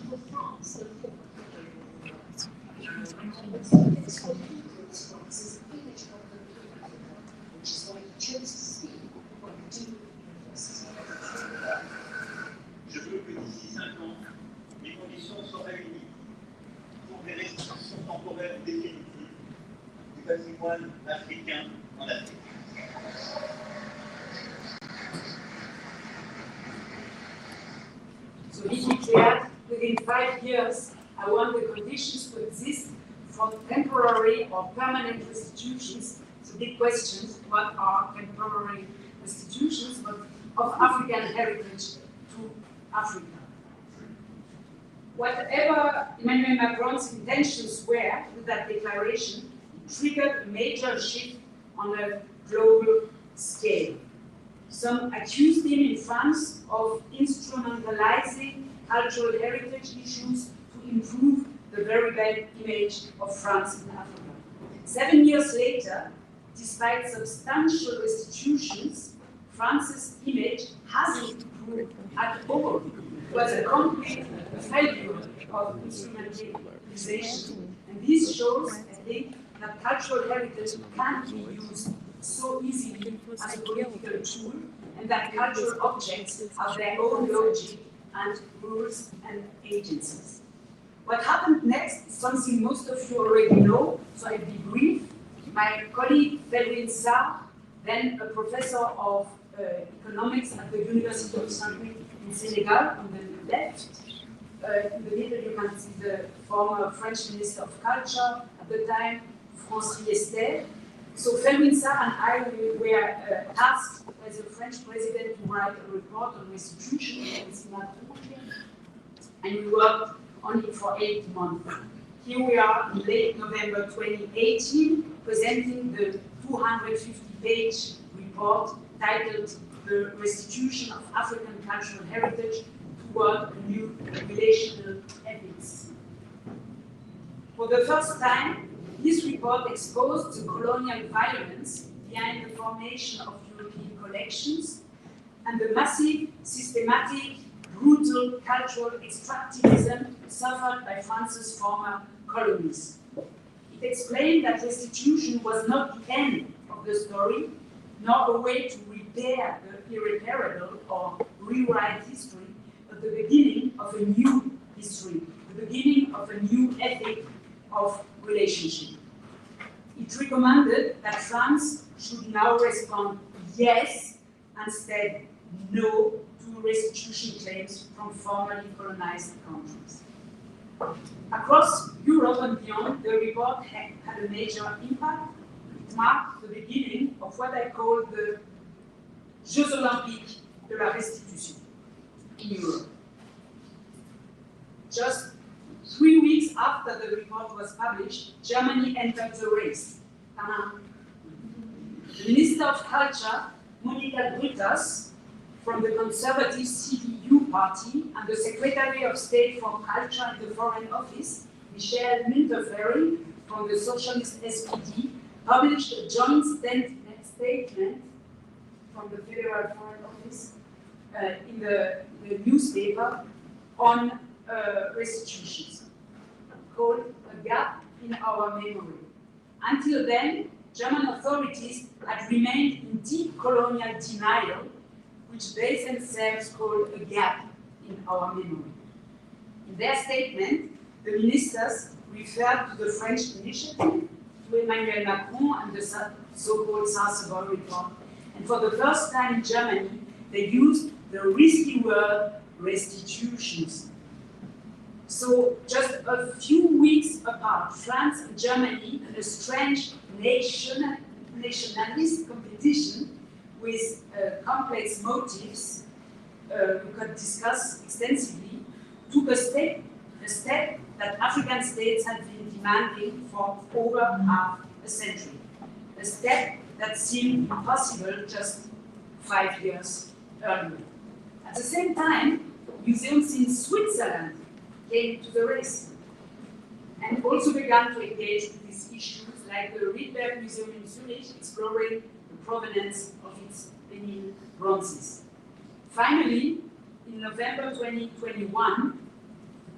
Je veux que d'ici 5 ans, les conditions soient réunies pour des restitutions temporaires définitives du patrimoine africain en Afrique. So he declared, within 5 years, I want the conditions to exist for temporary or permanent restitutions. It's a big question, what are temporary restitutions, but of African heritage to Africa. Whatever Emmanuel Macron's intentions were with that declaration, it triggered a major shift on a global scale. Some accused him in France of instrumentalizing cultural heritage issues to improve the very bad image of France in Africa. 7 years later, despite substantial restitutions, France's image hasn't improved at all. It was a complete failure of instrumentalization. And this shows, I think, that cultural heritage can't be used so easily as a political tool, and that cultural objects have their own logic and rules and agencies. What happened next is something most of you already know, so I'll be brief. My colleague Felwine Sarr, then a professor of economics at the University of Saint-Louis in Senegal, on the left. In the middle you can see the former French Minister of Culture at the time, France Riester. So Felwine Sarr and I were tasked as a French president to write a report on restitution, and we worked on it for 8 months. Here we are in late November 2018, presenting the 250-page report titled The Restitution of African Cultural Heritage Toward a New Relational Ethics. For the first time, this report exposed the colonial violence behind the formation of European collections and the massive, systematic, brutal cultural extractivism suffered by France's former colonies. It explained that restitution was not the end of the story, nor a way to repair the irreparable or rewrite history, but the beginning of a new history, the beginning of a new ethic of relationship. It recommended that France should now respond yes, instead no, to restitution claims from formerly colonized countries. Across Europe and beyond, the report had a major impact. It marked the beginning of what I call the Jeux Olympiques de la Restitution in Europe. Just 3 weeks after the report was published, Germany entered the race. The Minister of Culture, Monika Grütters, from the conservative CDU party, and the Secretary of State for Culture in the Foreign Office, Michel Müntefering, from the Socialist SPD, published a joint statement from the Federal Foreign Office in the newspaper on restitutions, called A Gap in Our Memory. Until then, German authorities had remained in deep colonial denial, which they themselves call a gap in our memory. In their statement, the ministers referred to the French initiative, to Emmanuel Macron and the so-called Sarceval report. And for the first time in Germany, they used the risky word restitutions. So just a few weeks apart, France and Germany, in a strange nationalist competition with complex motives we could discuss extensively, took a step that African states had been demanding for over half a century. A step that seemed impossible just 5 years earlier. At the same time, museums in Switzerland came to the race and also began to engage with these issues, like the Rydberg Museum in Zurich, exploring the provenance of its Benin bronzes. Finally, in November 2021,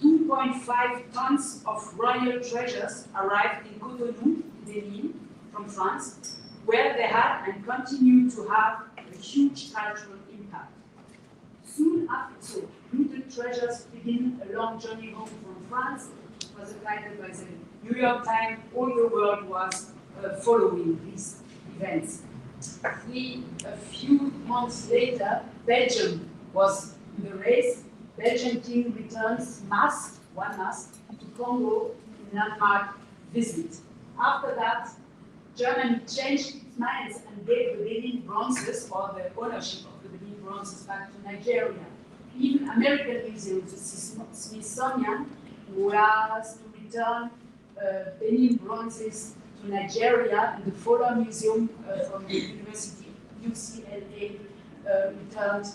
two 2.5 tons of royal treasures arrived in Cotonou, Benin, from France, where they had and continue to have a huge cultural impact. Soon after, so looted treasures begin a long journey home from France. It was cited by the New York Times. All the world was following these events. A few months later, Belgium was in the race. Belgian king returns one mask, to Congo in landmark visit. After that, Germany changed its minds and gave the Benin bronzes, or the ownership of the Benin bronzes, back to Nigeria. Even American museums, the Smithsonian, was to return Benin bronzes to Nigeria, and the Fowler Museum from the University UCLA returned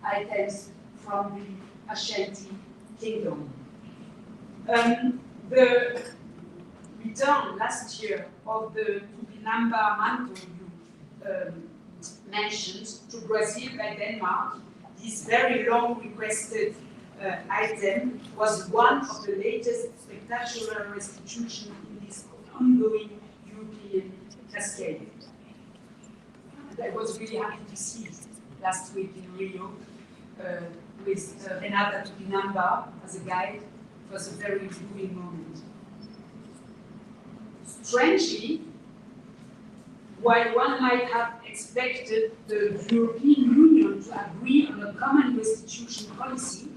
items from the Ashanti Kingdom. The return last year of the Tupinamba mantle you mentioned to Brazil by Denmark, this very long requested item was one of the latest spectacular restitution in this ongoing European cascade. And I was really happy to see last week in Rio with Renata Tupinamba as a guide. It was a very moving moment. Strangely, while one might have expected the European Union to agree on a common restitution policy,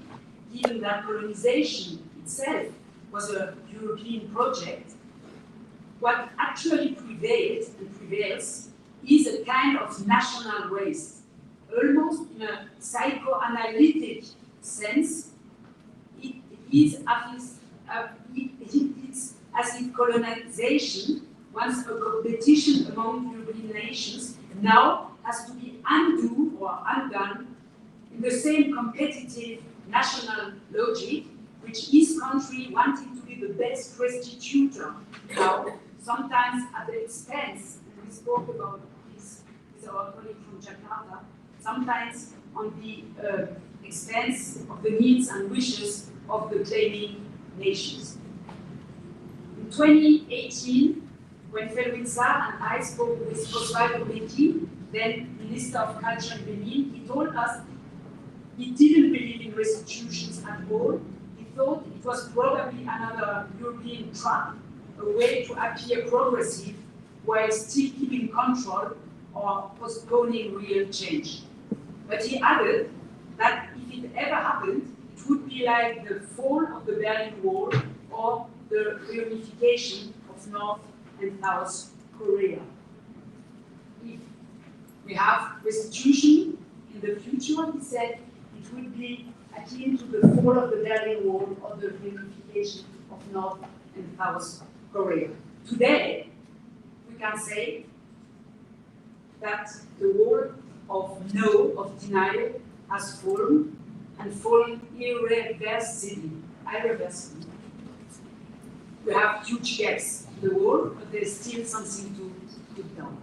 given that colonization itself was a European project, what actually prevails is a kind of national race. Almost in a psychoanalytic sense, it is as if colonization, once a competition among European nations, now has to be undone in the same competitive national logic, which each country wanting to be the best restitutor, now sometimes at the expense, and we spoke about this with our colleague from Jakarta, sometimes on the expense of the needs and wishes of the claiming nations. In 2018, when Felwine Sarr and I spoke with Osvaldo Meki, then Minister of Culture in Benin, he told us he didn't believe in restitutions at all. He thought it was probably another European trap, a way to appear progressive while still keeping control or postponing real change. But he added that if it ever happened, it would be like the fall of the Berlin Wall or the reunification of North and South Korea. If we have restitution in the future, he said, it would be akin to the fall of the Berlin Wall or the reunification of North and South Korea. Today, we can say that the wall of no, of denial, has fallen, and fallen irreversibly. We have huge gaps in the wall, but there's still something to put down.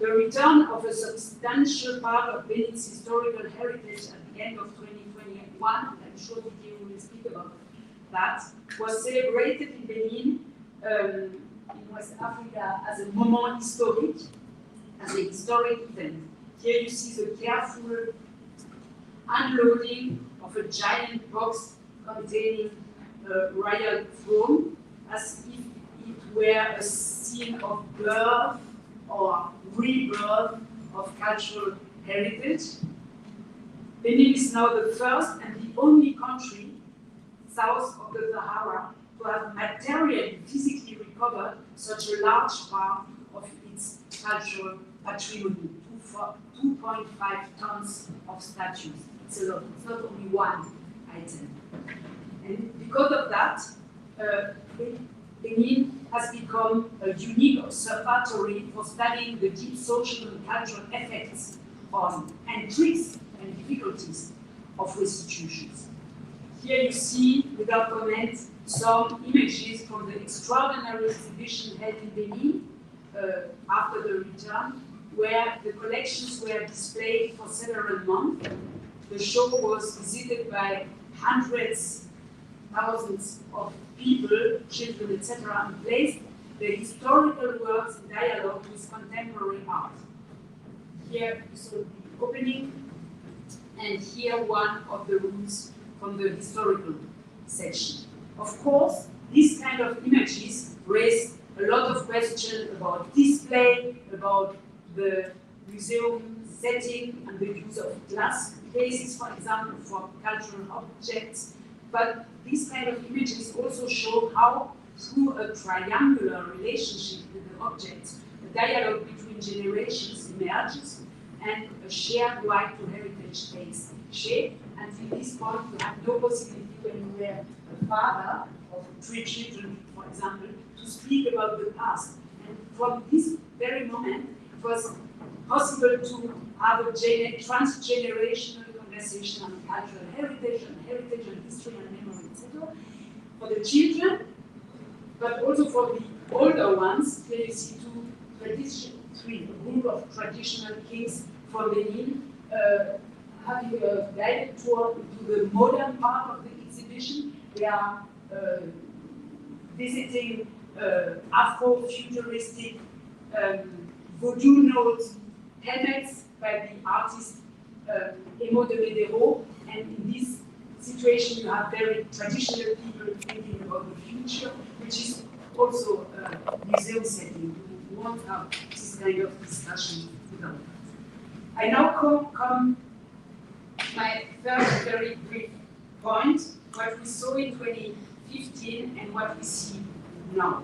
The return of a substantial part of Benin's historical heritage at the end of 2021, I'm sure Didier will speak about that, was celebrated in Benin, in West Africa, as a moment historique, as a historic event. Here you see the careful unloading of a giant box containing a royal throne, as if it were a scene of birth or rebirth of cultural heritage. Benin is now the first and the only country south of the Sahara to have materially, physically recovered such a large part of its cultural patrimony, 2.5 tons of statues. It's a lot. It's not only one item. And because of that, Benin has become a unique observatory for studying the deep social and cultural effects on and tricks and difficulties of restitutions. Here you see, without comment, some images from the extraordinary exhibition held in Benin after the return, where the collections were displayed for several months. The show was visited by hundreds thousands of people, children, etc., and placed the historical works in dialogue with contemporary art. Here you saw the opening, and here one of the rooms from the historical section. Of course, these kind of images raise a lot of questions about display, about the museum setting and the use of glass cases, for example, for cultural objects. But these kind of images also show how, through a triangular relationship with the objects, a dialogue between generations emerges and a shared right to heritage takes shape. And to this point, you have no possibility when you were a father of 3 children, for example, to speak about the past. And from this very moment, it was possible to have a transgenerational conversation on cultural heritage and history and memory, etc. For the children, but also for the older ones. Here you see a group of traditional kings from Benin having a guided tour into the modern part of the exhibition. They are visiting Afro-futuristic voodoo note helmets by the artist Emo de Medero, and in this situation you have very traditional people thinking about the future, which is also a museum setting. We won't have this kind of discussion without that. I now come my third very brief point, what we saw in 2015 and what we see now.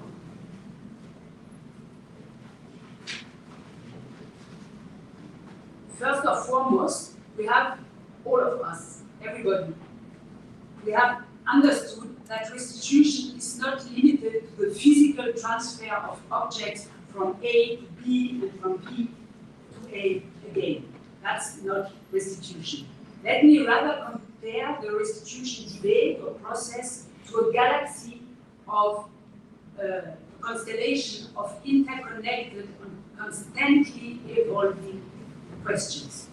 First and foremost, we have, all of us, everybody, we have understood that restitution is not limited to the physical transfer of objects from A to B and from B to A again. That's not restitution. Let me rather compare the restitution debate or process to a galaxy of constellation of interconnected and constantly evolving questions.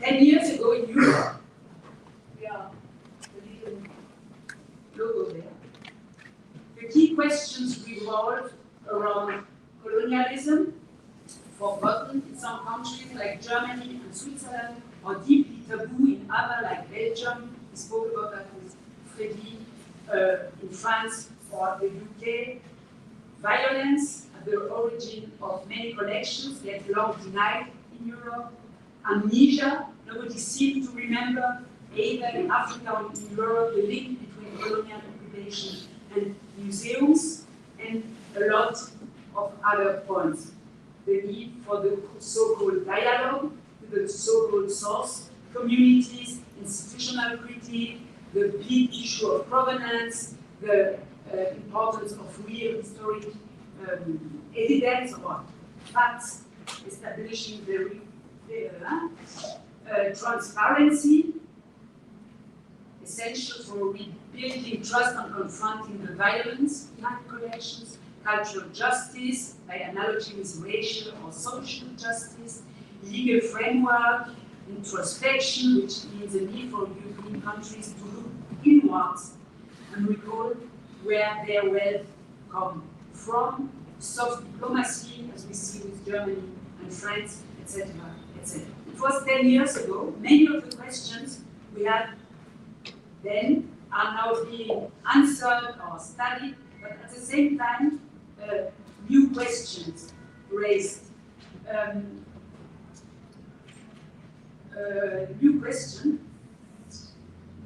10 years ago in Europe, we are the little logo there, the key questions revolved around colonialism, forgotten in some countries like Germany and Switzerland, or deeply taboo in other like Belgium. We spoke about that with Freddy in France or the UK. Violence at the origin of many collections, yet long denied in Europe. Amnesia, nobody seemed to remember, either in Africa or in Europe, the link between colonial occupation and museums, and a lot of other points. The need for the so-called dialogue with the so-called source communities, institutional critique, the big issue of provenance, the importance of real historic evidence or facts, establishing the transparency, essential for rebuilding trust and confronting the violence behind collections, cultural justice, by analogy with racial or social justice, legal framework, introspection, which means a need for European countries to look inwards and recall where their wealth comes from, soft diplomacy, as we see with Germany and France, etc., etc. It was 10 years ago. Many of the questions we had then are now being answered or studied, but at the same time, new questions raised.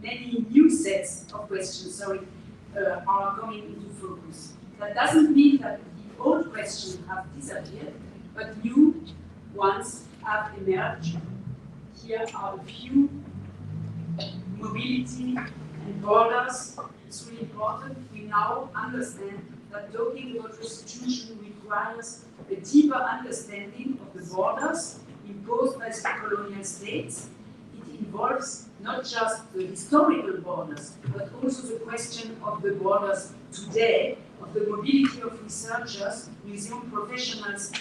Many new sets of questions, are coming into focus. That doesn't mean that the old questions have disappeared, but new ones have emerged. Here are a few. Mobility and borders. It's really important. We now understand that talking about restitution requires a deeper understanding of the borders imposed by the colonial states. It involves not just the historical borders, but also the question of the borders today, of the mobility of researchers, museum professionals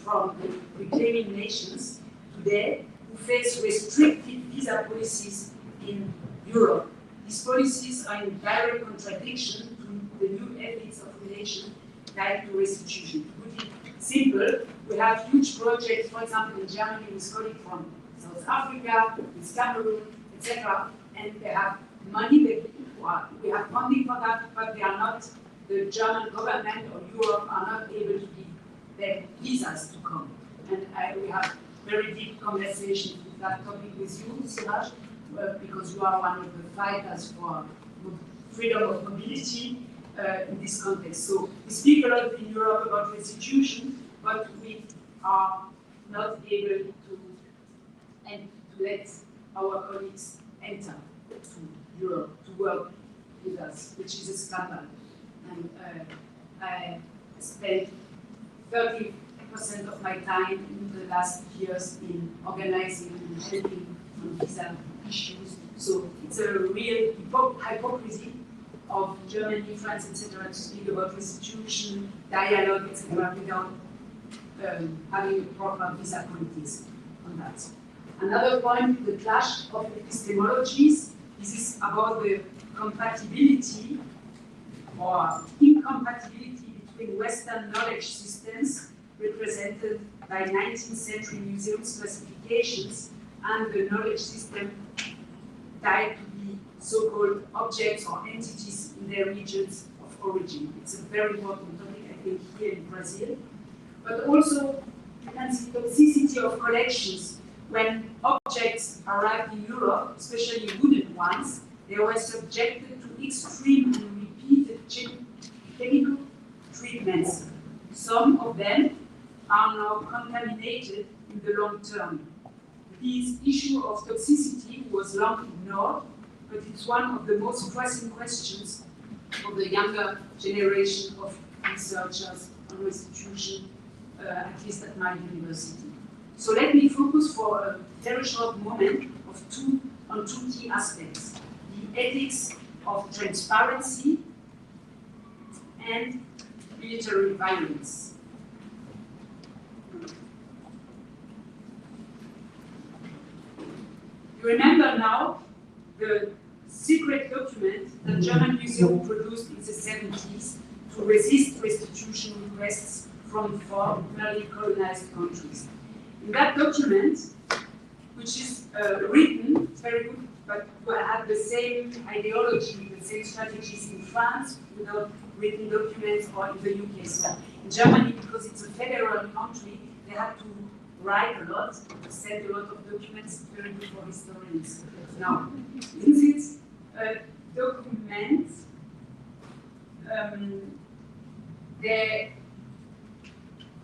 from reclaiming nations today, who face restricted visa policies in Europe. these policies are in direct contradiction to the new ethics of relation tied to restitution. To put it simple, we have huge projects, for example, in Germany with colleagues from South Africa, with Cameroon, etc., and they have money, we have funding for that, but they are not, the German government or Europe are not able to give them visas to come. And we have very deep conversations with that topic with you, Siraj, because you are one of the fighters for freedom of mobility in this context. So we speak a lot in Europe about restitution, but we are not able to let our colleagues enter to Europe to work with us, which is a scandal. And I spent 30% of my time in the last years in organizing and helping on visa issues. So it's a real hypocrisy of Germany, France, etc., to speak about restitution, dialogue, etc., without having proper visa politics on that. Another point, the clash of epistemologies. This is about the compatibility or incompatibility between Western knowledge systems represented by 19th century museums classifications and the knowledge system tied to the so-called objects or entities in their regions of origin. It's a very important topic, I think, here in Brazil. But also, you can see toxicity of collections. When objects arrived in Europe, especially wooden ones, they were subjected to extreme and repeated chemical treatments. Some of them are now contaminated in the long term. This issue of toxicity was long ignored, but it's one of the most pressing questions for the younger generation of researchers on restitution, at least at my university. So let me focus for a very short moment on two key aspects: the ethics of transparency and military violence. You remember now the secret document that German museum produced in the 70s to resist restitution requests from formerly colonized countries. In that document, which is written, it's very good, but we had the same ideology, the same strategies in France without written documents, or in the UK. So in Germany, because it's a federal country, they had to write a lot, send a lot of documents, very good for historians. Now, in this document, they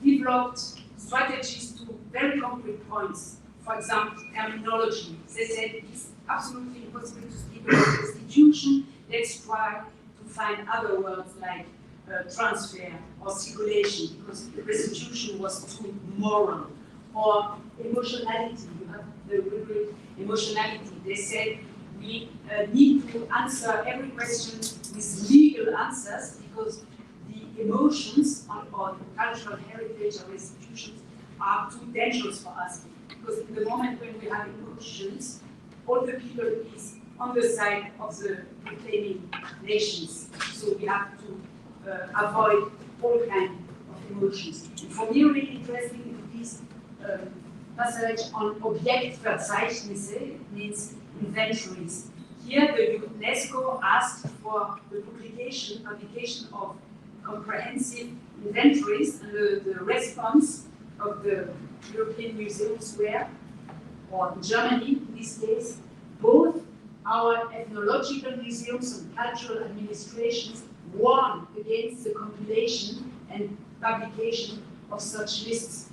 developed strategies to very concrete points. For example, terminology. They said it's absolutely impossible to speak about restitution. Let's try to find other words like transfer or circulation, because the restitution was too moral. Or emotionality. You have the word emotionality. They said we need to answer every question with legal answers, because the emotions or cultural heritage or institutions are too dangerous for us. Because in the moment when we have emotions, all the people is on the side of the reclaiming nations. So we have to avoid all kinds of emotions. And for me, really interesting is this passage on Objektverzeichnisse, means inventories. Here, the UNESCO asked for the publication of comprehensive inventories, and the response of the European museums were, or Germany in this case, both our ethnological museums and cultural administrations warn against the compilation and publication of such lists.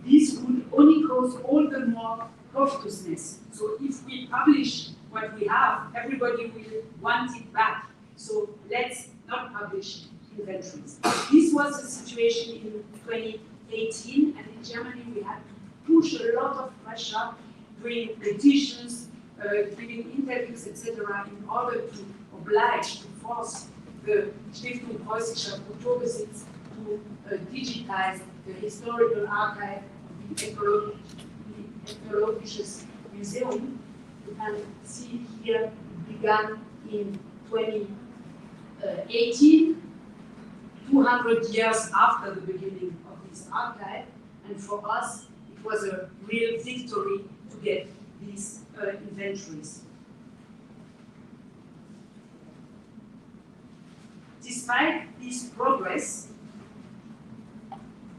This would only cause all the more covetousness. So if we publish what we have, everybody will want it back. So let's not publish inventories. This was the situation in 2018, and in Germany we had to push a lot of pressure, doing petitions, giving interviews, etc., in order to oblige, to force the Stiftung Preußischer Kulturbesitz to digitize the historical archive of the Ethnologisches Museum. You can see here it began in 2018, 200 years after the beginning of this archive, and for us it was a real victory to get these inventories. Despite this progress,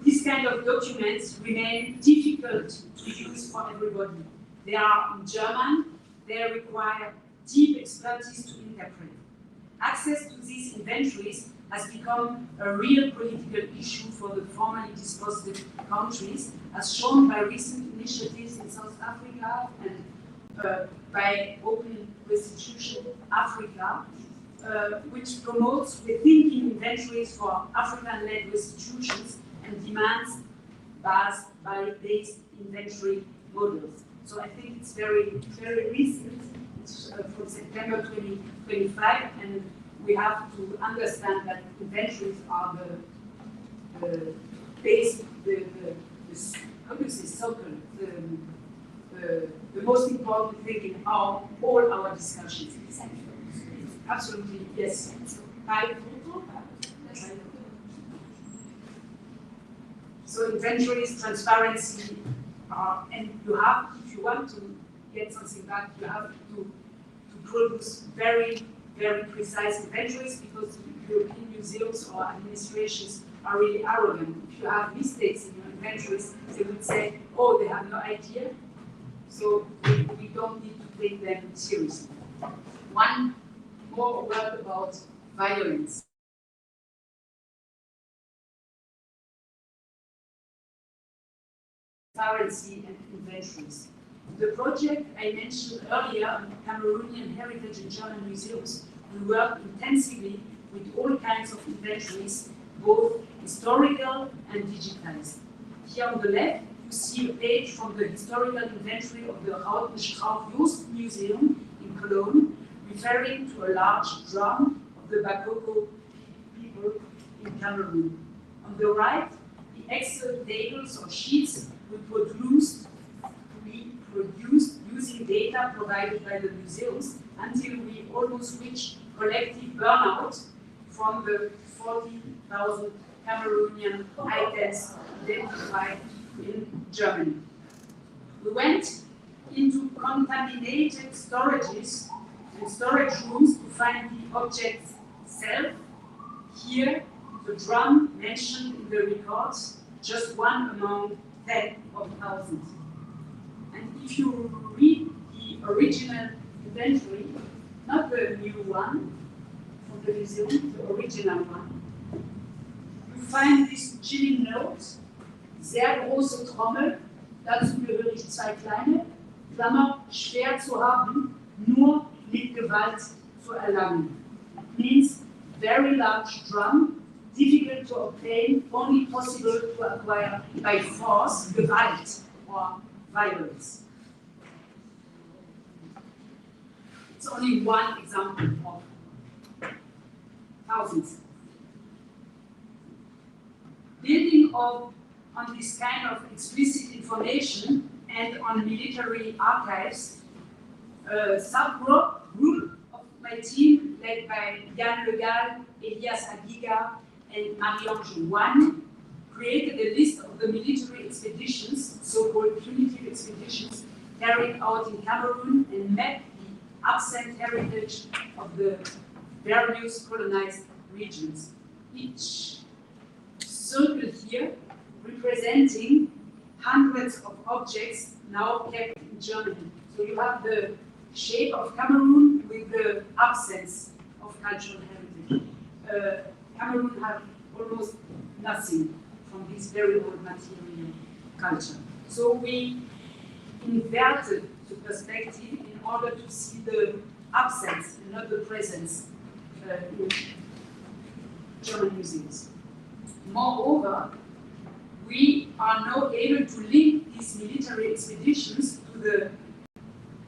these kind of documents remain difficult to use for everybody. They are in German, they require deep expertise to interpret. Access to these inventories has become a real political issue for the formerly dispossessed countries, as shown by recent initiatives in South Africa and by Open Restitution Africa, which promotes rethinking inventories for African-led restitutions and demands based inventory models. So I think it's very, very recent. It's from September 2025, and we have to understand that inventories are the base, how do you say, circle, the most important thing in all our discussions. Absolutely, yes. So inventories, transparency, and you have, if you want to get something back, you have to produce very, very precise inventories, because European museums or administrations are really arrogant. If you have mistakes in your inventories, they would say, oh, they have no idea. So we don't need to take them seriously. One more word about violence. Transparency and inventories. The project I mentioned earlier on Cameroonian heritage in German museums, we work intensively with all kinds of inventories, both historical and digitized. Here on the left, you see a page from the historical inventory of the Strauch-Jost Museum in Cologne, referring to a large drum of the Bakoko people in Cameroon. On the right, the Excel tables or sheets we produced using data provided by the museums until we almost reached collective burnout from the 40,000 Cameroonian items identified in Germany. We went into contaminated storages and storage rooms to find the object's self. Here, the drum mentioned in the records, just one among 10 of thousands. And if you read the original inventory, not the new one from the museum, the original one, you find this chilling note: sehr große Trommel, dazu gehöre ich 2 kleine, Klammer, schwer zu haben, nur mit Gewalt zu erlangen. It means very large drum, difficult to obtain, only possible to acquire by force, Gewalt, or violence. It's only one example of thousands. Building on this kind of explicit information and on military archives, a subgroup of my team, led by Yann Le Gall, Elias Agiga, and Marie-Ange One, created a list of the military expeditions, so-called punitive expeditions, carried out in Cameroon, and mapped the absent heritage of the various colonized regions. Each circle here representing hundreds of objects now kept in Germany. So you have the shape of Cameroon with the absence of cultural heritage. Cameroon has almost nothing from this very old material culture. So we inverted the perspective in order to see the absence and not the presence in German museums. Moreover, we are now able to link these military expeditions to the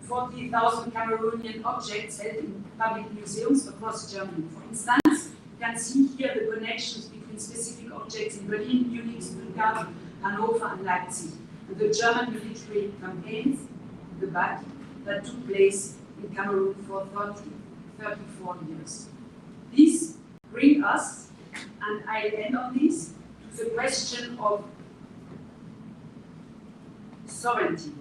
40,000 Cameroonian objects held in public museums across Germany. For instance, you can see here the connections between specific objects in Berlin, Munich, Stuttgart, Hanover, and Leipzig, and the German military campaigns in the back that took place in Cameroon for 30 34 years. This brings us, and I end on this, to the question of sovereignty.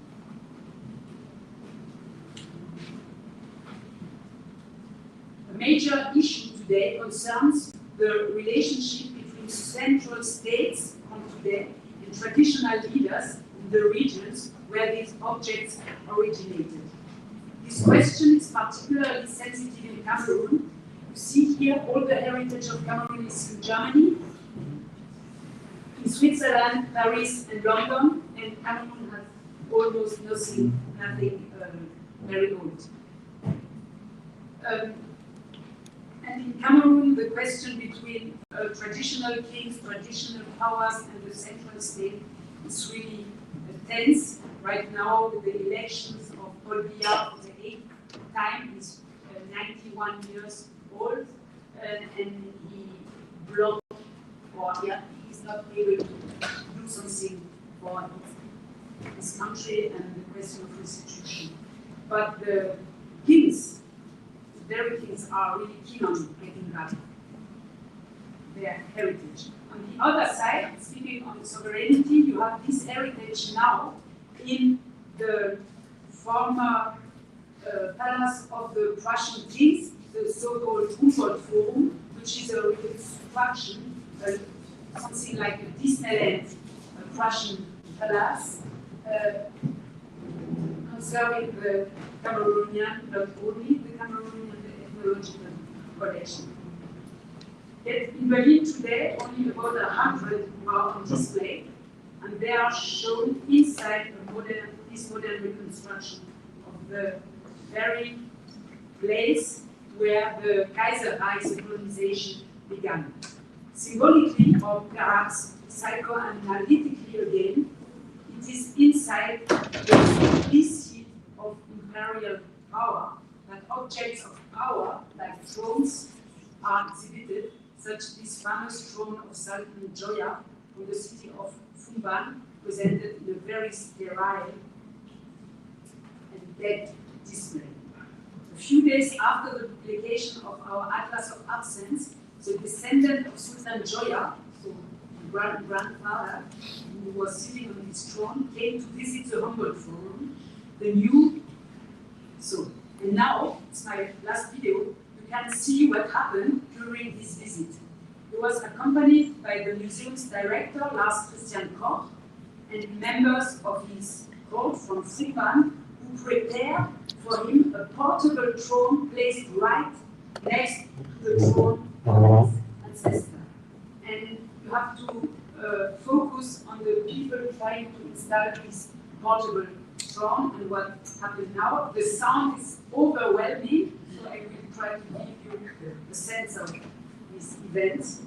A major issue today concerns the relationship between central states on today and traditional leaders in the regions where these objects originated. This question is particularly sensitive in Cameroon. You see here all the heritage of Cameroon is in Germany, in Switzerland, Paris, and London, and Cameroon has almost nothing very old. And in Cameroon, the question between traditional kings, traditional powers, and the central state is really tense. Right now, the elections of Paul Biya for the 8th time is 91 years old, and he blocked, or he's not able to do something for his country and the question of restitution. But the kings, the very kings, are really keen on getting back their heritage. On the other side, speaking on sovereignty, you have this heritage now in the former palace of the Prussian kings, the so-called Humboldt Forum, which is a reconstruction, something like a Disneyland Prussian palace, concerning the Cameroonian, not only the Cameroonian, the ethnological collection. Yet in Berlin today, only about 100 are on display, and they are shown inside this modern reconstruction of the very place where the Kaiserreich, the colonization, began. Symbolically, or perhaps psychoanalytically again, it is inside this seat of imperial power that objects of power, like thrones, are exhibited, such this famous throne of Sultan Joya from the city of Fumban, presented in a very sterile and dead display. A few days after the publication of our Atlas of Absence, the descendant of Sultan Joya, so my grandfather, who was sitting on his throne, came to visit the Humboldt Forum, the new. So, and now, it's my last video, you can see what happened during this visit. He was accompanied by the museum's director, Lars Christian Koch, and members of his court from Fumban, who prepared for him a portable throne placed right next to the throne of his ancestor. And you have to focus on the people trying to install this portable throne and what happened now. The sound is overwhelming, so I will try to give you a sense of this event.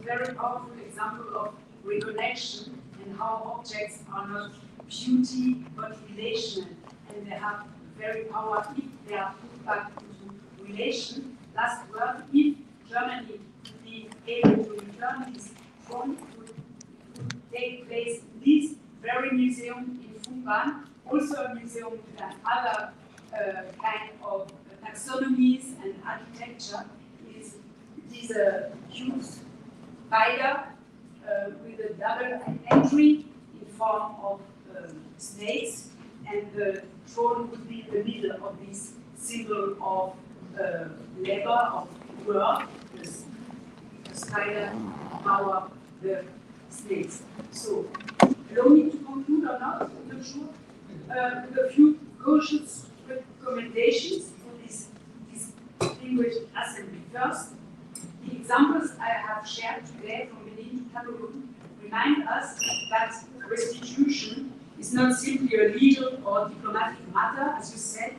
Very powerful example of reconnection and how objects are not beauty but relational, and they have very power if they are put back into relation. Last word, if Germany would be able to return this throne, would take place in this very museum in Fumban, also a museum with other kind of taxonomies and architecture. It is a huge spider with a double entry in form of snakes, and the throne would be in the middle of this symbol of labor, of work. The spider power the snakes. So, allow me to conclude or not, I'm not sure, with a few cautious recommendations for this distinguished assembly. First, the examples I have shared today from Benin to Cameroon remind us that restitution is not simply a legal or diplomatic matter, as you said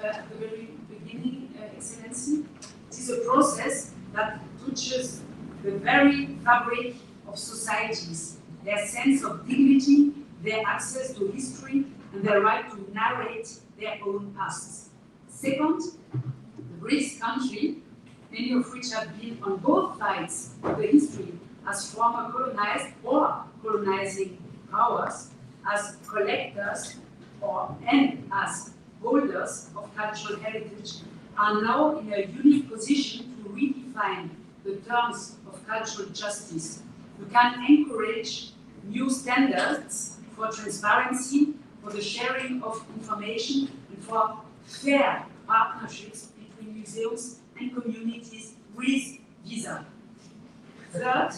at the very beginning, Excellency. It is a process that touches the very fabric of societies, their sense of dignity, their access to history, and their right to narrate their own pasts. Second, the BRICS country, many of which have been on both sides of the history as former colonized or colonizing powers, as collectors and as holders of cultural heritage, are now in a unique position to redefine the terms of cultural justice. We can encourage new standards for transparency, for the sharing of information, and for fair partnerships between museums and communities with visa. Third,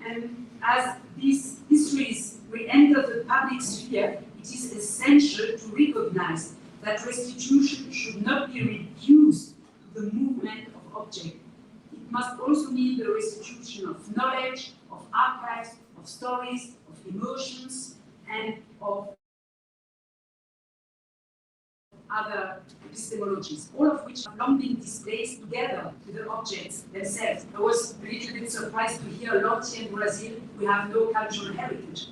and as these histories re-enter the public sphere, it is essential to recognize that restitution should not be reduced to the movement of objects. It must also mean the restitution of knowledge, of archives, of stories, of emotions, and of other epistemologies, all of which have long been displaced together with the objects themselves. I was a little bit surprised to hear a lot here in Brazil, we have no cultural heritage.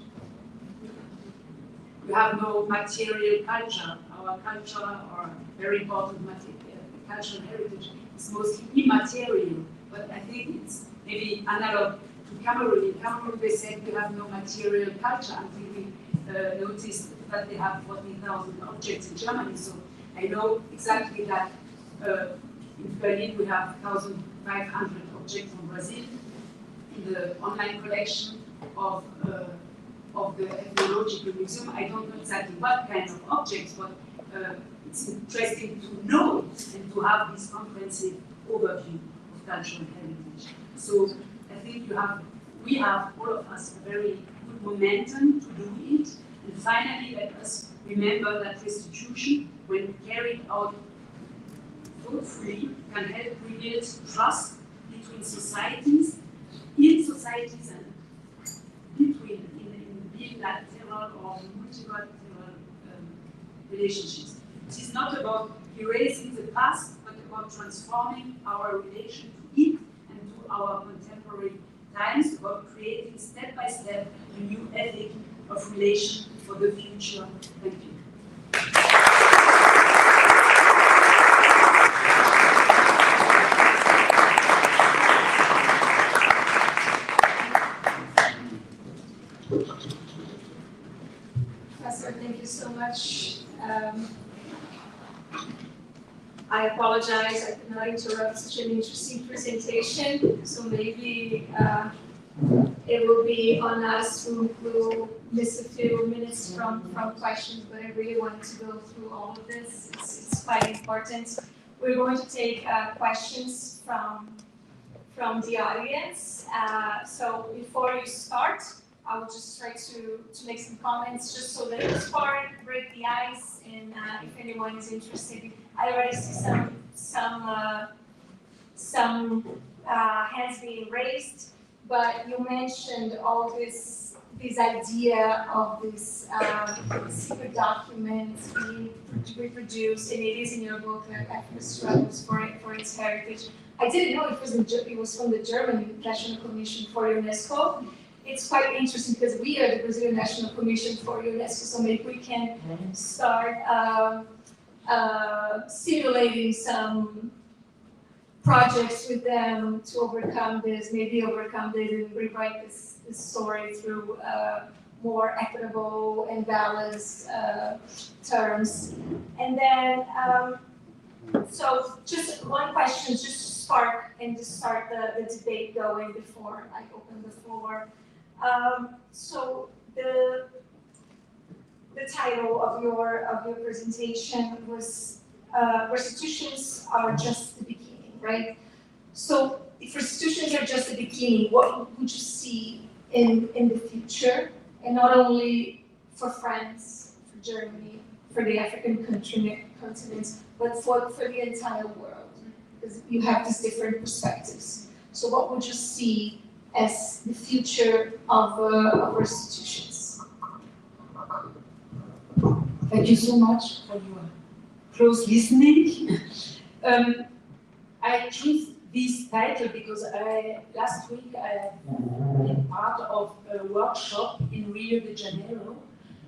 We have no material culture. Our culture, or very important cultural heritage, is mostly immaterial. But I think it's maybe analog to Cameroon. In Cameroon, they said we have no material culture until we noticed that they have 40,000 objects in Germany. So I know exactly that in Berlin we have 1,500 objects from Brazil in the online collection of the Ethnological Museum. I don't know exactly what kind of objects, but it's interesting to know and to have this comprehensive overview of cultural heritage. So I think we have, all of us, a very good momentum to do it. And finally, let us remember that restitution, when carried out thoughtfully, can help rebuild trust between societies, in societies, and between in bilateral or multilateral relationships. It is not about erasing the past, but about transforming our relation to it and to our contemporary times, about creating step by step a new ethic of relation for the future. Thank you. Professor, thank you so much. I apologize, I could not interrupt such an interesting presentation, so maybe it will be on us who will miss a few minutes from questions, but I really wanted to go through all of this. It's quite important. We're going to take questions from the audience. So before you start, I will just try to make some comments just so that it's far, break the ice, and if anyone is interested. I already see some hands being raised, but you mentioned all this idea of this secret document being reproduced, and it is in your book, Africa Struggles for its Heritage. I didn't know it was from the German National Commission for UNESCO. It's quite interesting because we are the Brazilian National Commission for UNESCO, so maybe we can start simulating some projects with them to overcome this and rewrite this story through more equitable and balanced terms. And then, so just one question, just to start the debate going before I open the floor. So the title of your presentation was restitutions are just the beginning, right? So if restitutions are just the beginning, what would you see in the future, and not only for France, for Germany, for the African continents, but for the entire world, because you have these different perspectives. So what would you see as the future of restitutions? Thank you so much for your close listening. I choose this title because last week I been part of a workshop in Rio de Janeiro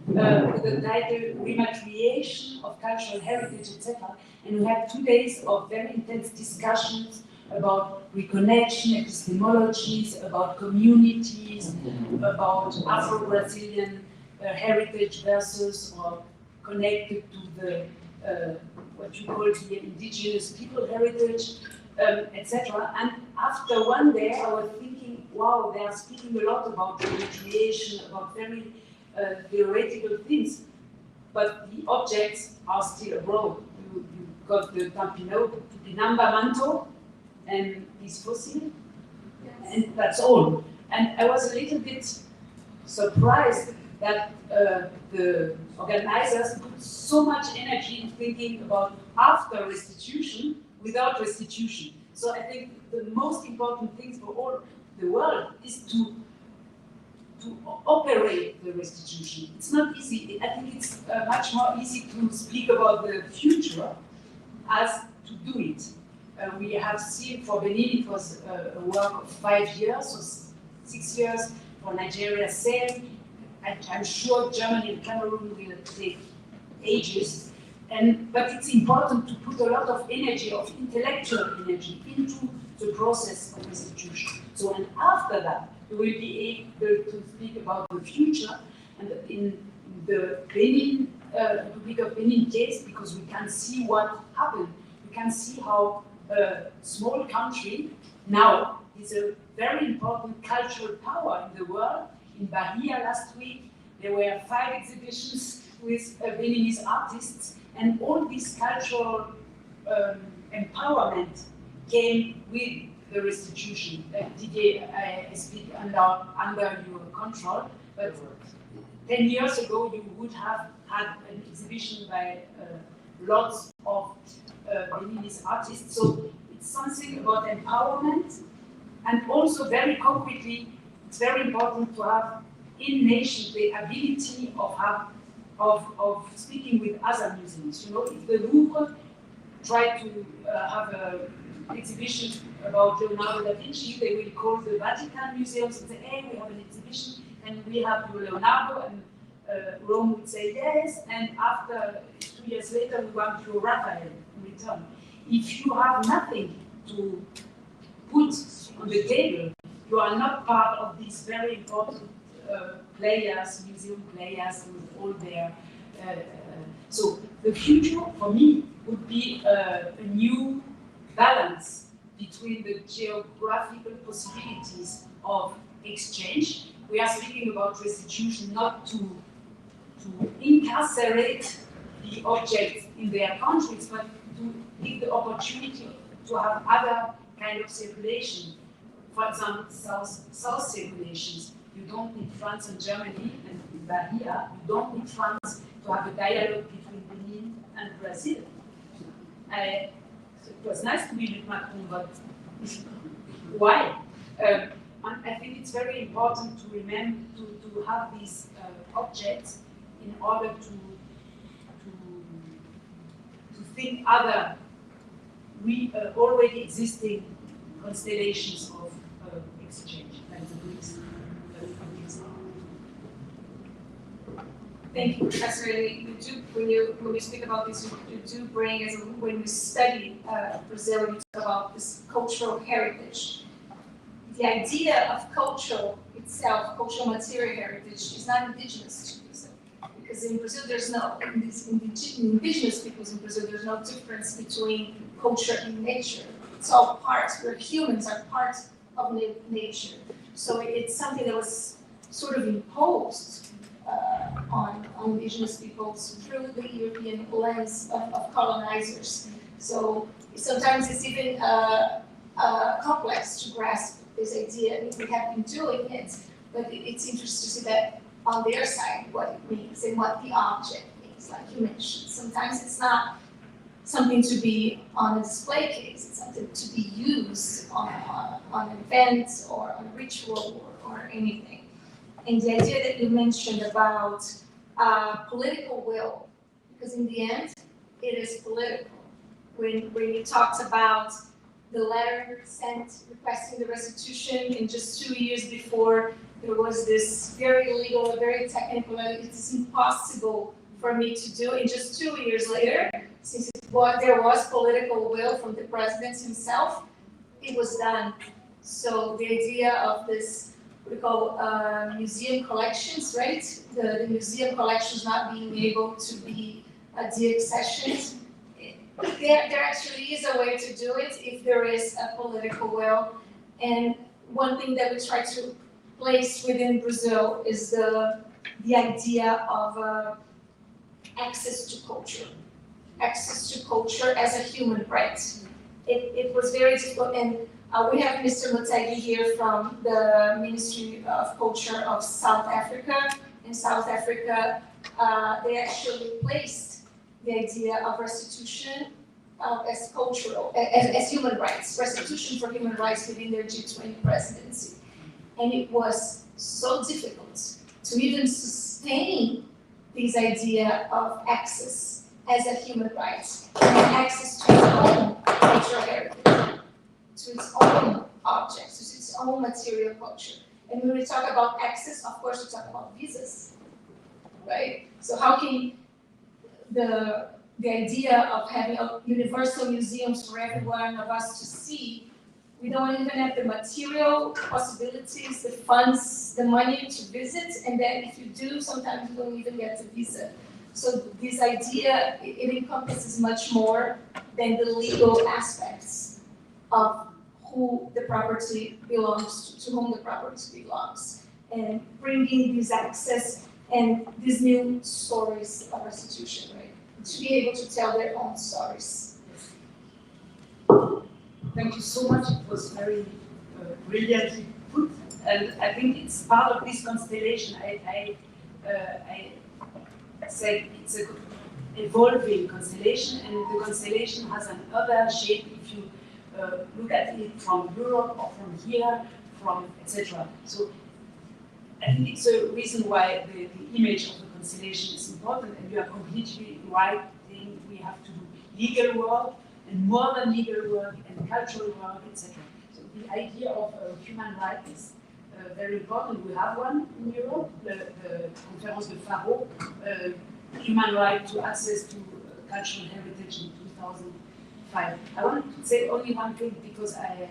with the title Rematriation of Cultural Heritage, etc. And we had 2 days of very intense discussions about reconnection, epistemologies, about communities, about Afro-Brazilian heritage versus or connected to the what you call the indigenous people heritage, etc. And after one day, I was thinking, wow, they are speaking a lot about recreation, about very theoretical things, but the objects are still abroad. You got the Tupinamba-Manto and this fossil, and that's all. And I was a little bit surprised that the organizers put so much energy in thinking about after restitution without restitution. So I think the most important thing for all the world is to operate the restitution. It's not easy. I think it's much more easy to speak about the future as to do it. We have seen for Benin it was a work of 5 years or 6 years, for Nigeria same. I'm sure Germany and Cameroon will take ages, but it's important to put a lot of energy, of intellectual energy, into the process of restitution. So, and after that, we will be able to speak about the future. And in the Benin, Republic of Benin case, because we can see what happened, we can see how a small country now is a very important cultural power in the world. In Bahia last week, there were 5 exhibitions with Beninese artists, and all this cultural empowerment came with the restitution. Didier, I speak under your control, but 10 years ago you would have had an exhibition by lots of Beninese artists. So it's something about empowerment, and also very concretely, it's very important to have in nations the ability of speaking with other museums. You know, if the Louvre tried to have an exhibition about Leonardo da Vinci, they will call the Vatican museums and say, hey, we have an exhibition and we have Leonardo, and Rome would say yes, and after 2 years later we want to Raphael in return. If you have nothing to put on the table, you are not part of these very important players, museum players with all their... so the future for me would be a new balance between the geographical possibilities of exchange. We are speaking about restitution not to incarcerate the objects in their countries, but to give the opportunity to have other kind of circulation. For example, south circulations. You don't need France and Germany, and in Bahia, you don't need France to have a dialogue between Benin and Brazil. It was nice to be with Macron, but why? And I think it's very important to remember to have these objects in order to think other already existing constellations of exchange, like the Greeks. Thank you, Professor. You do, when you speak about this, you do bring, as when we study Brazil, and you talk about this cultural heritage, the idea of culture itself, cultural material heritage, is not indigenous to Brazil. Because in Brazil, there's no, indigenous peoples in Brazil, there's no difference between culture and nature. It's all parts, where humans are part of nature. So it's something that was sort of imposed on indigenous peoples through the European lens of colonizers. So sometimes it's even complex to grasp this idea. We have been doing it, but it's interesting to see that on their side, what it means and what the object means, like you mentioned. Sometimes it's not something to be on a display case, it's something to be used on an event or on a ritual or anything. And the idea that you mentioned about political will, because in the end, it is political. When you talked about the letter sent requesting the restitution, and just 2 years before, there was this very legal, very technical, it's impossible for me to do. And just 2 years later, since there was political will from the president himself, it was done. So the idea of this, what we call museum collections, right? The museum collections not being able to be deaccessioned. There actually is a way to do it if there is a political will. And one thing that we try to place within Brazil is the idea of access to culture as a human right. It was very difficult, and we have Mr. Motegi here from the Ministry of Culture of South Africa. In South Africa, they actually placed the idea of restitution as cultural, as human rights, restitution for human rights within their G20 presidency. And it was so difficult to even sustain this idea of access as a human right, and access to its own cultural heritage, to its own objects, to its own material culture. And when we talk about access, of course, we talk about visas, right? So how can the idea of having universal museums for every one of us to see, we don't even have the material possibilities, the funds, the money to visit, and then if you do, sometimes you don't even get a visa. So this idea, it encompasses much more than the legal aspects of who the property belongs to whom the property belongs, and bringing this access and these new stories of restitution, right? To be able to tell their own stories. Thank you so much. It was very brilliantly put, and I think it's part of this constellation. I said it's an evolving constellation, and the constellation has another shape if you look at it from Europe or from here, from etc. So I think it's a reason why the image of the constellation is important, and you are completely right. We have to do legal work, and more than legal work, and cultural work, etc. So the idea of human rights is very important. We have one in Europe, the Conférence de Faro, human right to access to cultural heritage in 2005. I want to say only one thing because I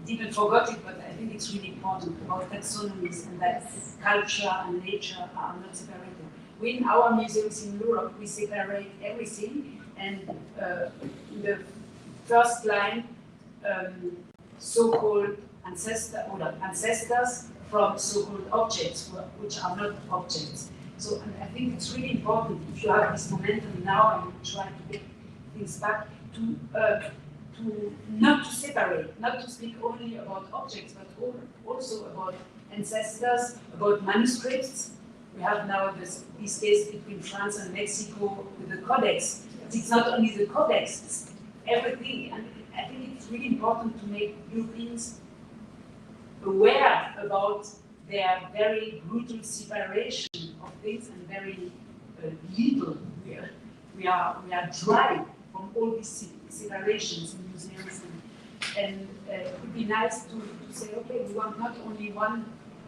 didn't forget it, but I think it's really important about taxonomies and that culture and nature are not separated. We, in our museums in Europe, we separate everything, and in the first line, so-called ancestors from so-called objects, which are not objects. So and I think it's really important, if you have this momentum now and you try to get things back, to not to separate, not to speak only about objects, but also about ancestors, about manuscripts. We have now this case between France and Mexico with the codex. But it's not only the codex, it's everything. And I think it's really important to make Europeans aware about their very brutal separation of things and very legal. We are dry from all these separations in museums, and it would be nice to say, okay, we want not only one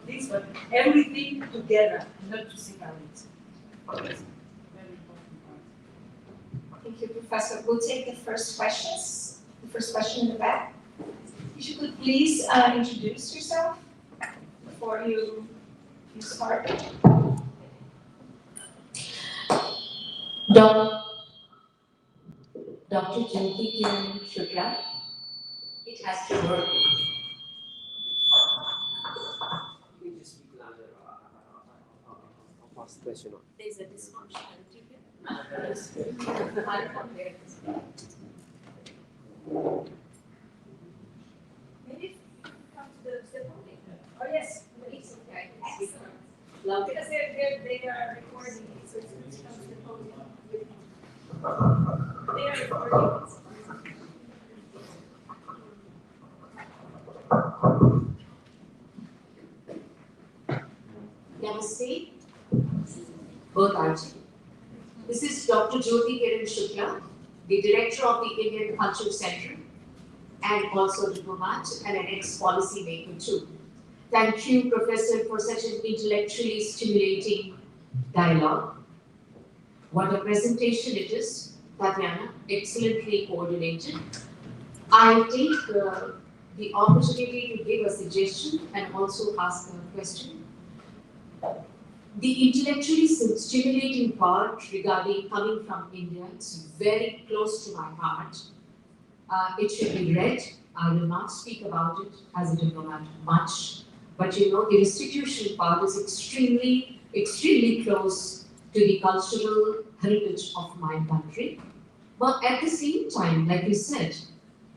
thing, but everything together, not to separate. That's a very important part. Thank you, Professor. We'll take the first questions. The first question in the back. If you could please introduce yourself before you start. Dr. Jyoti Kiran Shukla, it has to work. You just speak louder. Past question. There's a disfunctionality here. Yes. I'll come there. Maybe come to the podium. Oh yes, please. Okay. Excellent. Love it. Because they are recording it, so it's come to the podium. They are recording it. Namaste. Both are. This is Dr. Jyoti Kiran Shukla, the director of the Indian Culture Center, and also a diplomat and an ex-policy maker too. Thank you, Professor, for such an intellectually stimulating dialogue. What a presentation it is, Tatiana, excellently coordinated. I take the opportunity to give a suggestion and also ask a question. The intellectually stimulating part regarding coming from India is very close to my heart. It should be read. I will not speak about it as a diplomat much, but you know, the restitution part is extremely, extremely close to the cultural heritage of my country. But at the same time, like you said,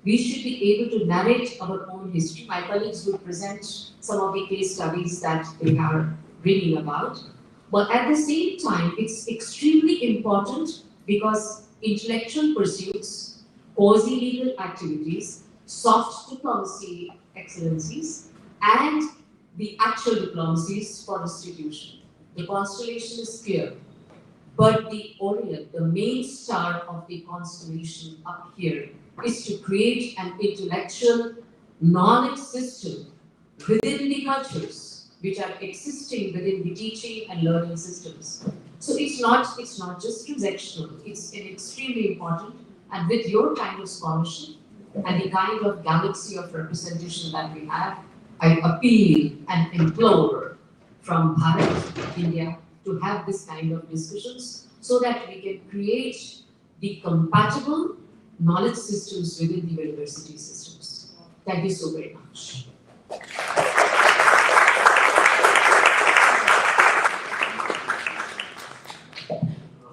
we should be able to narrate our own history. My colleagues will present some of the case studies that they are reading about. But at the same time, it's extremely important because intellectual pursuits, quasi-legal activities, soft diplomacy excellencies, and the actual diplomacies for restitution. The constellation is clear, but the Orion, the main star of the constellation up here, is to create an intellectual knowledge system within the cultures which are existing within the teaching and learning systems. So it's not just transactional, it's extremely important. And with your kind of scholarship and the kind of galaxy of representation that we have, I appeal and implore from Bharat, India, to have this kind of discussions so that we can create the compatible knowledge systems within the university systems. Thank you so very much.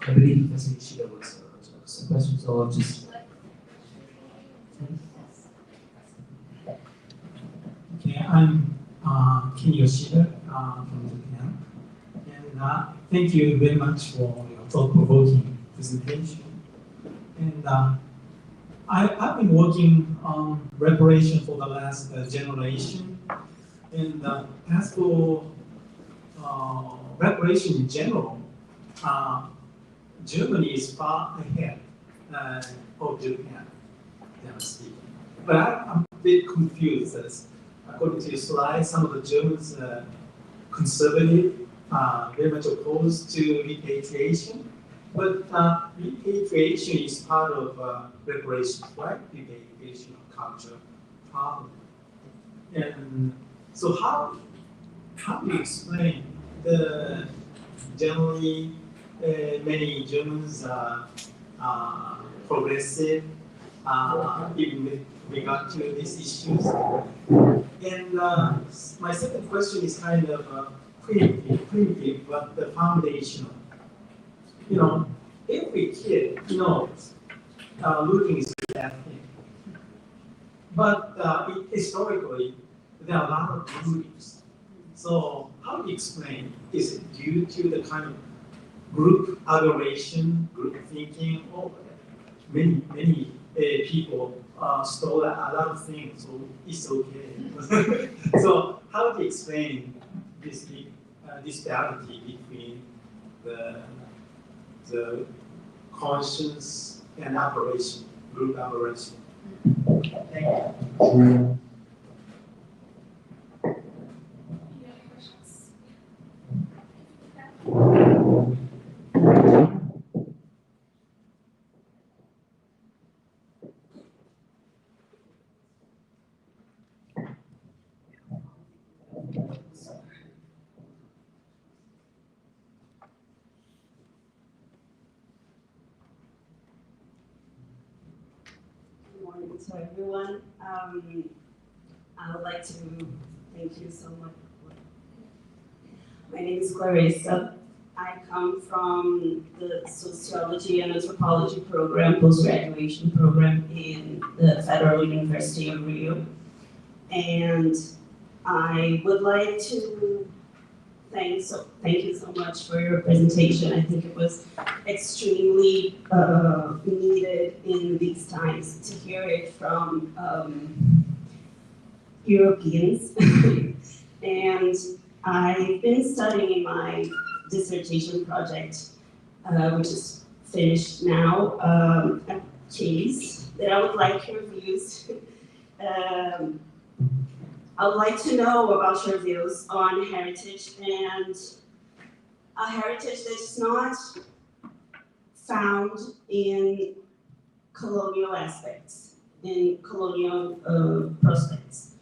I believe Professor Ishida was some questions, so I'll just. Okay, I'm Ken Yoshida from Japan, and thank you very much for your thought-provoking presentation. And I've been working on reparation for the last generation, and as for reparation in general, Germany is far ahead of Japan, generally speaking. But I'm a bit confused as according to your slide, some of the Germans are conservative, very much opposed to repatriation. But repatriation is part of reparations, right? Repatriation of culture problem. And so how do you explain the generally many Germans are progressive even with regard to these issues? And my second question is kind of primitive, but the foundational. You know, every kid knows looting is a bad thing. But historically, there are a lot of lootings. So how do you explain? Is it due to the kind of group adoration, group thinking, or many people stole a lot of things, so it's okay. So how do you explain this disparity between the conscience and operation, group operation? Thank you. Any other questions? to everyone. I would like to thank you so much. My name is Clarissa. I come from the Sociology and Anthropology program, post-graduation program in the Federal University of Rio. And I would like to thank you so much for your presentation. I think it was extremely needed in these times to hear it from Europeans. And I've been studying my dissertation project, which is finished now, a case that I would like your views. I would like to know about your views on heritage and a heritage that's not found in colonial aspects, in colonial prospects.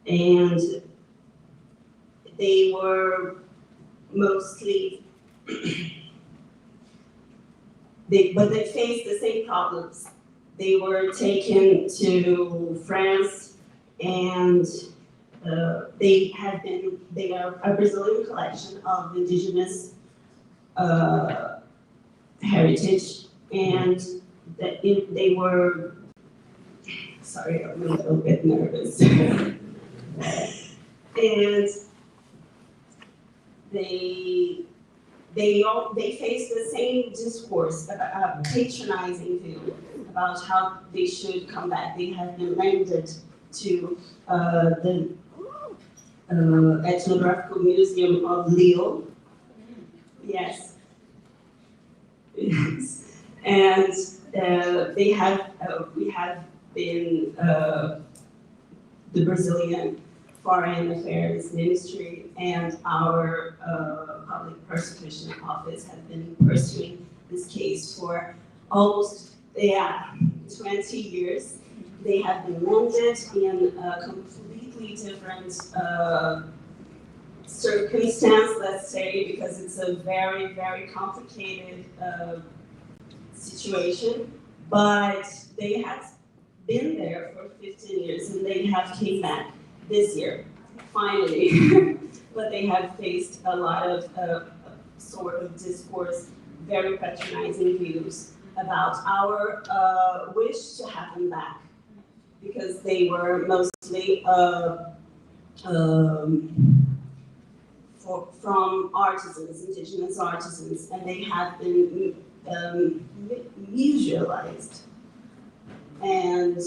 And they were mostly, but they faced the same problems. They were taken to France and they are a Brazilian collection of indigenous heritage, and they were, sorry, I'm a little bit nervous. And they face the same discourse, a patronizing view about how they should come back. They have been rendered to the Ethnographical Museum of Lille. Yes. Yes. And we have been, the Brazilian Foreign Affairs Ministry and our Public Prosecution Office have been pursuing this case for almost 20 years. They have been landed in a completely different circumstance, let's say, because it's a very, very complicated situation. But they have been there for 15 years and they have came back this year, finally. But they have faced a lot of sort of discourse, very patronizing views about our wish to have them back, because they were mostly from artisans, indigenous artisans, and they have been musealized. And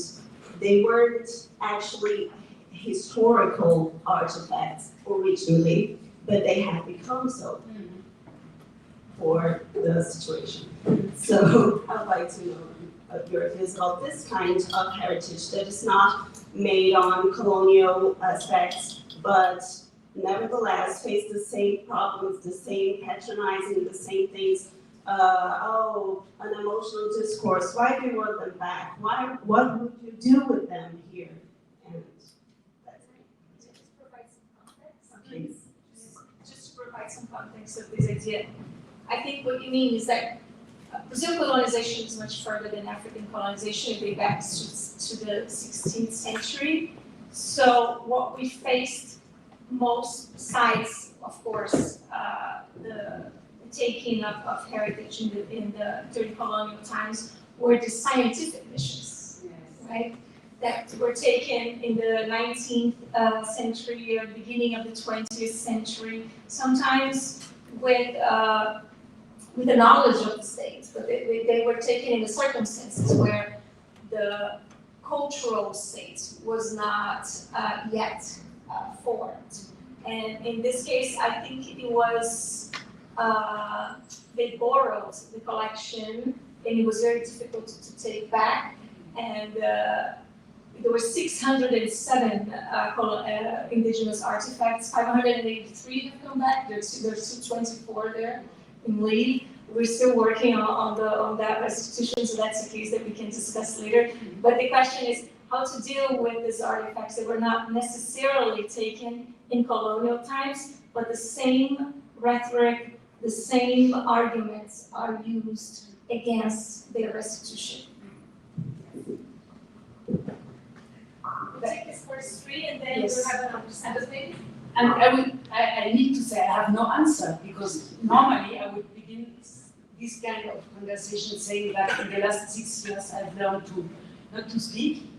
they weren't actually historical artifacts originally, but they have become so for the situation. So I'd like to know your views about this kind of heritage that is not made on colonial aspects, but nevertheless face the same problems, the same patronizing, the same things. An emotional discourse. Why do you want them back? What would you do with them here? And that's it. Just provide some context. Please. Just to provide some context of this idea. I think what you mean is that Brazilian colonization is much further than African colonization. It dates back to the 16th century. So what we faced most, besides, of course, the taking of heritage during colonial times, were the scientific missions, right? That were taken in the 19th century or beginning of the 20th century, sometimes with the knowledge of the state, but they were taken in the circumstances where the cultural state was not yet formed. And in this case, I think it was, they borrowed the collection and it was very difficult to take back. And there were 607 indigenous artifacts, 583 have come back, there's 224 there in Lille. We're still working on that restitution, so that's a case that we can discuss later. But the question is how to deal with these artifacts that were not necessarily taken in colonial times, but the same rhetoric, the same arguments are used against their restitution. first three, and then Yes. we'll have an understanding. And I need to say I have no answer, because normally I would begin this kind of conversation saying that in the last 6 years I've learned to not to speak,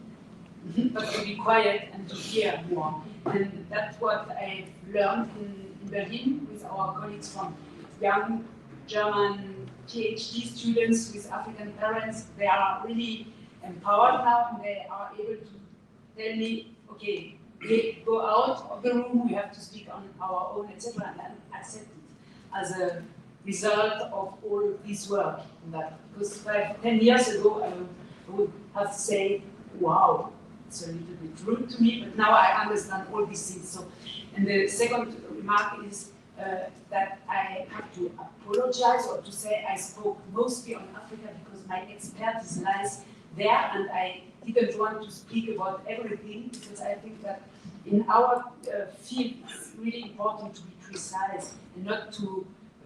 but to be quiet and to hear more. And that's what I've learned in Berlin with our colleagues from young German PhD students with African parents. They are really empowered now, and they are able to tell me, okay, we go out of the room, we have to speak on our own, etc., and then accept it as a result of all this work. Because 10 years ago, I would have said, wow, it's a little bit rude to me, but now I understand all these things. So, and the second remark is that I have to apologize, or to say I spoke mostly on Africa because my expertise lies there, and I didn't want to speak about everything, because I think that in our field it's really important to be precise and not to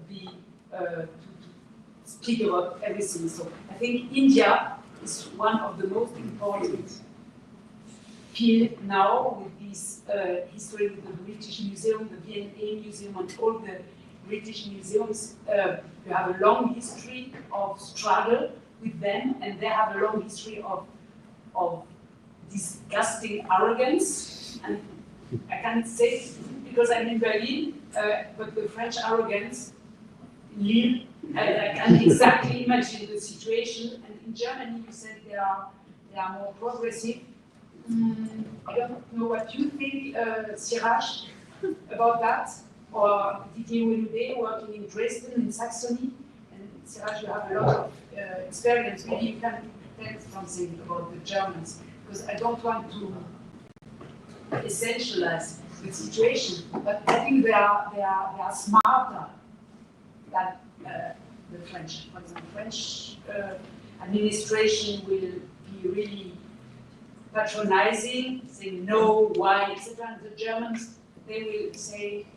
be to speak about everything. So I think India is one of the most important field now with this history with the British Museum, the V&A Museum, and all the British museums. You have a long history of struggle with them, and they have a long history of disgusting arrogance. And I can't say it because I'm in Berlin, but the French arrogance in Lille, I can exactly imagine the situation. And in Germany, you said they are more progressive. I don't know what you think, Siraj, about that, or Didier Welubé working in Dresden, in Saxony. And Siraj, you have a lot of experience. Maybe you can tell something about the Germans, because I don't want to essentialize the situation, but I think they are smarter than the French. For example, French administration will be really patronizing, saying no, why, etc. And the Germans, they will say,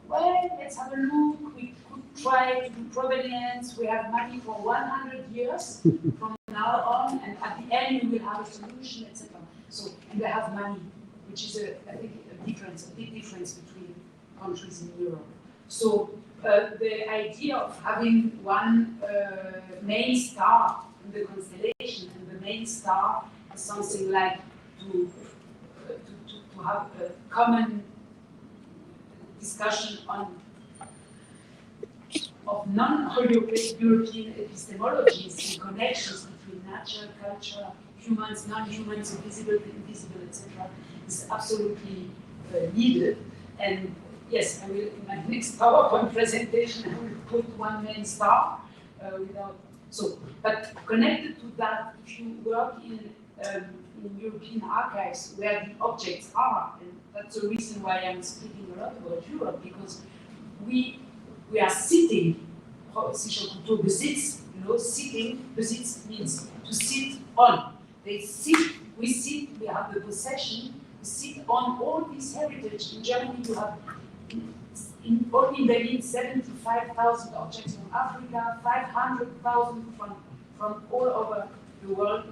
well, let's have a look, we could try to do provenance, we have money for 100 years from now on, and at the end we will have a solution, etc. So, and they have money, which is, I think, a big difference between countries in Europe. So, the idea of having one main star in the constellation, and the main star is something like to have a common discussion of non-European epistemologies and connections between nature, culture, humans, non-humans, invisible, invisible, etc., is absolutely needed. And yes, I will, in my next PowerPoint presentation, I will put one main star but connected to that, if you work in European archives where the objects are, and that's the reason why I'm speaking a lot about Europe, because we are sitting, sicher Kultur Besitz, sitting, Besitz means to sit on. They sit, we have the possession, we sit on all this heritage. In Germany, you have only in Berlin 75,000 objects from Africa, 500,000 from all over the world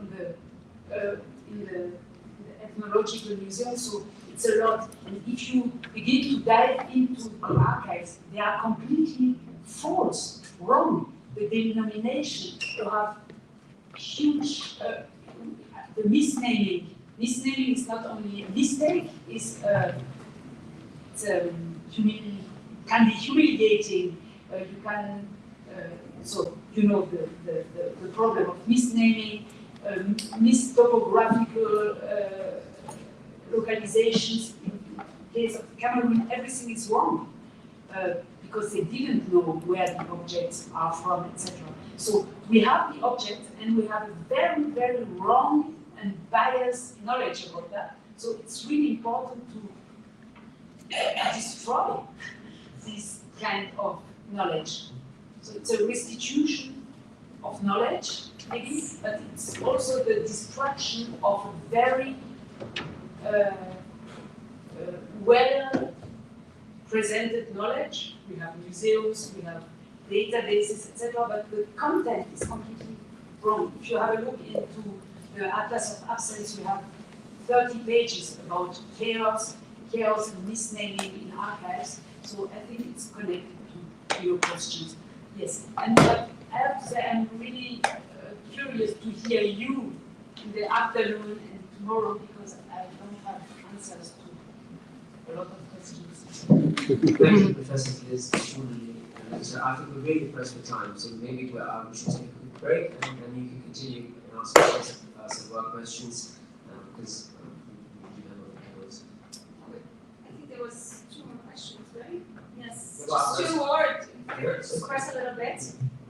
in the ethnological museum. So it's a lot. And if you begin to dive into the archives, they are completely false, wrong. The denomination, you have huge, the misnaming. Misnaming is not only a mistake, can be humiliating. You can, so you know the problem of misnaming, mistopographical localizations. In case of Cameroon, everything is wrong because they didn't know where the objects are from, etc. So we have the object, and we have a very, very wrong and biased knowledge about that. So it's really important to destroy this kind of knowledge. So it's a restitution of knowledge, maybe, but it's also the destruction of a very well presented knowledge. We have museums, we have databases, etc., but the content is completely wrong. If you have a look into the Atlas of Absence, we have 30 pages about chaos and misnaming in archives. So I think it's connected to your questions. Yes, and but I have to say I'm really curious to hear you in the afternoon and tomorrow because I don't have answers to a lot of questions. Thank you, Professor Liz. So I think we're really pressed for time, so maybe we should take a quick break and then you can continue and ask us some of our questions because we do have other panels. I think there was 2 more questions, right? Yes, Well, just 2 more Yes. to press a little bit.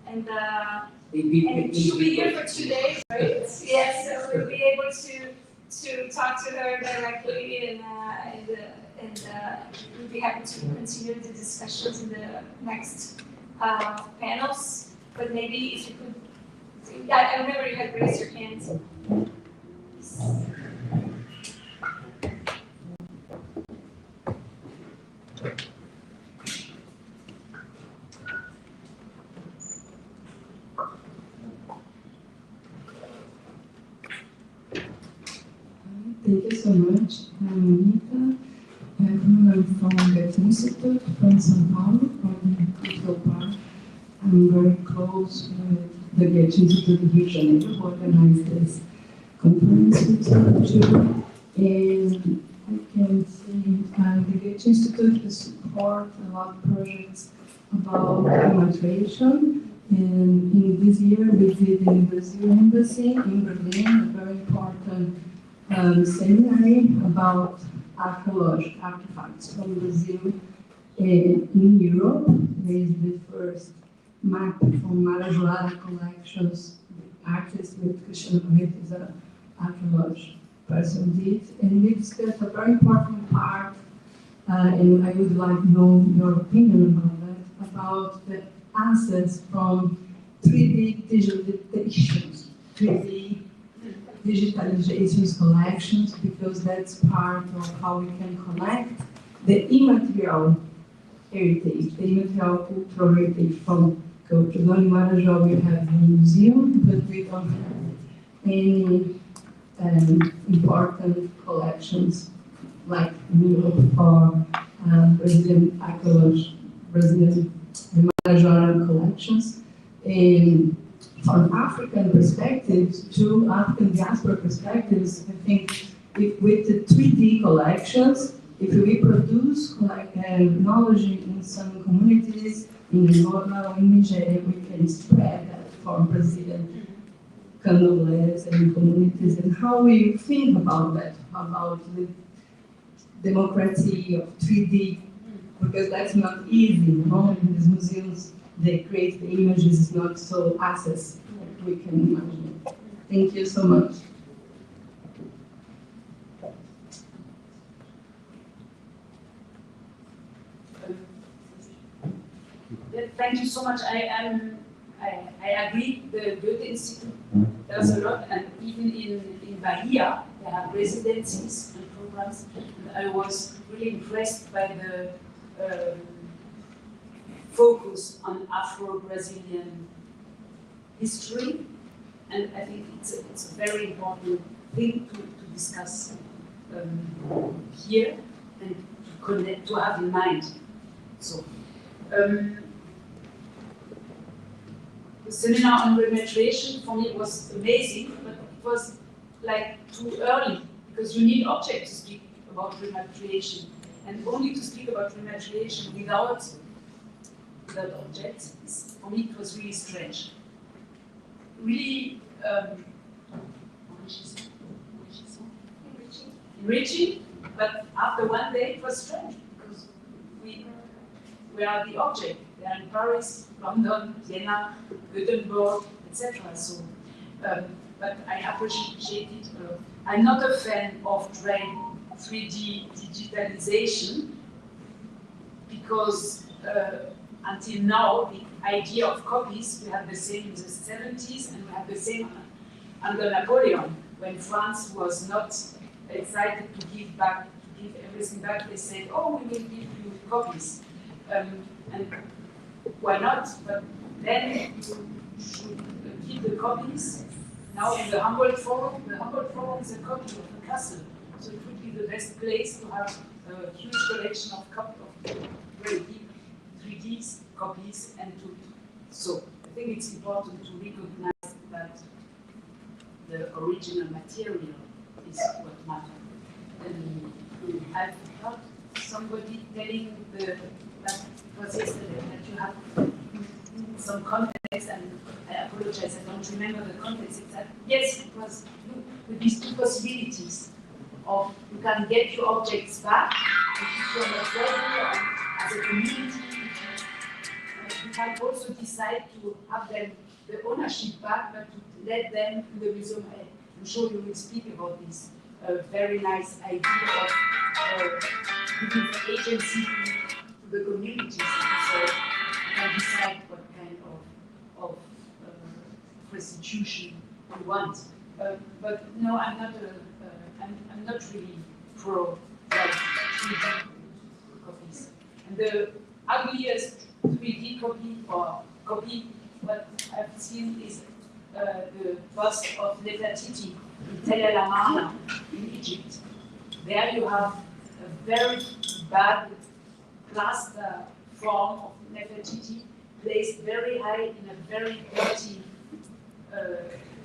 And And she'll be here for 2 days, right? Yes, so we'll be able to talk to her directly and we'll be happy to continue the discussions in the next panels. But maybe if you could, I remember you had raised your hands. Thank you so much. I'm Anita. I'm from Goethe Institute from São Paulo, from the Crystal Park. I'm very close with the Goethe Institute in Rio de Janeiro, who organized this conference with you. And I can say the Goethe Institute support a lot of projects about immigration. And in this year, we did in the Brazil Embassy in Berlin, a very important seminary about archaeological artifacts from Brazil in Europe. There is the first map from Marajoara collections. The artist with Cristiano Barreto is an archaeologist person did. And we discussed a very important part, and I would like to know your opinion about that, about the assets from 3D digitalizations, 3D digitalizations collections, because that's part of how we can connect the immaterial heritage, the immaterial cultural heritage from culture. Not in Marajó we have the museum, but we don't have any important collections like Europe or Brazilian archaeology, Brazilian Marajó collections. From African perspectives, to African diaspora perspectives, I think if with the 3D collections, if we produce knowledge in some communities, in Angola or in Nigeria, we can spread that for Brazilian candomblés and communities. And how we think about that, about the democracy of 3D, because that's not easy, you know, in these museums. They create the images, it's not so access we can imagine. Thank you so much. Thank you so much. I agree. The Goethe Institute does a lot, and even in Bahia, they have residencies and programs. And I was really impressed by the focus on Afro-Brazilian history, and I think it's a very important thing to discuss here and to connect, to have in mind. So, the seminar on repatriation for me was amazing, but it was like too early because you need objects to speak about repatriation, and only to speak about repatriation without objects, for me it was really strange. Really enriching, but after one day it was strange because we are the object. They are in Paris, London, Vienna, Gothenburg, etc. So, but I appreciate it. I'm not a fan of 3D digitalization because until now, the idea of copies, we had the same in the 70s and we had the same under Napoleon. When France was not excited to give everything back, they said, oh, we will give you copies. And why not? But then you should keep the copies. Now in the Humboldt Forum is a copy of the castle. So it would be the best place to have a huge collection of very deep 3D copies and to. So I think it's important to recognize that the original material is what matters. And I've heard somebody telling that it was yesterday that you have some context, and I apologize, I don't remember the context. It's that yes, it was with these two possibilities of you can get your objects back if you are not ready as a community. You can also decide to have them the ownership back, but to let them in the museum. I'm sure you will speak about this very nice idea of giving agency to the communities. So you can decide what kind of restitution you want. But no, I'm not. I'm not really pro like 3D copies. And the ugliest 3D copy what I've seen is the bust of Nefertiti in Tel El Amarna in Egypt. There you have a very bad plaster form of Nefertiti placed very high in a very dirty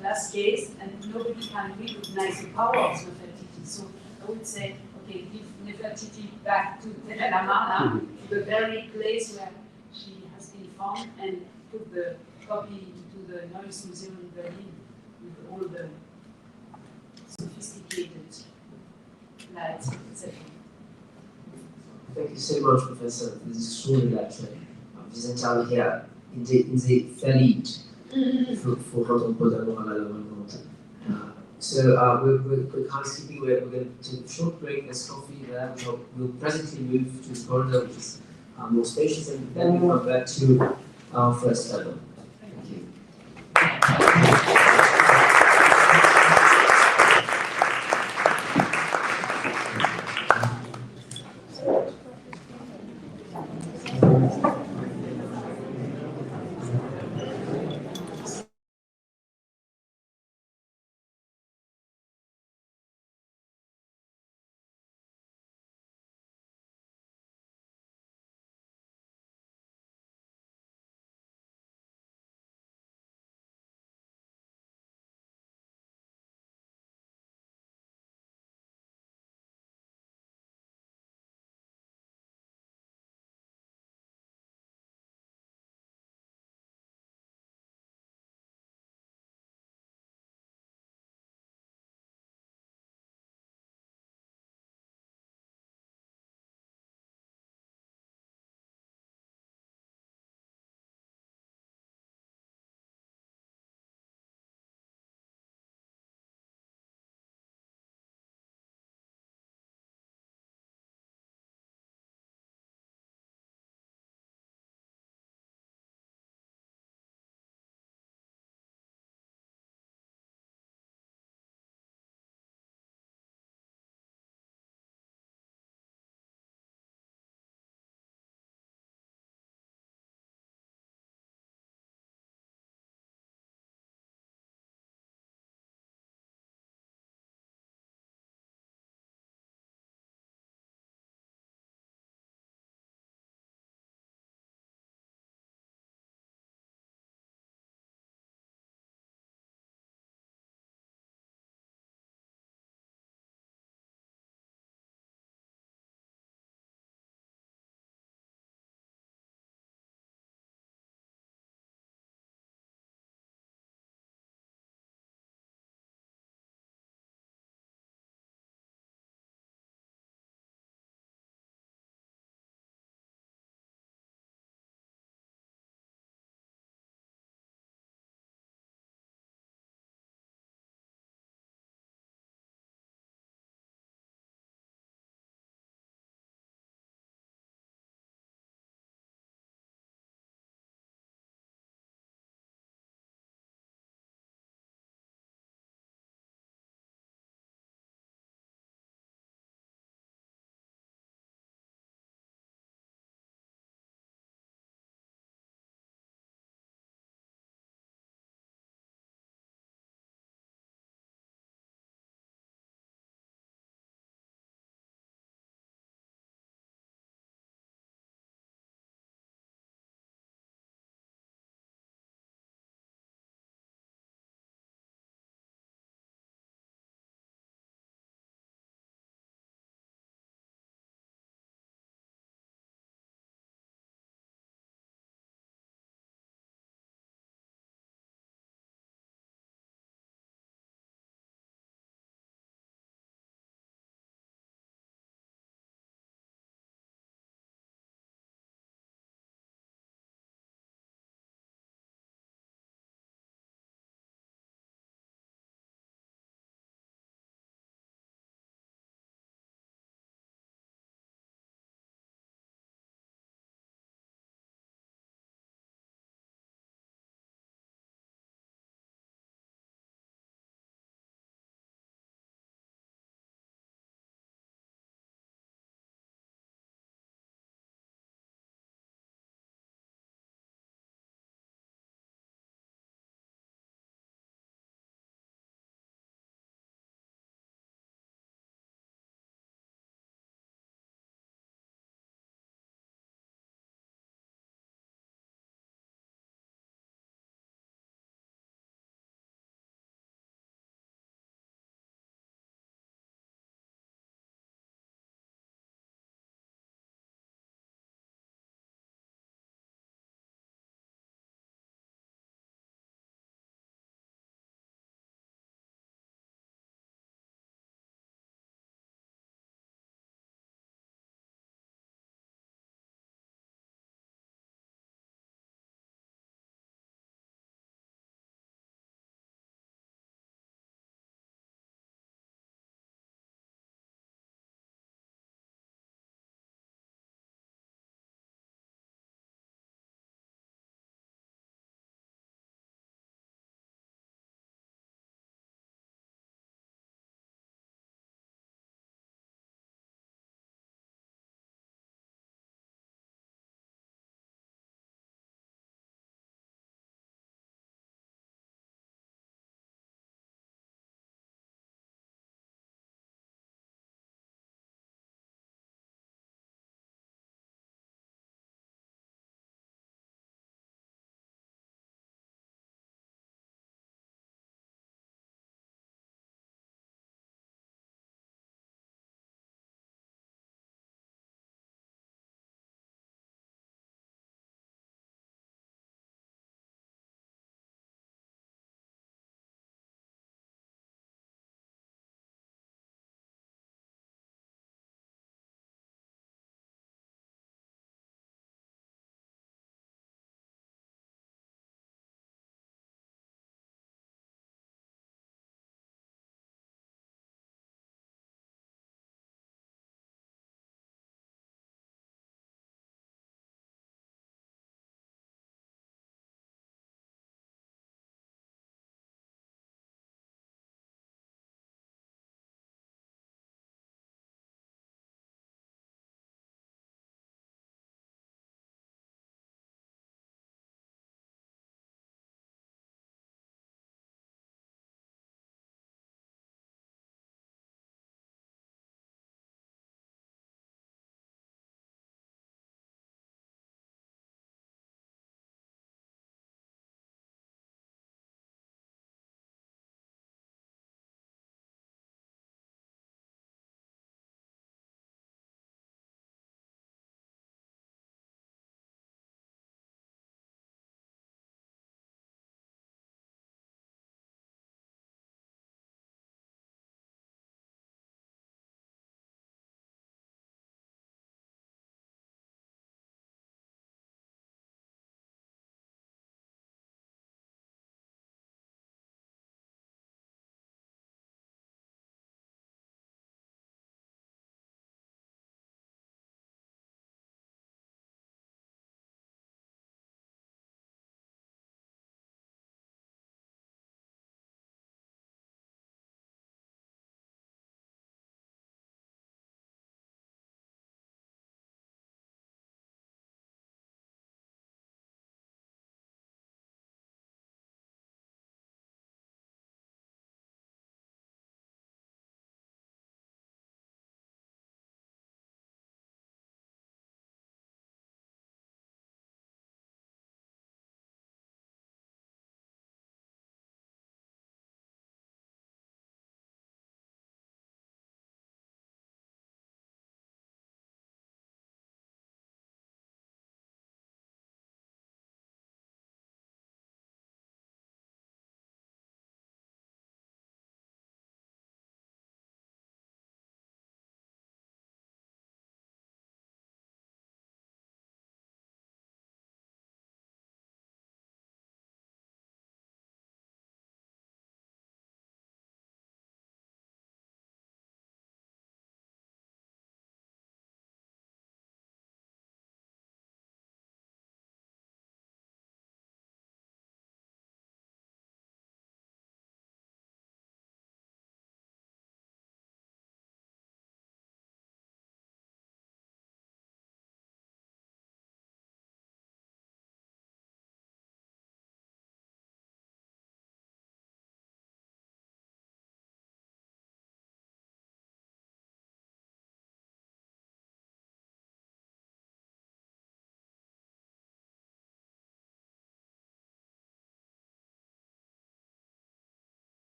glass case, and nobody can recognize the power of Nefertiti. So I would say, okay, give Nefertiti back to Tel El Amarna, to the very place where she has been found, and put the copy into the Neues Museum in Berlin with all the sophisticated lights, etc. Thank you so much, Professor. This is extraordinary lecture. Wir sind ja hier in sie verliebt für Anton Podano à la Monte. So we're housekeeping. We're going to take a short break. There's coffee there. We'll presently move to the corridor, which is more spacious, and then we'll come back to our first level. Thank you.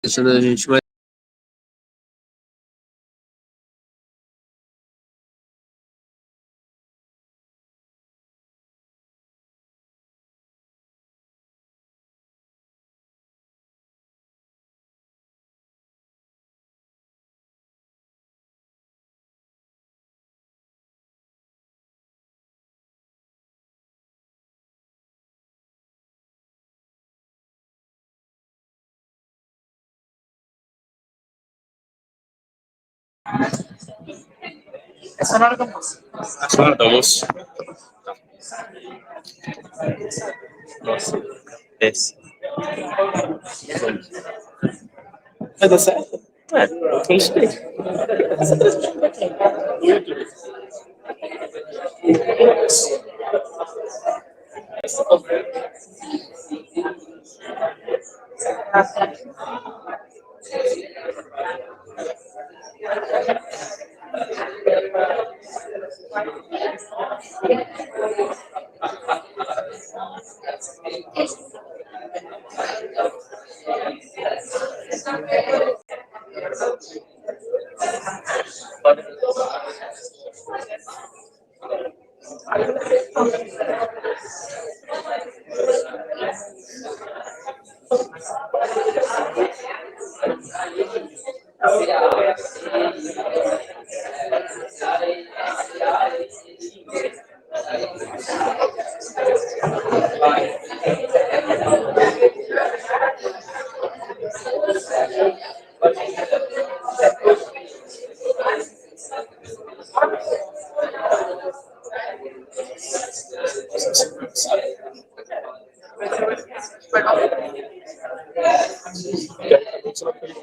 Deixando a gente mais. Essa é na hora do almoço. A hora do almoço. Nossa, desce. Vai dar certo? Eu gostei.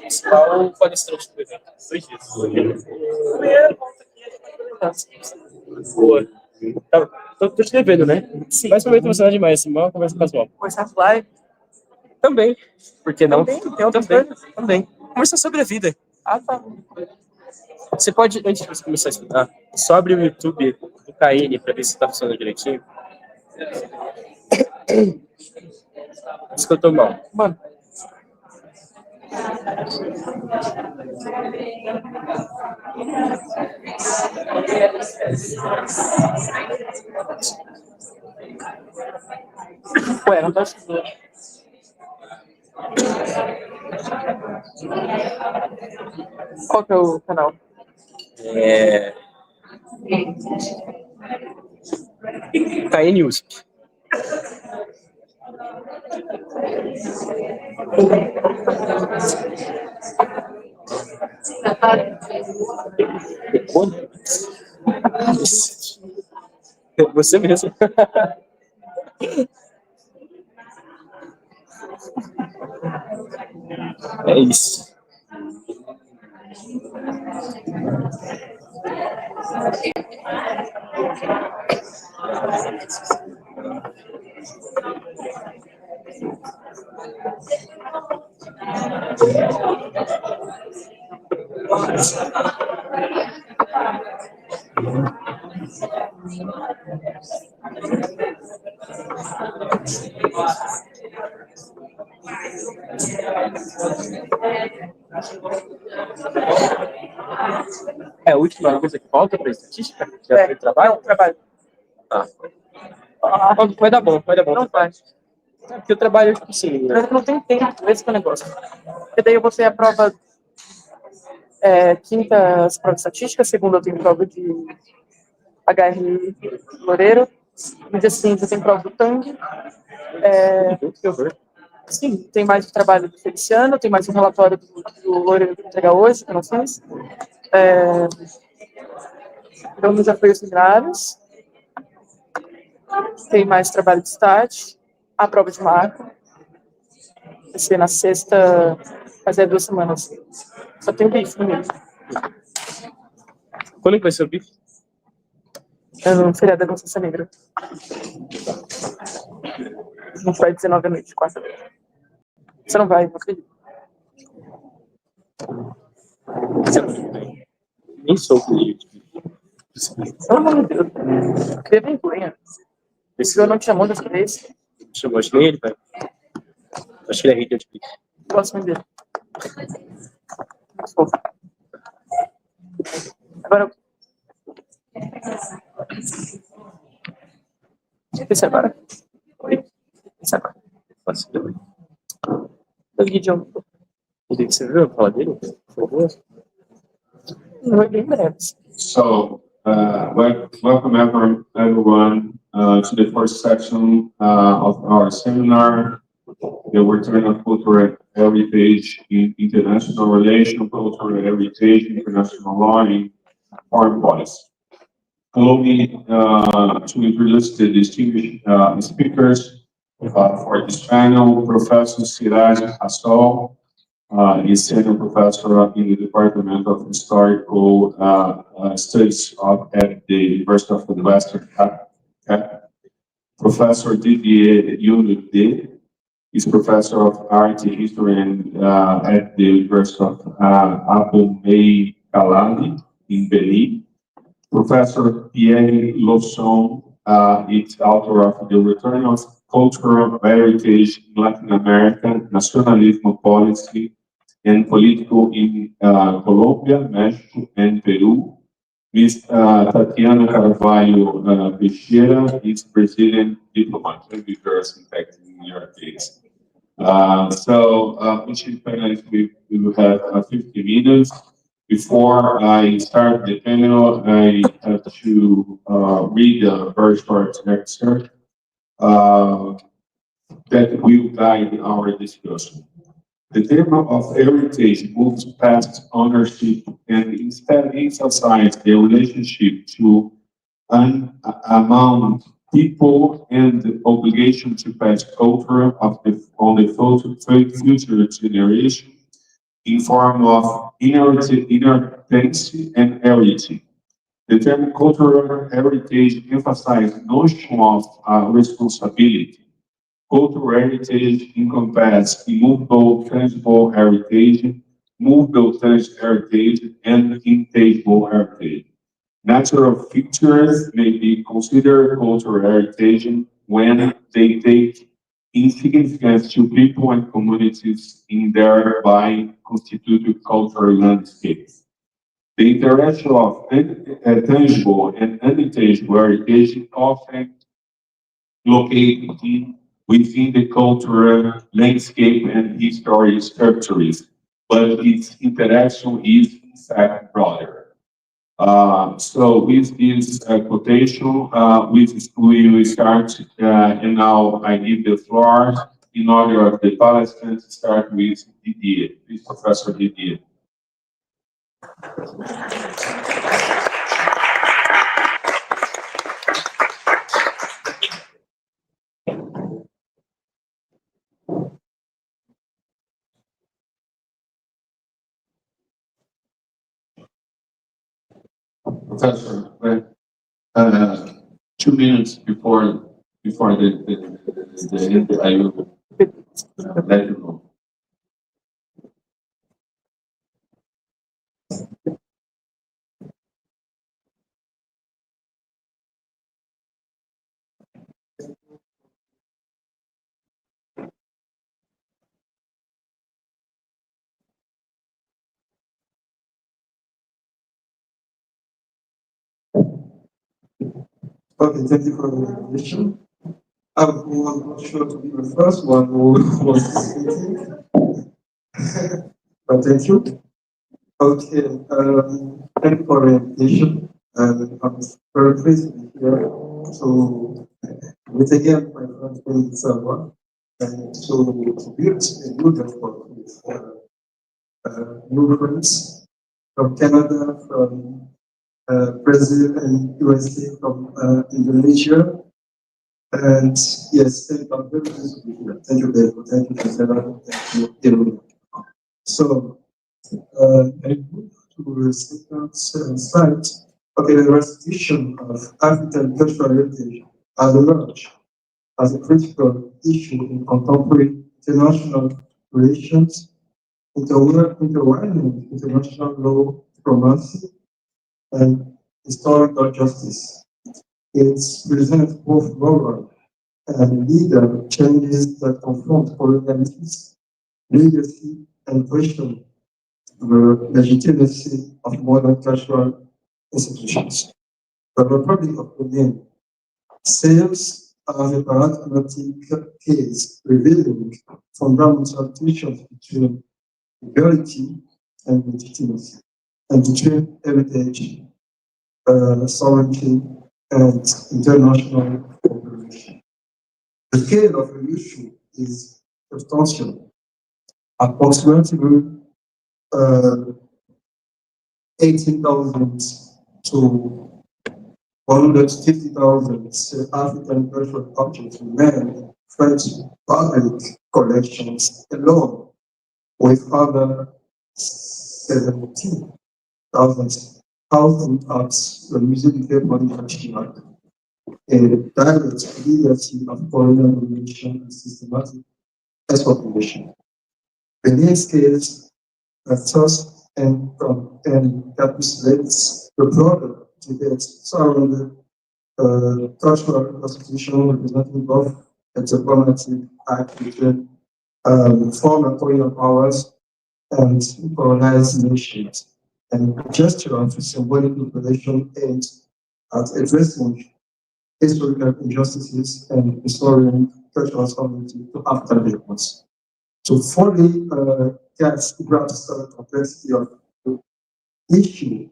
Principal palestrante do evento. 2 dias. Boa. Tô te devendo, né? Sim. Mas aproveita você demais, assim, uma conversa casual. Conversar com live. Também. Por que não? Também, tem outras Também. coisas. Também. Conversar sobre a vida. Ah, tá. Você pode, antes de você começar a estudar, só abrir o YouTube do KN pra ver se tá funcionando direitinho. Diz que eu tô mal. Mano. Ué, não tá estudando. Qual que é o canal? KN USP. Você mesmo. É isso. É a última coisa que falta para estatística? Já foi trabalho? Não, trabalho. Ah. Vai dar bom, vai dar bom. Não faz. É porque eu trabalho, tipo assim, Não tem tempo, esse que é o negócio. Porque daí eu vou ter a prova quinta, as provas de estatística, segunda eu tenho prova de HR Loureiro, no dia seguinte eu tenho prova do TANG. Sim, tem mais o trabalho do Feliciano, tem mais um relatório do Loureiro para entregar hoje, que eu não fiz. Então já foi os seminários. Tem mais trabalho de stat, a prova de marco. Vai ser na sexta, fazer 2 semanas. Só tem o bife no meio. Quando que vai ser o bife? É no feriado da Consciência Negra. Não vai 19 à noite, 4. Você não vai, não acredito. Nem sou comigo. Pelo amor de Deus. Cria vergonha. Esse senhor não te chamou dessa vez. Eu gosto nem ele, pai. Acho que ele é hater de bife. Gosto muito dele. Agora. Esse agora. Oi. Esse agora. Posso ver? O Gideon. Você viu falar dele? Por favor. Não é bem breve. So, welcome everyone to the first section of our seminar, the return of cultural heritage in international relations, cultural heritage, international law, and foreign policy. Allow me to introduce the distinguished speakers for this panel, Professor Siraj Hassol. Is senior professor in the Department of Historical Studies at the University of the Western Cape. Professor Didier Yunde is professor of art history and at the University of Abomey Kaladi in Benin. Professor Pierre Lawson is author of The Return of Cultural Heritage in Latin America, Nationalism Policy and Political in Colombia, Mexico, and Peru. Ms. Tatiana Carvalho Teixeira is Brazilian diplomat, because in fact in your case. Each panelist we will have 50 minutes. Before I start the panel, I have to read a very short excerpt that will guide our discussion. The theme of heritage moves past ownership and instead emphasizes the relationship to among people and the obligation to pass culture on the future generation in form of inheritance and heritage. The term cultural heritage emphasizes notion of responsibility. Cultural heritage encompasses immovable, tangible heritage, movable, tangible heritage, and intangible heritage. Natural features may be considered cultural heritage when they take insignificance to people and communities in thereby constitute cultural landscapes. The interaction of tangible and intangible heritage often located within the cultural landscape and history structures, but its interaction is in fact broader. So with this quotation, we will start, and now I give the floor in order of the participants to start with Didier. Please, Professor Didier. Professor, 2 minutes before the end, I will let you know. Okay, thank you for the invitation. I'm not sure to be the first one who was speaking, but thank you. Okay, thank you for the invitation. I'm very pleased to be here. So, once again, my friend is someone, and so to build a good effort with new friends from Canada, from Brazil and USA, from Indonesia. And yes, thank you very much. Thank you, David. Thank you, Sarah. Thank you. So, I move to the second slide. Okay, the restitution of African cultural heritage has emerged as a critical issue in contemporary international relations, intertwining international law, diplomacy, and historical justice. It presents both moral and legal changes that confront colonialities, legacy, and question the legitimacy of modern cultural institutions. The Republic of Benin serves as a paradigmatic case revealing fundamental tensions between legality and legitimacy, and between heritage, sovereignty, and international cooperation. The scale of the issue is substantial. Approximately 18,000 to 150,000 African cultural objects remain French public collections alone, with other 17,000 housing at the Musée du Patrimoine, a direct legacy of colonial domination and systematic expropriation. Benin's case thus encapsulates the broader debate surrounding cultural constitution representing both a diplomatic act between former colonial powers and colonized nations, and a gesture of symbolic liberation aimed at addressing historical injustices and restoring cultural sovereignty to African peoples. To fully grasp the complexity of the issue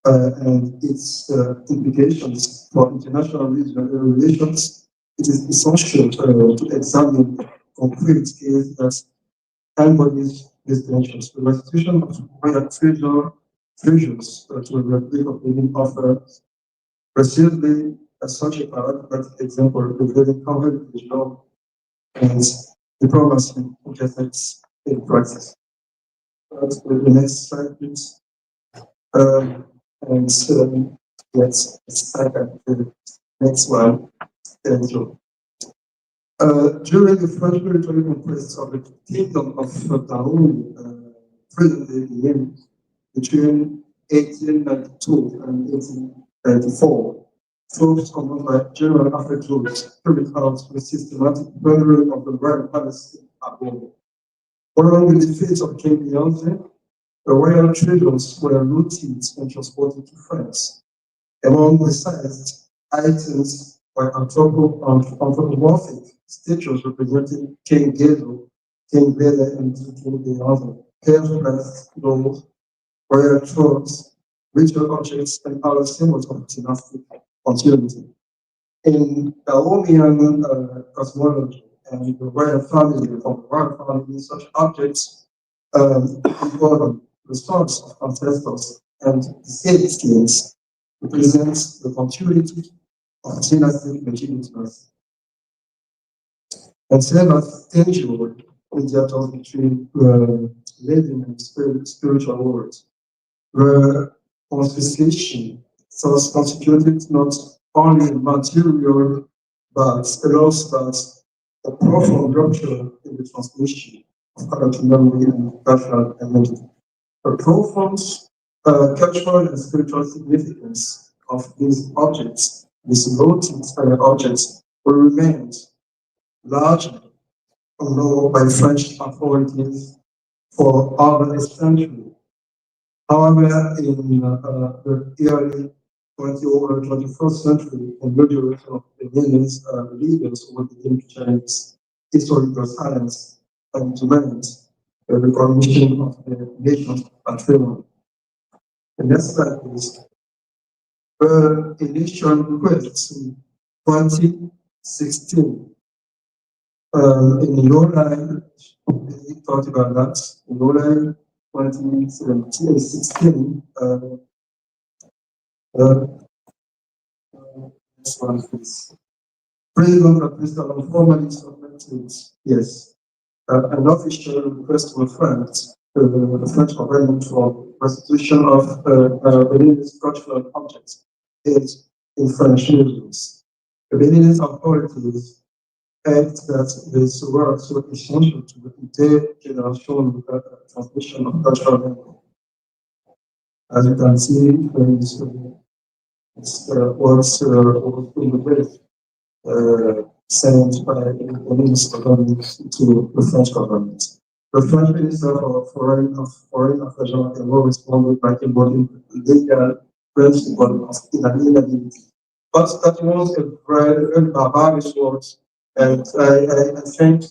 and its implications for international regional relations, it is essential to examine concrete cases that embodies these tensions. The restitution of royal treasures to the Republic of Benin offers precisely such a paradigmatic example revealing how heritage law and diplomacy intersects in practice. Let's go to the next slide, please. Let's start at the next one. Thank you. During the French military conquest of the Kingdom of Dahomey, present-day Benin, between 1892 and 1894, troops commanded by General Alfred Jones carried out the systematic plundering of the royal palace in Abomey. Following the defeat of King Beyonce, the royal treasures were looted and transported to France. Among the seized items were anthropomorphic statues representing King Gedo, King Bele, and King Beyonce, hair-dressed dolls, royal thrones, ritual objects, and other symbols of dynastic continuity. In Dahomeyan cosmology and the royal family of the royal family, such objects involve the sons of ancestors and deceased kings represents the continuity of dynastic legitimacy and serve as tangible mediators between living and spiritual worlds. The confiscation thus constituted not only material but alongside a profound rupture in the transmission of collective memory and cultural identity. The profound cultural and spiritual significance of these objects, these noted objects, will remain largely unknown by French authorities for over a century. However, in the early 20th or 21st century, a majority of Benin's leaders will begin to challenge historical science and demand the recognition of the nation's patrimony. The next slide, please. The initial request in 2016 in your line, we talked about that. In your line, 2017-16. Next one, please. President of Mr. formally submitted, yes, an official request to France, the French government for restitution of Benin's cultural objects is in French museums. The Beninese authorities add that this work so essential to the intergenerational transmission of cultural memory. As you can see, this works in the way sent by the Beninese government to the French government. The French Minister for Foreign Affairs responded by embodying legal principle of inalienability. But that was a very barbarous word, and I think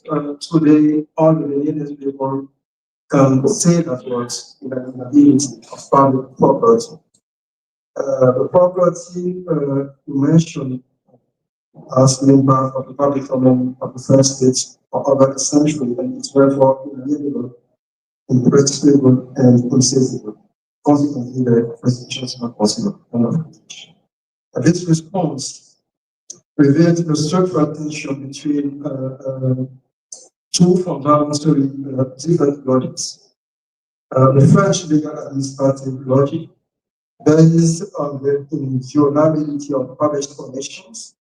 today all the Ghanaian people can say that word, inalienability of public property. The property you mentioned as being part of the public domain of the first stage for over a century, and it's therefore inalienable, impracticable, and unseizable. Consequently, the restitution is not possible. This response reveals the structural tension between two fundamentally different logics. The French legal administrative logic based on the inviolability of published connections,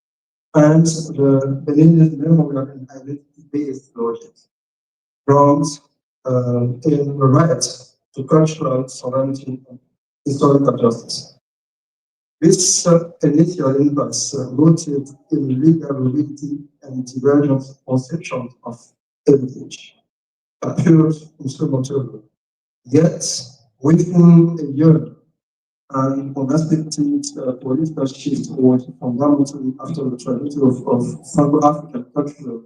and the Benin's memorial and identity-based logic grounds in the right to cultural sovereignty and historical justice. This initial impasse rooted in legal validity and divergent conceptions of heritage appeared insurmountable. Yet, within a year, an unexpected political shift was fundamentally after the trajectory of Franco-African cultural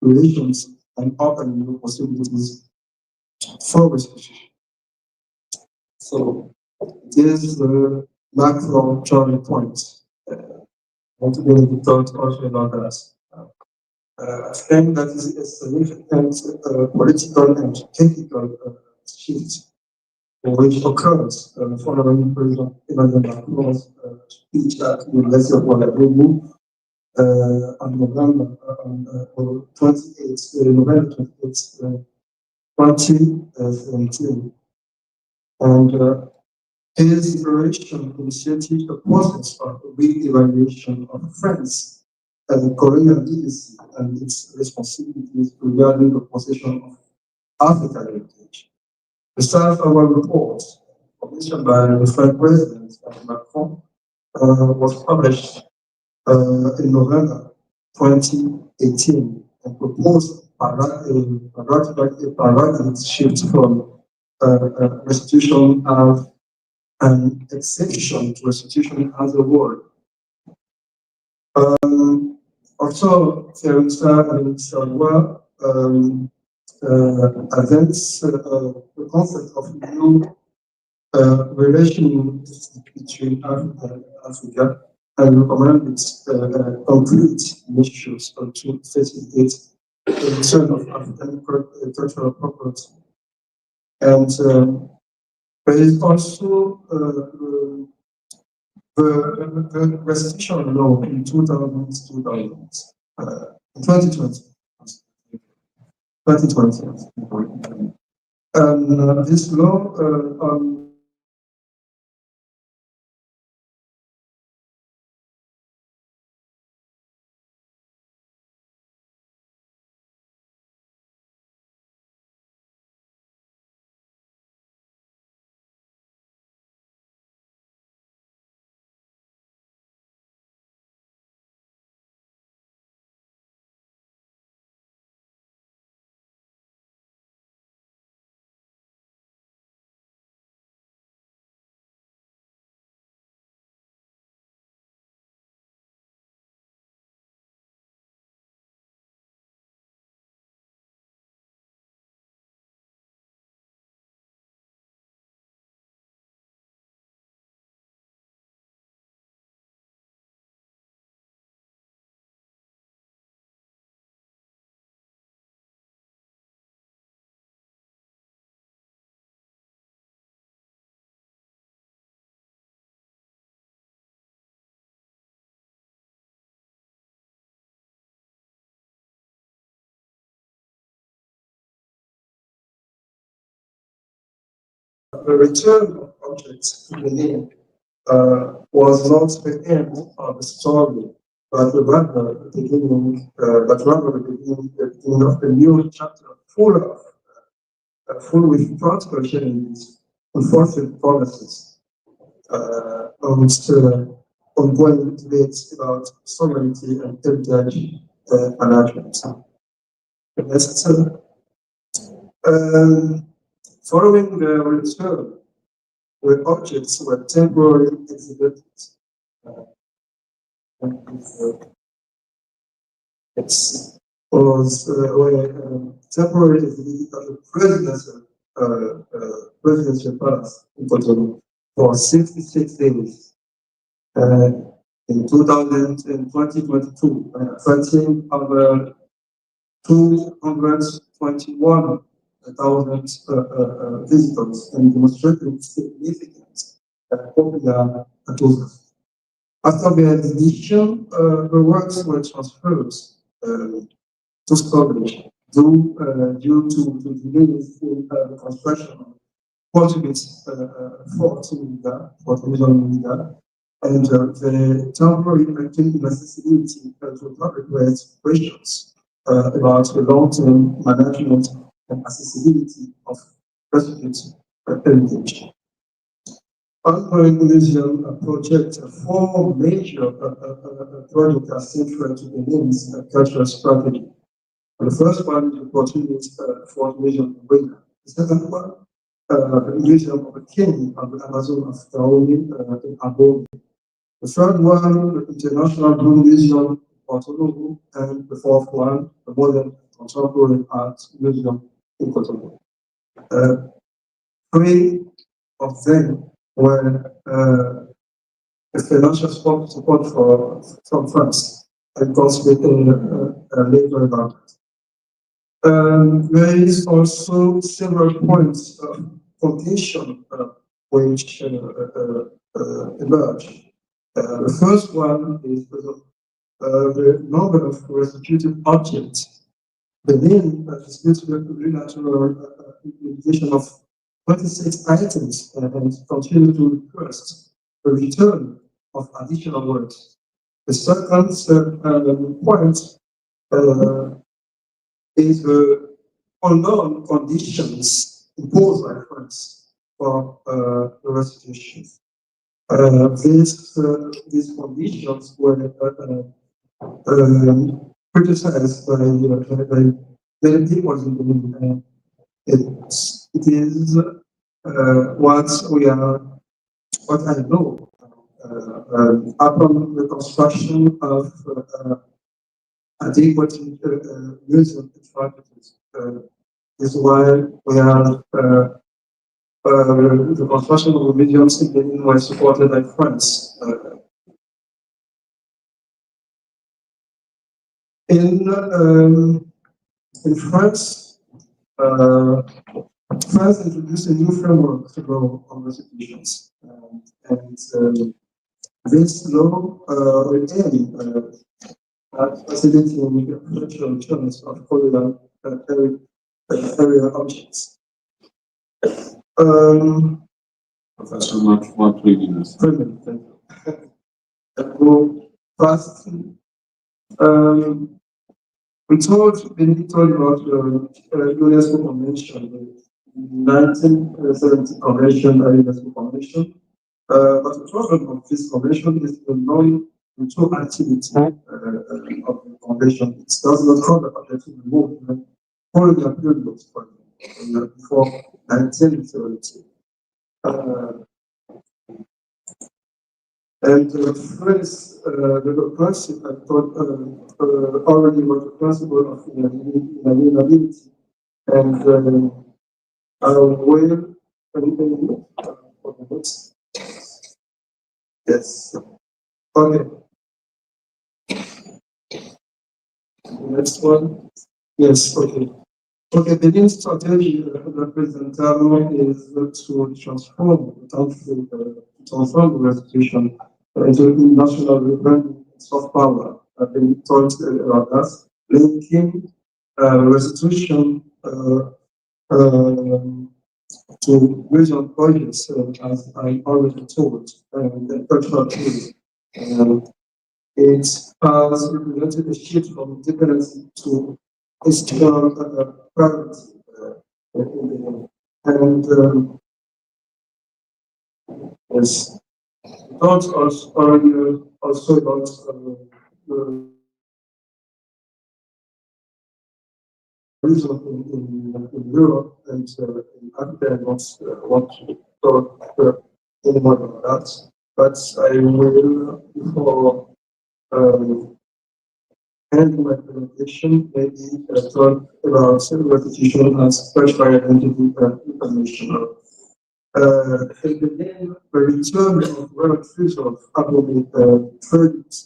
relations and opening new possibilities for restitution. So, this is the macro turning point. Want to be able to talk also about that. I think that is a significant political and technical shift which occurs following President Emmanuel Macron's speech at the University of Ouagadougou on November 28, 2017. And his declaration initiated a process of re-evaluation of France and colonial legacy and its responsibilities regarding the possession of African heritage. The Star-Flower report, commissioned by the French President Macron, was published in November 2018 and proposed a paradigm shift from restitution as an exception to restitution as a word. Also, Ferenca and Salwa advance the concept of new relation between Africa and Africa and recommended concrete measures to facilitate the return of African cultural property. And there is also the restitution law in 2020. This law the return of objects to the name was not the end of the story, but rather the beginning, the beginning of a new chapter full with practical challenges, unfortunate policies, and ongoing debates about sovereignty and heritage management. Following the return, where objects were temporarily exhibited. It was where temporarily exhibited at the presidential palace in Cotonou for 66 days. In 2022, attracting over 221,000 visitors and demonstrating significant popular tourism. After the exhibition, the works were transferred to storage due to delays in the construction of Portuguese Fort Unida, and the temporary inaccessibility to public raised questions about the long-term management and accessibility of resident heritage. Ongoing museum project, 4 major projects are central to the Benin's cultural strategy. The first one is the Portuguese Fort Museum in Buea. The second one, the Museum of the King of the Amazon of Daomi in Abomey. The third one, the International Blue Museum in Cotonou, and the fourth one, the Modern Contemporary Art Museum in Cotonou. 3 of them were a financial support from France, and consulate later about it. There is also several points of contention which emerge. The first one is the number of restituted objects. Benin disputes the unilateral implementation of 26 items and continue to request the return of additional works. The second point is the unknown conditions imposed by France for the restitution. These conditions were criticized by many people in Benin. It is what I know. Upon the construction of adequate museum infrastructures is why we have the construction of the museums in Benin was supported by France. In France, France introduced a new framework to law on restitutions, and this law will aim at facilitating the potential returns of colonial area objects. Professor, much readiness. Thank you. First, we told about the UNESCO Convention, the 1970 Convention, UNESCO Convention. But the problem of this convention is the non-mutual activity of the convention. It does not cover objective movement following a period before 1970. And the principle, I thought, already was the principle of inalienability. And I will, yes, okay. Next one, yes, okay. Okay, the new strategy represented is to transform the country, transform the restitution into national rebranding soft power. I've been talked about that, linking restitution to regional projects, as I already told, and cultural tourism. It has represented a shift from dependency to institutional privacy, and yes, thoughts also about the reason in Europe and in Africa, I don't want to talk any more about that. But I will, before ending my presentation, maybe talk about repetition as tertiary identity information. Again, the return of relatives of abnormal traits,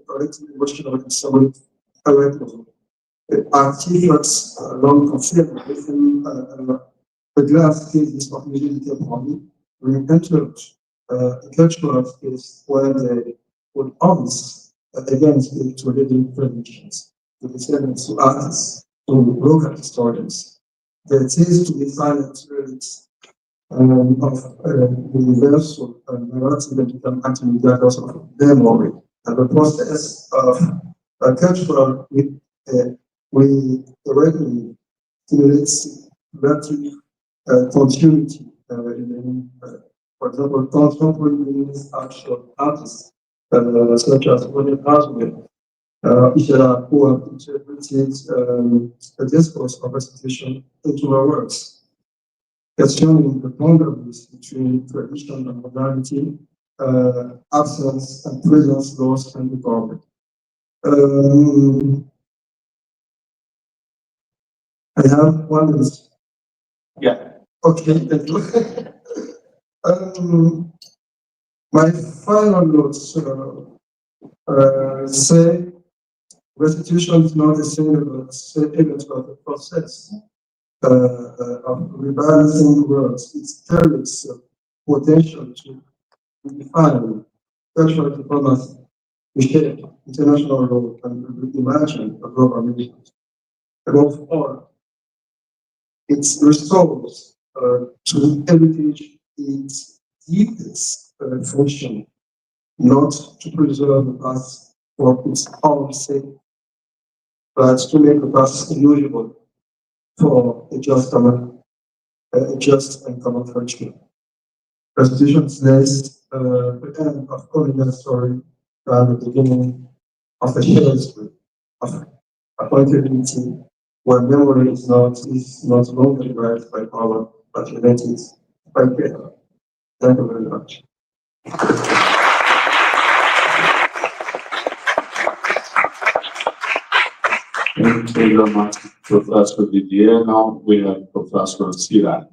collective emotional and symbolic awareness. Artifacts long considered within the glass cases of medieval body re-entered a cultural space where they would always again speak to living traditions, to descendants, to artists, to local historians. There is to be silent spirits of universal narrative and become anti-mediators of memory. And the process of cultural reawakening stimulates relative continuity in, for example, contemporary actual artists such as William Haswell, who have interpreted the discourse of restitution into their works, questioning the boundaries between tradition and modernity, absence and presence, lost and recovered. I have 1 minute. Yeah. Okay, thank you. My final notes say restitution is not a single event but a process of rebalancing words. It carries potential to redefine cultural diplomacy, reshape international law, and reimagine a global mission. Above all, it restores to heritage its deepest function, not to preserve the past for its own sake, but to make the past usable for a just and common future. Restitution says the end of colonial story and the beginning of a shared history of accountability, where memory is not longer derived by power, but related by care. Thank you very much. Thank you very much, Professor Didier. Now we have Professor Sirac.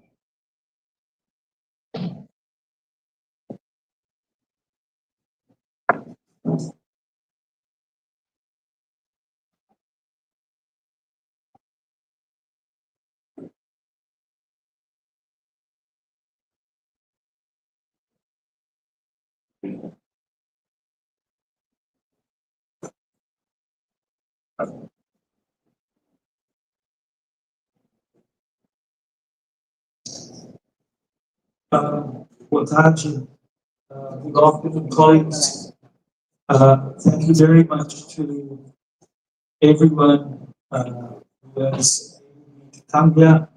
Wataji, good afternoon, colleagues. Thank you very much to everyone who has come here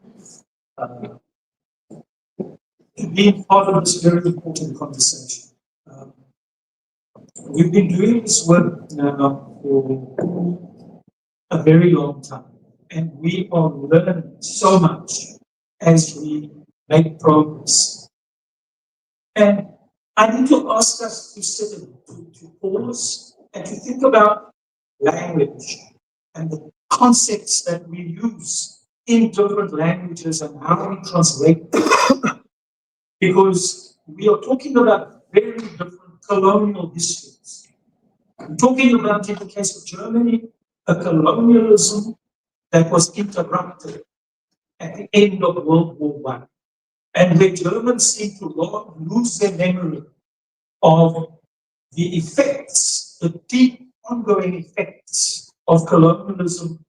to be part of this very important conversation. We've been doing this work now for a very long time, and we are learning so much as we make progress. And I need to ask us to sit and to pause and to think about language and the concepts that we use in different languages and how we translate them. Because we are talking about very different colonial histories. I'm talking about, in the case of Germany, a colonialism that was interrupted at the end of World War I. And the Germans seem to lose their memory of the effects, the deep ongoing effects of colonialism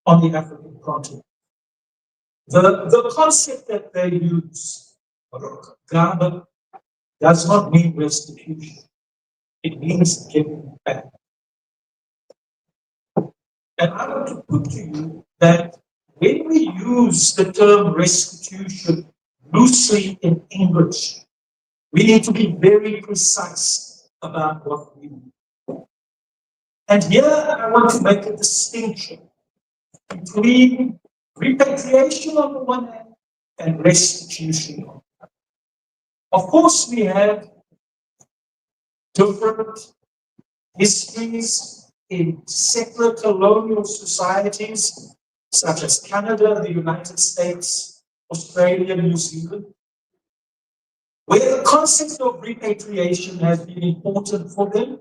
on the African continent. The concept that they use, Rückgabe, does not mean restitution. It means giving back. And I want to put to you that when we use the term restitution loosely in English, we need to be very precise about what we mean. And here I want to make a distinction between repatriation on the one hand and restitution on the other. Of course, we have different histories in settler colonial societies such as Canada, the United States, Australia, New Zealand, where the concept of repatriation has been important for them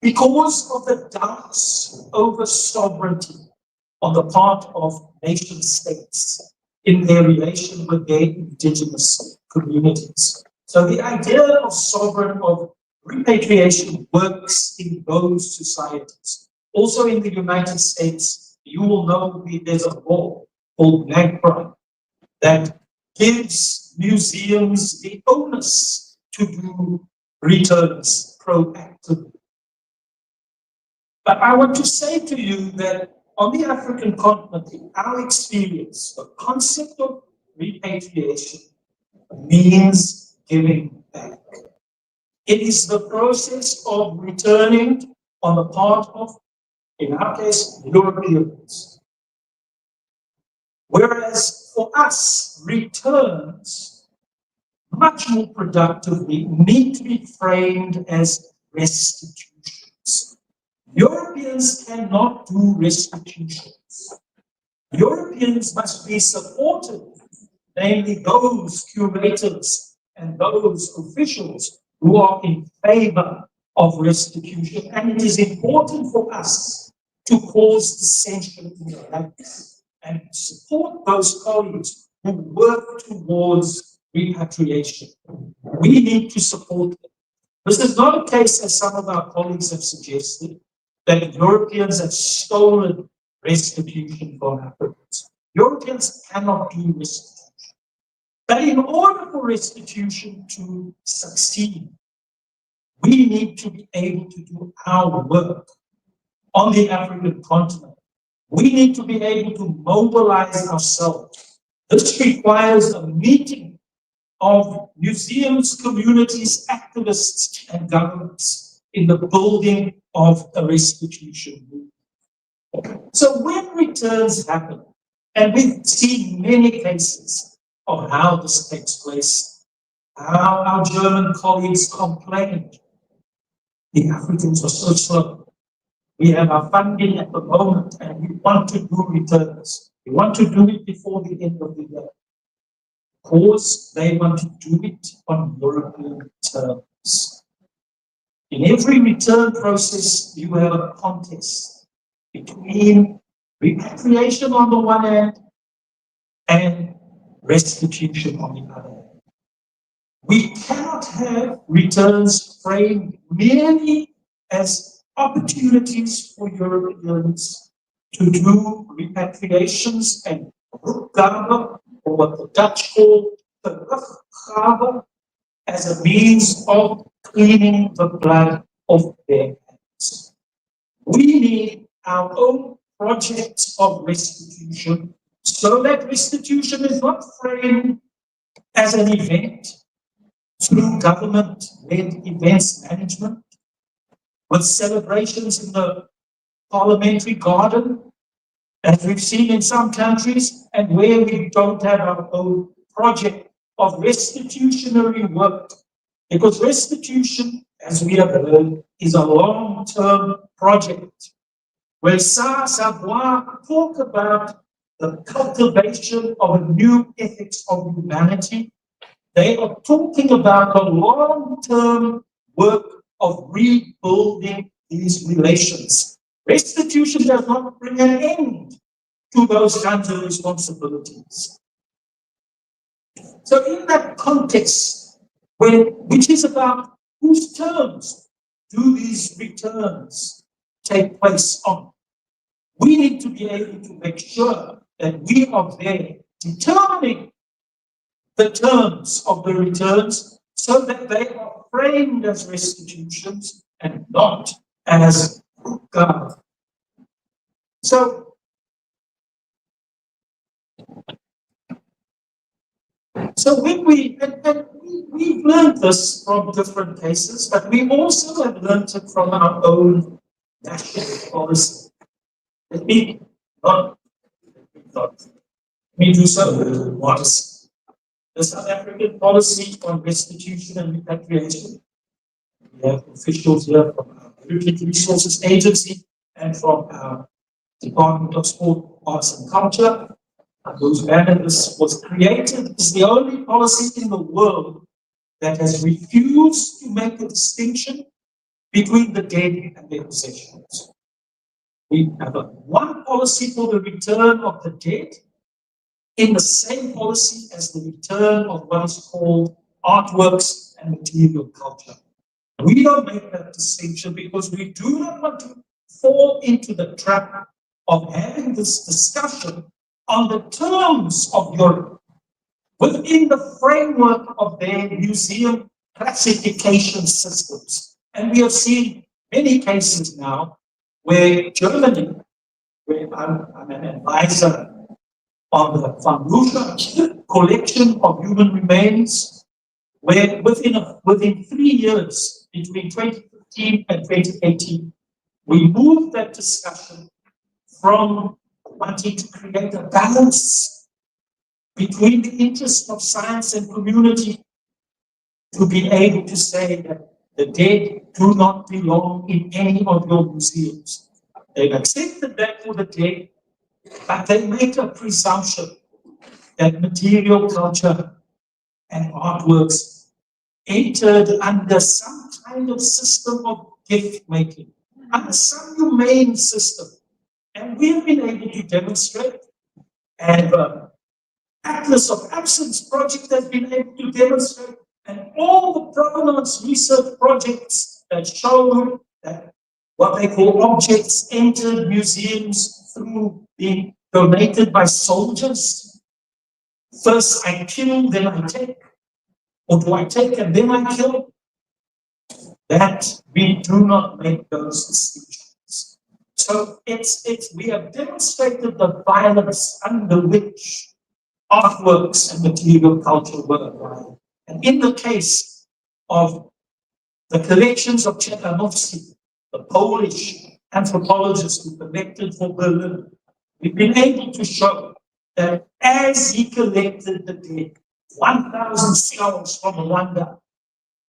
because of the doubts over sovereignty on the part of nation states in their relation with their indigenous communities. So the idea of repatriation works in those societies. Also in the United States, you will know there's a law called NAGPRA that gives museums the onus to do returns proactively. But I want to say to you that on the African continent, in our experience, the concept of repatriation means giving back. It is the process of returning on the part of, in our case, Europeans. Whereas for us, returns, much more productively, need to be framed as restitutions. Europeans cannot do restitutions. Europeans must be supported, namely those curators and those officials who are in favor of restitution. And it is important for us to cause dissension in the ranks and support those colleagues who work towards repatriation. We need to support them. This is not a case, as some of our colleagues have suggested, that Europeans have stolen restitution from Africans. Europeans cannot do restitution. But in order for restitution to succeed, we need to be able to do our work on the African continent. We need to be able to mobilize ourselves. This requires a meeting of museums, communities, activists, and governments in the building of a restitution movement. So when returns happen, and we've seen many cases of how this takes place, how our German colleagues complained, the Africans are so slow. We have our funding at the moment and we want to do returns. We want to do it before the end of the year. Of course, they want to do it on European terms. In every return process, you have a contest between repatriation on the one hand and restitution on the other hand. We cannot have returns framed merely as opportunities for Europeans to do repatriations and ruggabe, or what the Dutch call the ruggabe, as a means of cleaning the blood of their hands. We need our own projects of restitution so that restitution is not framed as an event through government-led events management with celebrations in the parliamentary garden, as we've seen in some countries, and where we don't have our own project of restitutionary work. Because restitution, as we have heard, is a long-term project. When Savoy talk about the cultivation of a new ethics of humanity, they are talking about the long-term work of rebuilding these relations. Restitution does not bring an end to those kinds of responsibilities. So in that context, which is about whose terms do these returns take place on, we need to be able to make sure that we are there determining the terms of the returns so that they are framed as restitutions and not as ruggabe. So when we've learned this from different cases, but we also have learned it from our own national policy. Let me not Let me do so modest. The South African policy on restitution and repatriation. We have officials here from our Heritage Resources Agency and from our Department of Sport, Arts and Culture. Whose manner this was created is the only policy in the world that has refused to make a distinction between the dead and their possessions. We have one policy for the return of the dead in the same policy as the return of what is called artworks and material culture. We don't make that distinction because we do not want to fall into the trap of having this discussion on the terms of Europe within the framework of their museum classification systems. And we have seen many cases now where Germany, where I'm an advisor on the Van Rooyen collection of human remains, where within 3 years, between 2015 and 2018, we moved that discussion from wanting to create a balance between the interests of science and community to be able to say that the dead do not belong in any of your museums. They've accepted that for the dead, but they make a presumption that material culture and artworks entered under some kind of system of gift making, under some humane system. And we've been able to demonstrate, and Atlas of Absence project has been able to demonstrate, and all the provenance research projects that show that what they call objects entered museums through being donated by soldiers. First I kill, then I take, or do I take and then I kill? That we do not make those distinctions. So we have demonstrated the violence under which artworks and material culture were acquired. And in the case of the collections of Czekanowski, the Polish anthropologist who collected for Berlin, we've been able to show that as he collected the dead, 1,000 skulls from Rwanda,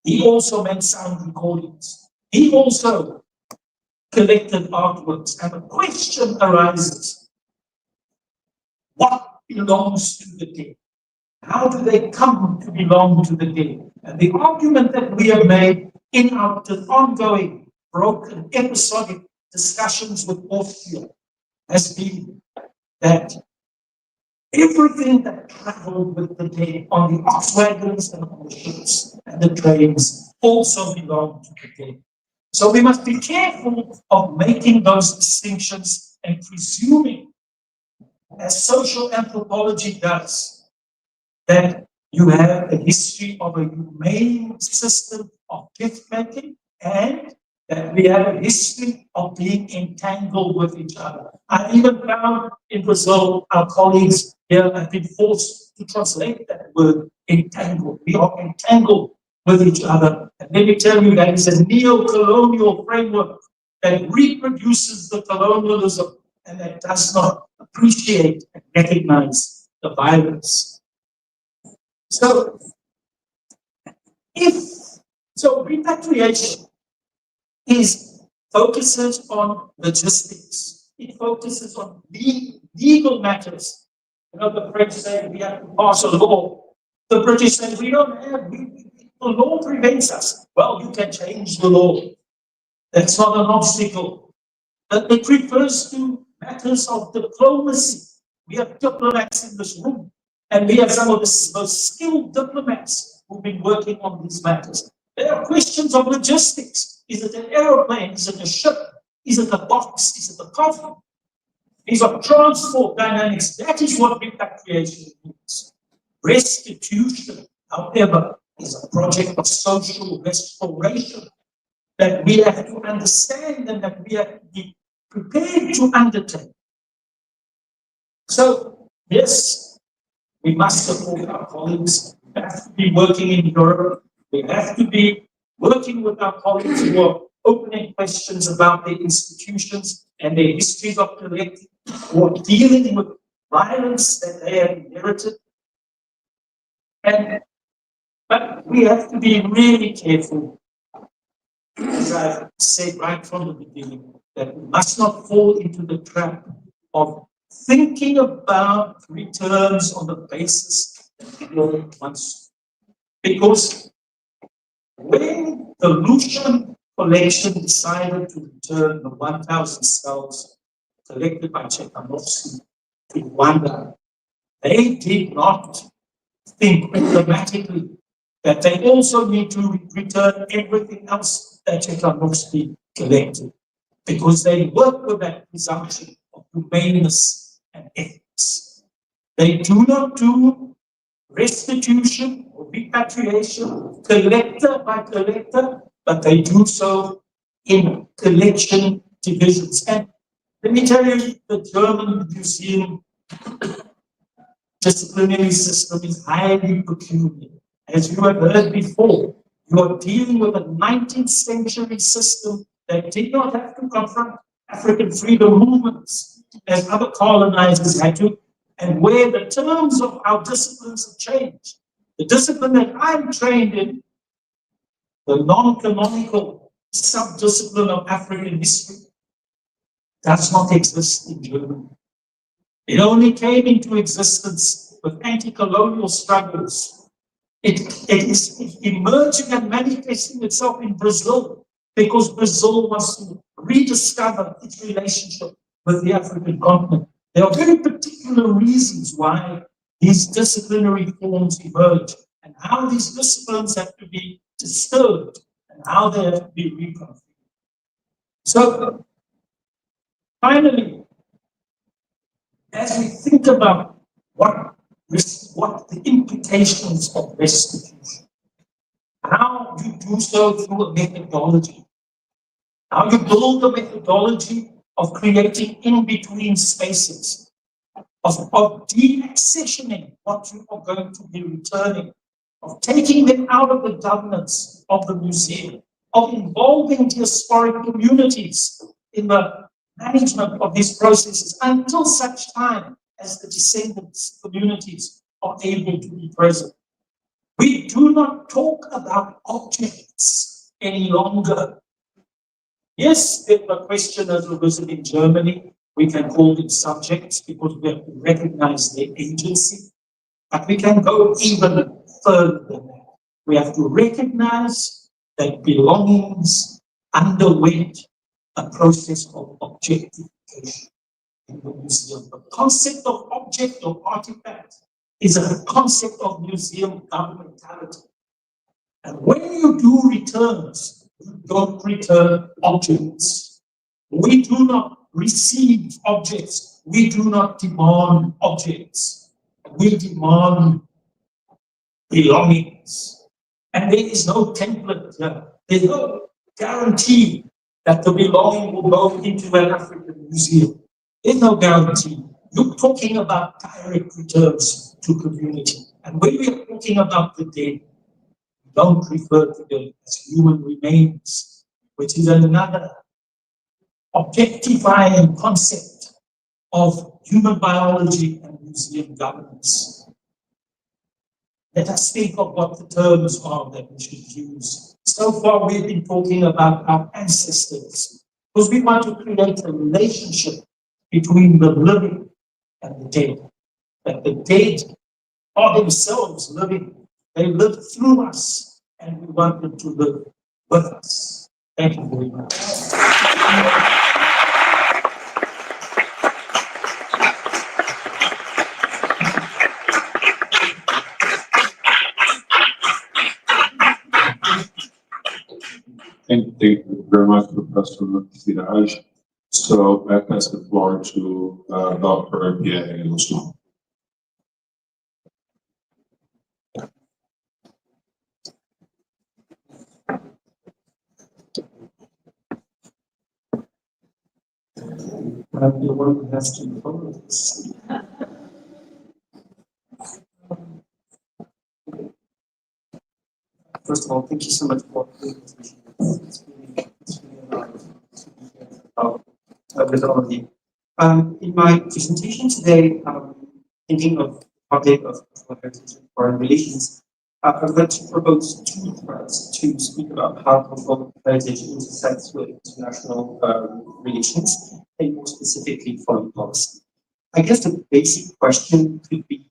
he also made sound recordings. He also collected artworks, and a question arises: what belongs to the dead? How do they come to belong to the dead? And the argument that we have made in our ongoing, broken, episodic discussions with Austria has been that everything that traveled with the dead on the ox wagons and on the ships and the trains also belonged to the dead. So we must be careful of making those distinctions and presuming, as social anthropology does, that you have a history of a humane system of gift making and that we have a history of being entangled with each other. I even found in Brazil, our colleagues here have been forced to translate that word entangled. We are entangled with each other. And let me tell you, that is a neo-colonial framework that reproduces the colonialism and that does not appreciate and recognize the violence. So repatriation focuses on logistics. It focuses on legal matters. You know, the French say we have to pass a law. The British say we don't have, the law prevents us. Well, you can change the law. That's not an obstacle. It refers to matters of diplomacy. We have diplomats in this room, and we have some of the most skilled diplomats who've been working on these matters. There are questions of logistics. Is it an aeroplane? Is it a ship? Is it a box? Is it a coffin? These are transport dynamics. That is what repatriation means. Restitution, however, is a project of social restoration that we have to understand and that we have to be prepared to undertake. So, yes, we must support our colleagues. We have to be working in Europe. We have to be working with our colleagues who are opening questions about their institutions and their histories of collecting, who are dealing with violence that they have inherited. But we have to be really careful, as I've said right from the beginning, that we must not fall into the trap of thinking about returns on the basis that people wants. Because when the Lucian collection decided to return the 1,000 skulls collected by Tchaikovsky to Rwanda, they did not think automatically that they also need to return everything else that Tchaikovsky collected, because they work with that presumption of humaneness and ethics. They do not do restitution or repatriation collector by collector, but they do so in collection divisions. And let me tell you, the German museum disciplinary system is highly peculiar. As you have heard before, you are dealing with a 19th century system that did not have to confront African freedom movements as other colonizers had to, and where the terms of our disciplines have changed. The discipline that I'm trained in, the non-canonical sub-discipline of African history, does not exist in Germany. It only came into existence with anti-colonial struggles. It is emerging and manifesting itself in Brazil, because Brazil wants to rediscover its relationship with the African continent. There are very particular reasons why these disciplinary forms emerge, and how these disciplines have to be disturbed, and how they have to be reconfigured. So, finally, as we think about what the implications of restitution, how you do so through a methodology, how you build a methodology of creating in-between spaces, of de-accessioning what you are going to be returning, of taking them out of the governance of the museum, of involving diasporic communities in the management of these processes until such time as the descendants communities are able to be present. We do not talk about objects any longer. Yes, if a question has arisen in Germany, we can call them subjects because we have to recognize their agency, but we can go even further than that. We have to recognize that belongings underwent a process of objectification in the museum. The concept of object or artifact is a concept of museum governmentality. And when you do returns, you don't return objects. We do not receive objects. We do not demand objects. We demand belongings. And there is no template here. There's no guarantee that the belonging will go into an African museum. There's no guarantee. You're talking about direct returns to community. And when we are talking about the dead, we don't refer to them as human remains, which is another objectifying concept of human biology and museum governance. Let us think of what the terms are that we should use. So far, we've been talking about our ancestors, because we want to create a relationship between the living and the dead. That the dead are themselves living. They live through us, and we want them to live with us. Thank you very much. Thank you very much, Professor Siraj. So I pass the floor to Dr. Pierre Illusion. I'm the one who has to follow this. First of all, thank you so much for the presentation. It's really an honor to be here with all of you. In my presentation today, thinking of the topic of heritage and foreign relations, I'd like to propose two threads to speak about how cultural heritage intersects with international relations, and more specifically foreign policy. I guess the basic question could be,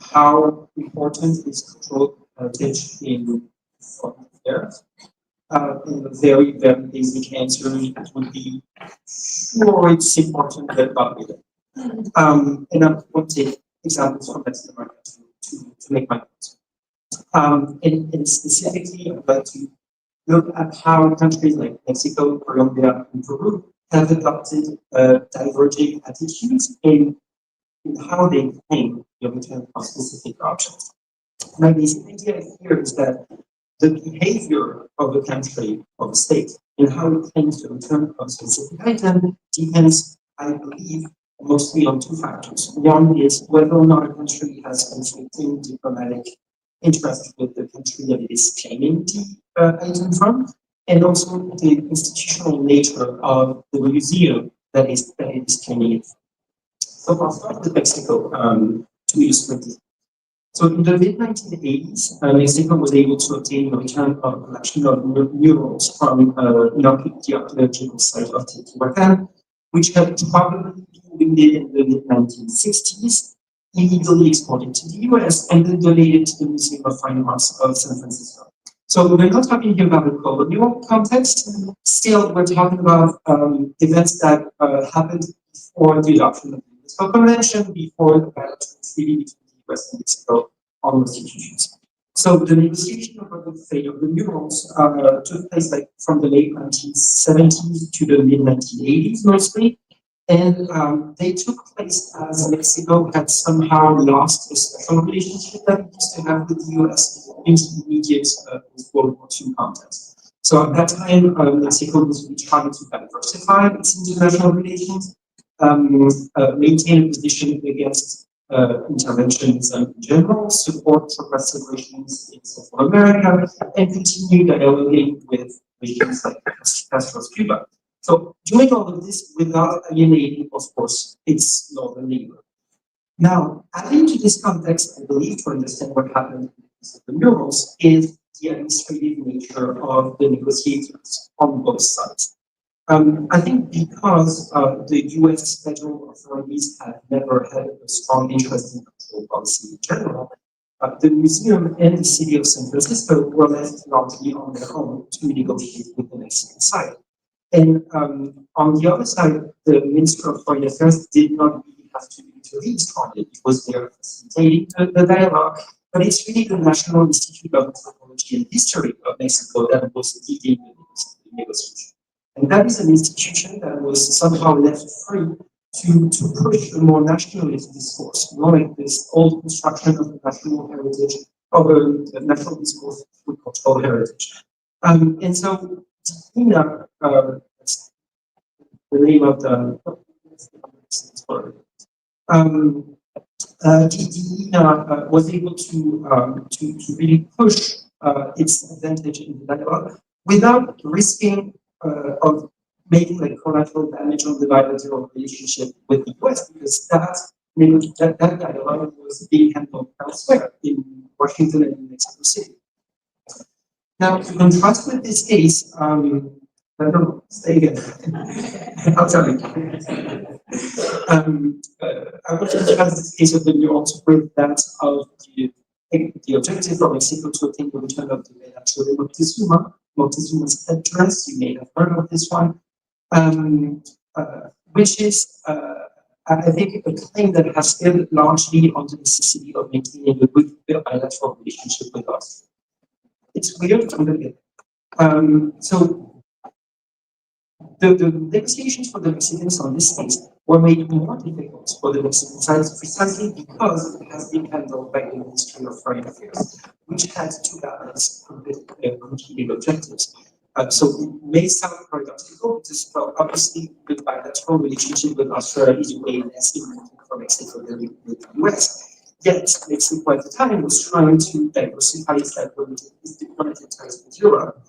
how important is cultural heritage in foreign affairs? And the very, very basic answer would be, sure, it's important, but not really. And I want to take examples from Latin America to make my point. And specifically, I'd like to look at how countries like Mexico, Colombia, and Peru have adopted diverging attitudes in how they claim the return of specific objects. My basic idea here is that the behavior of a country, of a state, and how it claims the return of a specific item depends, I believe, mostly on two factors. One is whether or not a country has conflicting diplomatic interest with the country that it is claiming the item from, and also the institutional nature of the museum that it is claiming it from. So I'll start with Mexico to illustrate this. So in the mid-1980s, Mexico was able to obtain a return of a collection of murals from the archaeological site of Teotihuacan, which had probably been made in the mid-1960s, illegally exported to the US, and then donated to the Museum of Fine Arts of San Francisco. So we're not talking here about a colonial context. Still, we're talking about events that happened before the adoption of the UNESCO Convention, before the bilateral treaty between the US and Mexico on restitutions. So the negotiation about the fate of the murals took place like from the late 1970s to the mid-1980s mostly. And they took place as Mexico had somehow lost a special relationship that it used to have with the US in the immediate World War II context. So at that time, Mexico was really trying to diversify its international relations, maintain a position against interventionism in general, support progressive regimes in Central America, and continue dialoguing with regimes like Castro's Cuba. So doing all of this without alienating, of course, its northern neighbor. Now, adding to this context, I believe to understand what happened with the murals is the administrative nature of the negotiators on both sides. I think because the US federal authorities have never had a strong interest in cultural policy in general, the museum and the city of San Francisco were left largely on their own to negotiate with the Mexican side. And on the other side, the Minister of Foreign Affairs did not really have to intervene strongly. It was there facilitating the dialogue, but it's really the National Institute of Anthropology and History of Mexico that was leading the negotiation. And that is an institution that was somehow left free to push a more nationalist discourse, more like this old construction of the national heritage, of a national discourse with cultural heritage. And so Dina, the name of the Dina was able to really push its advantage in the dialogue without risking of making like collateral damage on the bilateral relationship with the US, because that dialogue was being handled elsewhere in Washington and in Mexico City. Now, to contrast with this case, I don't know, stay again. I'll tell you. I want to discuss this case of the murals with that of the objective of Mexico to obtain the return of the Menacho de Moctezuma, Moctezuma's headdress. You may have heard of this one, which is, I think, a claim that has failed largely on the necessity of maintaining a good bilateral relationship with us. It's weird from the beginning. So the negotiations for the Mexicans on this case were made more difficult for the Mexican side precisely because it has been handled by the Ministry of Foreign Affairs, which had to balance competing objectives. So it may sound paradoxical, because obviously the bilateral relationship with Australia is way less important for Mexico than with the US. Yet Mexico at the time was trying to diversify its diplomatic ties with Europe,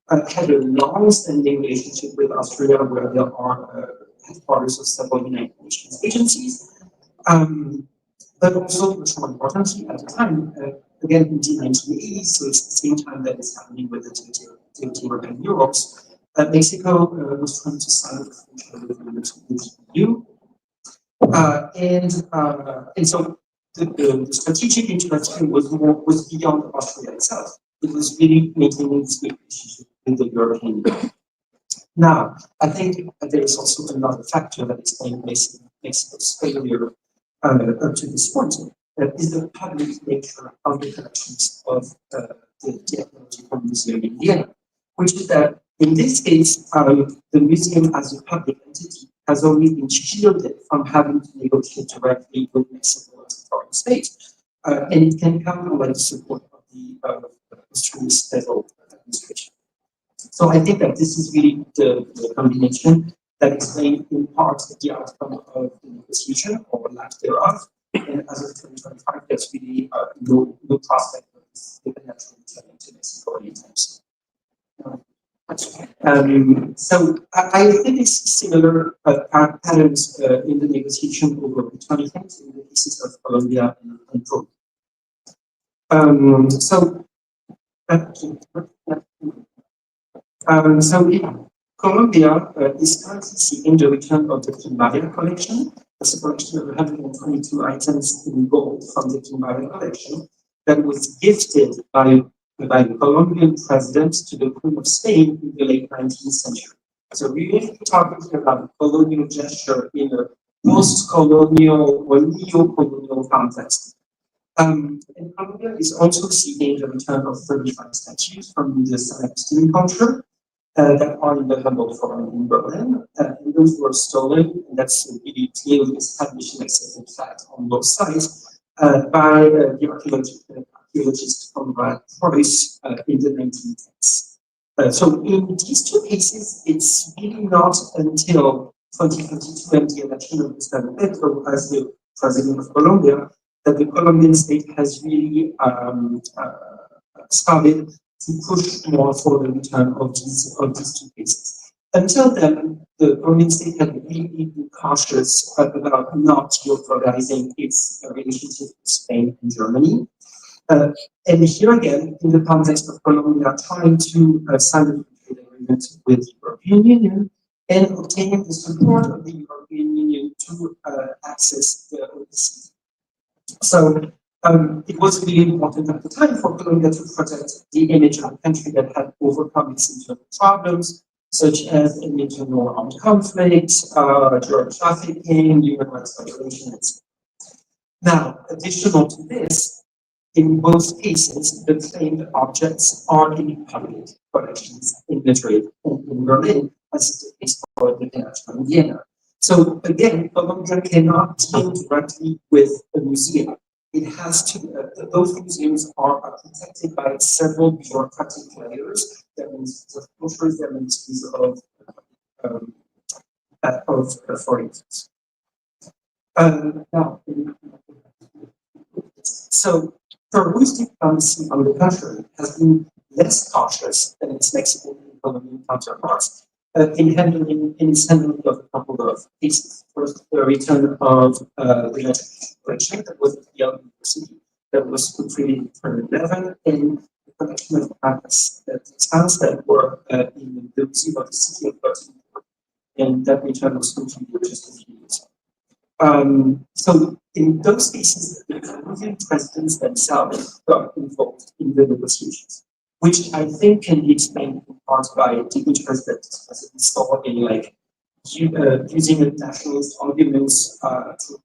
had a long-standing relationship with Australia, where there are headquarters of several United Nations agencies, But also, much more importantly, at the time, again in the 1980s, so it's the same time that is happening with the Teotihuacan Euros, Mexico was trying to sign a future agreement with the EU. And so the strategic interaction was beyond Austria itself. It was really making this relationship with the European Union. Now, I think there is also another factor that explains Mexico's failure up to this point, is the public nature of the collections of the Ethnological Museum in Vienna, which is that in this case, the museum as a public entity has only been shielded from having to negotiate directly with Mexico as a foreign state, and it can come with the support of the Austrian federal administration. So I think that this is really the combination that explains in part the outcome of the negotiation or lack thereof. And as of 2025, there's really no prospect of this naturally returning to Mexico anytime soon. So I think it's similar patterns in the negotiation over returning things in the cases of Colombia and Peru. So in Colombia is currently seeking the return of the Quimbaya collection. That's a collection of 122 items in gold from the Quimbaya collection that was gifted by the Colombian president to the Queen of Spain in the late 19th century. So we're really talking about a colonial gesture in a post-colonial or neo-colonial context. And Colombia is also seeking the return of 35 statues from the San Agustin culture that are in the Humboldt Forum in Berlin. And those were stolen, and that's really clearly established and accepted fact on both sides by the archaeologist Conrad Preuss in the 1910s. So in these two cases, it's really not until 2022 and the election of Gustavo Petro as the president of Colombia that the Colombian state has really started to push more for the return of these two cases. Until then, the Colombian state had really been cautious about not jeopardizing its relationship with Spain and Germany. And here again, in the context of Colombia trying to sign a trade agreement with the European Union and obtaining the support of the European Union to access the OECD. So it was really important at the time for Colombia to protect the image of a country that had overcome its internal problems, such as internal armed conflicts, drug trafficking, human rights violations. Now, additional to this, in both cases, the claimed objects are in public collections in Madrid and in Berlin, as is the case for the National in Vienna. So again, Colombia cannot deal directly with a museum. It has to, those museums are protected by several bureaucratic layers. That means the cultures, that means of foreign use. Now, so Peru's diplomacy, on the contrary, has been less cautious than its Mexican and Colombian counterparts in its handling of a couple of cases. First, the return of the collection that was at Yale University that was completed in 2011, and the collection of artifacts that were in the Museum of the City of Baltimore, and that return was completed just a few years ago. So in those cases, the Peruvian presidents themselves got involved in the negotiations, which I think can be explained in part by the interest that presidents saw in like using the nationalist arguments to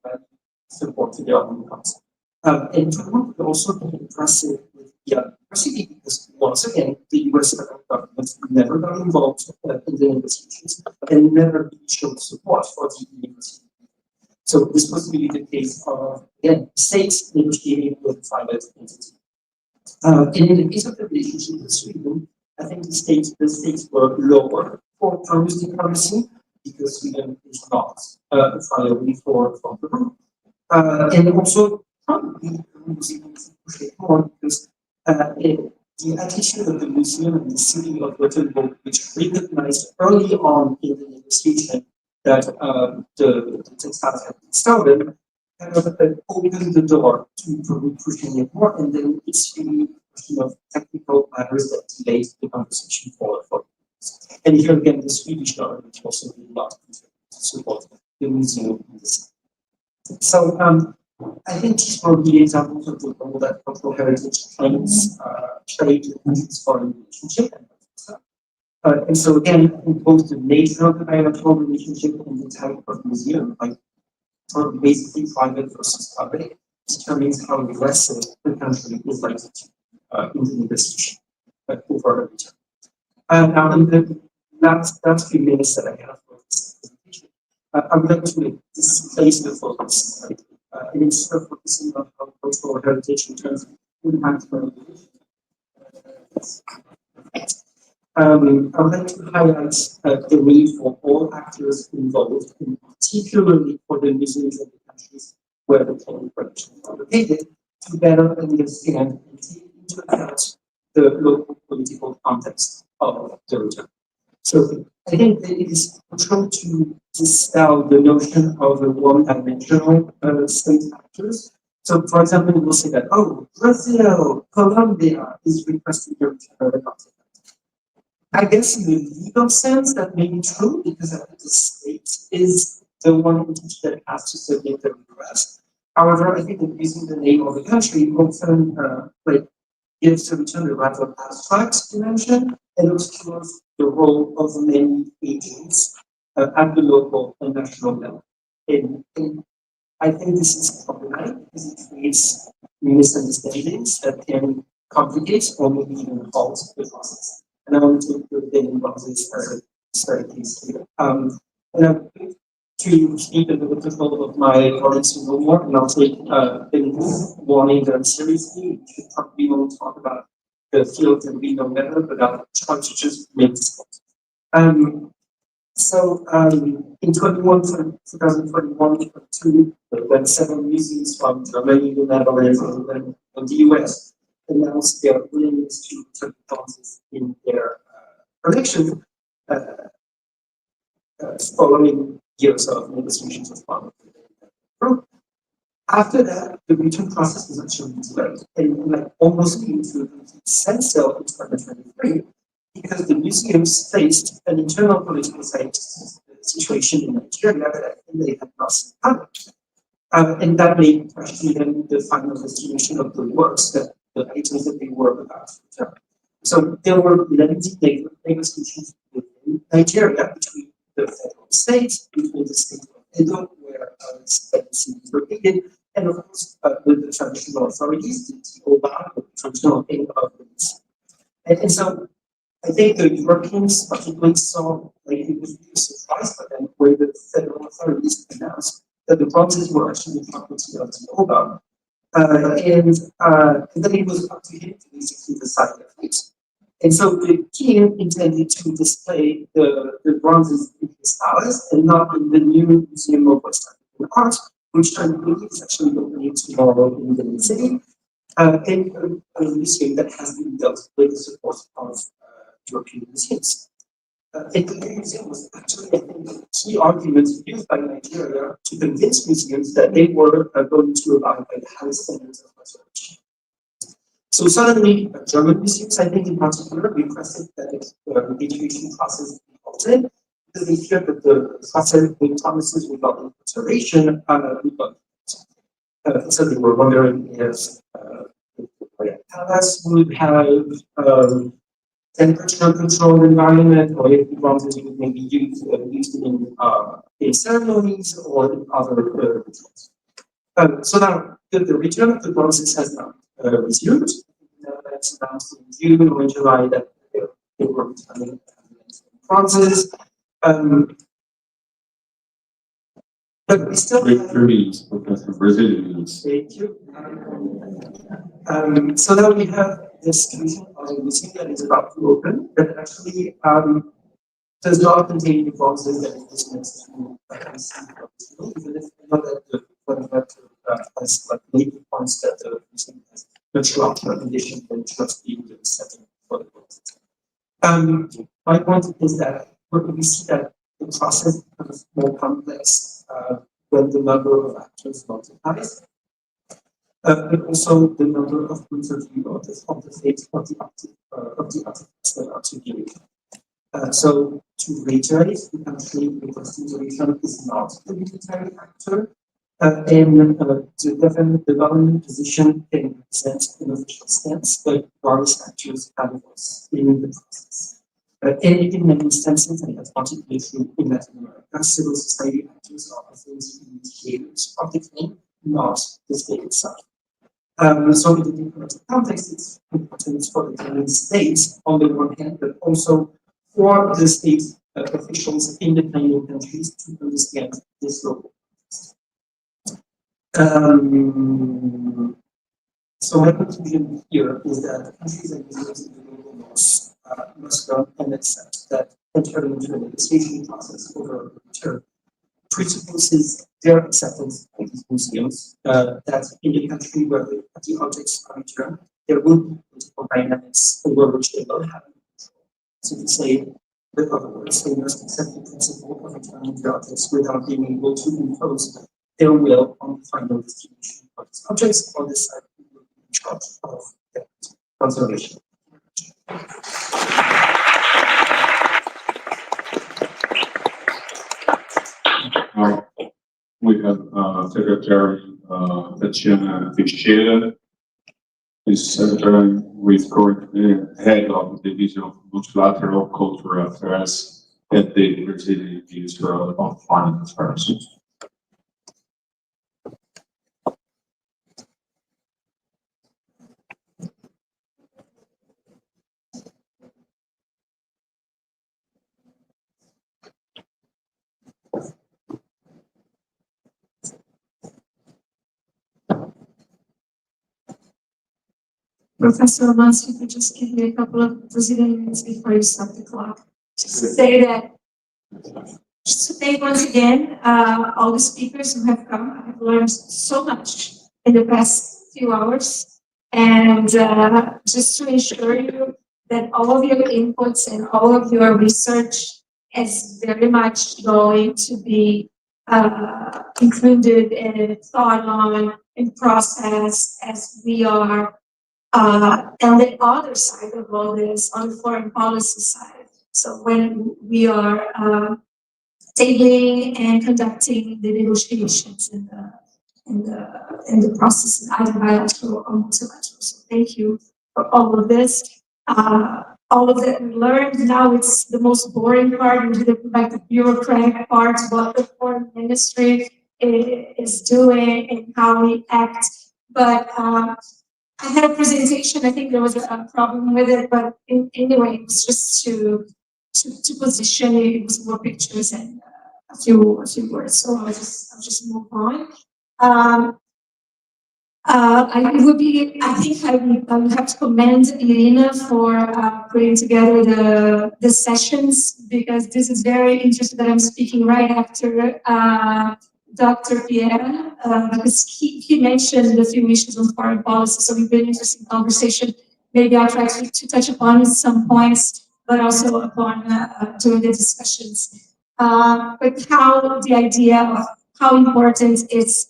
support their own cause. And Peru could also be impressive with the university because once again, the US federal government never got involved in the negotiations and never really showed support for the university. So this was really the case of, again, states negotiating with private entities. And in the case of the relationship with Sweden, I think the stakes were lower for Peru's diplomacy because Sweden is not a priority for Peru. And also, probably Peru was able to push it more because the attitude of the museum and the city of Gothenburg, which recognized early on in the negotiation that the textiles had been stolen, kind of open the door to probably pushing it more, and then it's really a question of technical matters that delay the conversation for. And here again, the Swedish government also did a lot to support the museum in this. So I think these were the examples of the role that cultural heritage claims trade in its foreign relationship. And so again, both the nature of the bilateral relationship and the type of museum, like basically private versus public, determines how aggressive the country is likely to in the investigation over the term. Now, in the last few minutes that I have for this presentation, I would like to displace the focus, and instead of focusing on how cultural heritage in terms of impact on I would like to highlight the need for all actors involved, and particularly for the museums of the countries where the cultural collections are located, to better understand and take into account the local political context of the return. So I think that it is crucial to dispel the notion of a one-dimensional state actors. So, for example, we'll say that, oh, Brazil, Colombia is requesting the return of the concept. I guess in the legal sense that may be true because the state is the one that has to submit the request. However, I think that using the name of the country often gives the return a rather abstract dimension and obscures the role of many agents at the local and national level. And I think this is problematic because it creates misunderstandings that can complicate or maybe even halt the process. And I want to put in one of these strategies here. And I'm going to speak a little bit of my colleagues who know more, and I'll take the warning very seriously. We should probably won't talk about the field that we know better, but I'll try to just make this point. So in 2021, when several museums from Germany, the Netherlands, and the US announced their willingness to return funds in their collection following years of negotiations with funding. After that, the return process was actually delayed and almost came to a complete standstill in 2023 because the museums faced an internal political situation in Nigeria that they had not seen happen. And that made question the final destination of the works that the items that they were about to return. So there were lengthy negotiations within Nigeria between the federal states, between the state of Edo, where the embassy is located, and of course with the traditional authorities, the Oba, the traditional king of the East. And so I think the Europeans particularly saw, it was really a surprise for them when the federal authorities announced that the bronzes were actually property of the Oba. And then it was up to him to basically decide their fate. And so the king intended to display the bronzes in his palace and not in the new Museum of West African Art, which I believe is actually opening tomorrow in the city, and a museum that has been built with the support of European museums. And the museum was actually, I think, the key argument used by Nigeria to convince museums that they were going to abide by the highest standards of conservation. So suddenly, German museums, I think in particular, requested that the repatriation process be halted because they feared that the process with promises regarding conservation would not. So they were wondering if the palace would have temperature controlled environment, or if the bronzes would maybe used in ceremonies or in other rituals. So now the return of the bronzes has now resumed. That's announced in June or in July that they were returning bronzes. But we still Professor Brazilian. Thank you. So now we have this situation of a museum that is about to open that actually does not contain the bronzes that it was meant to even if we know that the photographer has made the points that the museum has much larger condition than just being the setting for the bronzes. My point is that when we see that the process becomes more complex, when the number of actors multiplies, but also the number of points of view of the fate of the artifacts that are to be recovered. So to reiterate, the country requesting to recover is not the military actor, and the government position can represent an official stance, but various actors have a voice in the process. And in many instances, and that's particularly true in Latin America, civil society actors are those initiators of the claim, not the state itself. So in the diplomatic context, it's important for the Canadian states on the one hand, but also for the state officials in the claiming countries to understand this local context. So my conclusion here is that countries and users in the global north must learn and accept that entering into a negotiation process over a term presupposes their acceptance of these museums, that in the country where the objects are returned, there will be political dynamics over which they will have control. So to say, with other words, they must accept the principle of returning the objects without being able to impose their will on the final distribution of these objects or decide who will be in charge of their conservation. We have Secretary Tatiana Teixeira, is Secretary with current head of the Division of Multilateral Cultural Affairs at the Brazilian Ministry of Foreign Affairs. Professor Amancio, if you just give me a couple of Brazilian minutes before you stop the clock. Just to say that, just to thank once again all the speakers who have come. I have learned so much in the past few hours. And just to assure you that all of your inputs and all of your research is very much going to be included and thought on and processed as we are on the other side of all this, on the foreign policy side. So when we are tabling and conducting the negotiations in the process, either bilateral or multilateral. So thank you for all of this. All of that we learned. Now it's the most boring part, like the bureaucratic part, what the foreign ministry is doing and how we act. But I had a presentation. I think there was a problem with it, but anyway, it was just to position it. It was more pictures and a few words. So I'll just move on. I think I would have to commend Irina for putting together the sessions, because this is very interesting that I'm speaking right after Dr. Pierre, because he mentioned a few issues on foreign policy, so we've been interesting conversation. Maybe I'll try to touch upon some points, but also upon during the discussions. But how the idea of how important is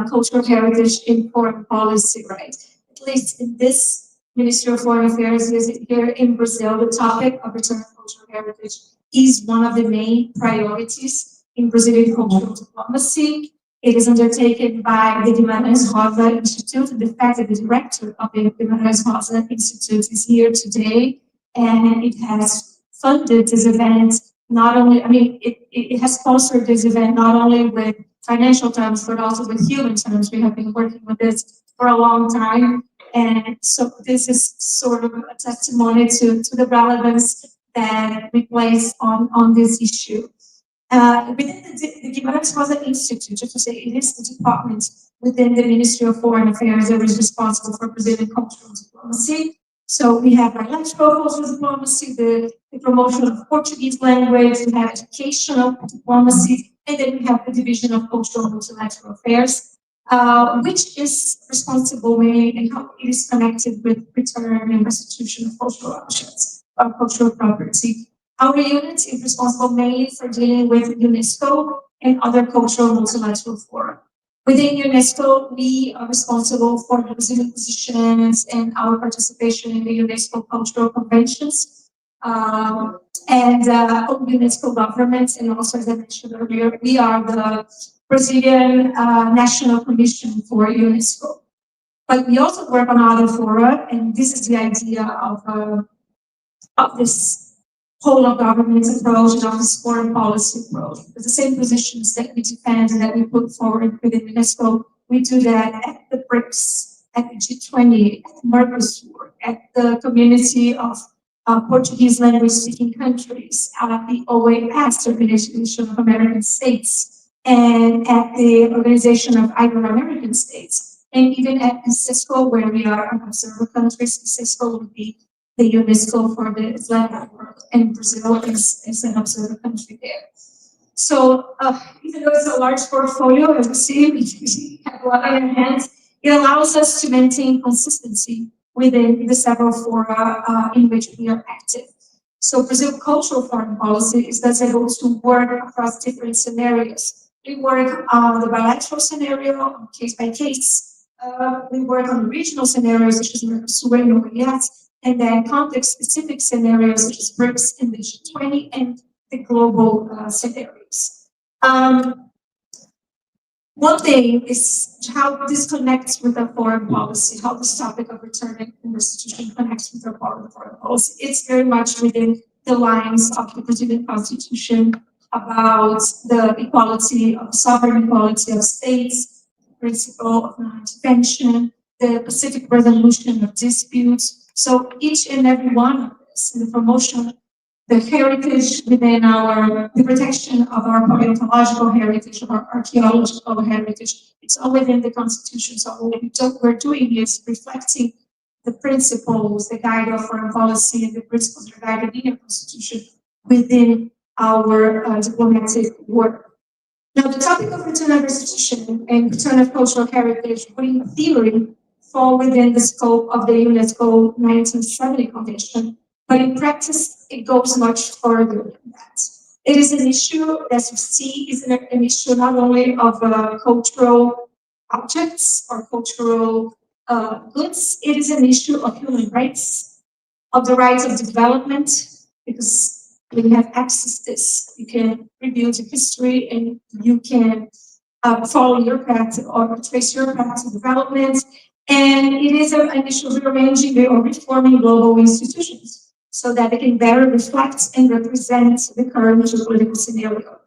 cultural heritage in foreign policy, right? At least in this Ministry of Foreign Affairs here in Brazil, the topic of return of cultural heritage is one of the main priorities in Brazilian cultural diplomacy. It is undertaken by the Guimarães Rosa Institute. The fact that the director of the Guimarães Rosa Institute is here today, and it has funded this event, not only, I mean, it has sponsored this event not only with financial terms, but also with human terms. We have been working with this for a long time. And so this is sort of a testimony to the relevance that we place on this issue. Within the Guimarães Rosa Institute, just to say, it is the department within the Ministry of Foreign Affairs that is responsible for Brazilian cultural diplomacy. So we have bilateral cultural diplomacy, the promotion of Portuguese language, we have educational diplomacy, and then we have the Division of Cultural and Multilateral Affairs, which is responsible mainly and how it is connected with return and restitution of cultural objects or cultural property. Our unit is responsible mainly for dealing with UNESCO and other cultural multilateral fora. Within UNESCO, we are responsible for the Brazilian positions and our participation in the UNESCO cultural conventions, and UNESCO governments, and also, as I mentioned earlier, we are the Brazilian National Commission for UNESCO. But we also work on other fora, and this is the idea of this whole of government's approach and of this foreign policy approach. With the same positions that we defend and that we put forward within UNESCO, we do that at the BRICS, at the G20, at the Mercosur, at the community of Portuguese language-speaking countries, at the OAS, the Organization of American States, and at the Organization of Ibero-American States, and even at the CISCO, where we are an observer country. CISCO would be the UNESCO for the Islamic world, and Brazil is an observer country there. So even though it's a large portfolio, as you see, we have a lot on our hands, it allows us to maintain consistency within the several fora in which we are active. So Brazil cultural foreign policy is thus able to work across different scenarios. We work on the bilateral scenario, case by case. We work on regional scenarios such as Mercosur and OAS, and then context-specific scenarios such as BRICS and the G20 and the global scenarios. One thing is how this connects with our foreign policy, how this topic of return and restitution connects with our foreign policy. It's very much within the lines of the Brazilian Constitution about the equality of sovereign equality of states, the principle of non-intervention, the Pacific resolution of disputes. So each and every one of this, the promotion, the heritage within the protection of our paleontological heritage, of our archaeological heritage, it's all within the Constitution. So what we're doing is reflecting the principles that guide our foreign policy and the principles that are guided in our Constitution within our diplomatic work. Now, the topic of return and restitution and return of cultural heritage would, in theory, fall within the scope of the UNESCO 1970 Convention, but in practice, it goes much further than that. It is an issue, as you see, is an issue not only of cultural objects or cultural goods, it is an issue of human rights, of the rights of development, because when you have access to this, you can review the history and you can follow your path or trace your path to development. And it is an issue of rearranging or reforming global institutions so that they can better reflect and represent the current geopolitical scenario.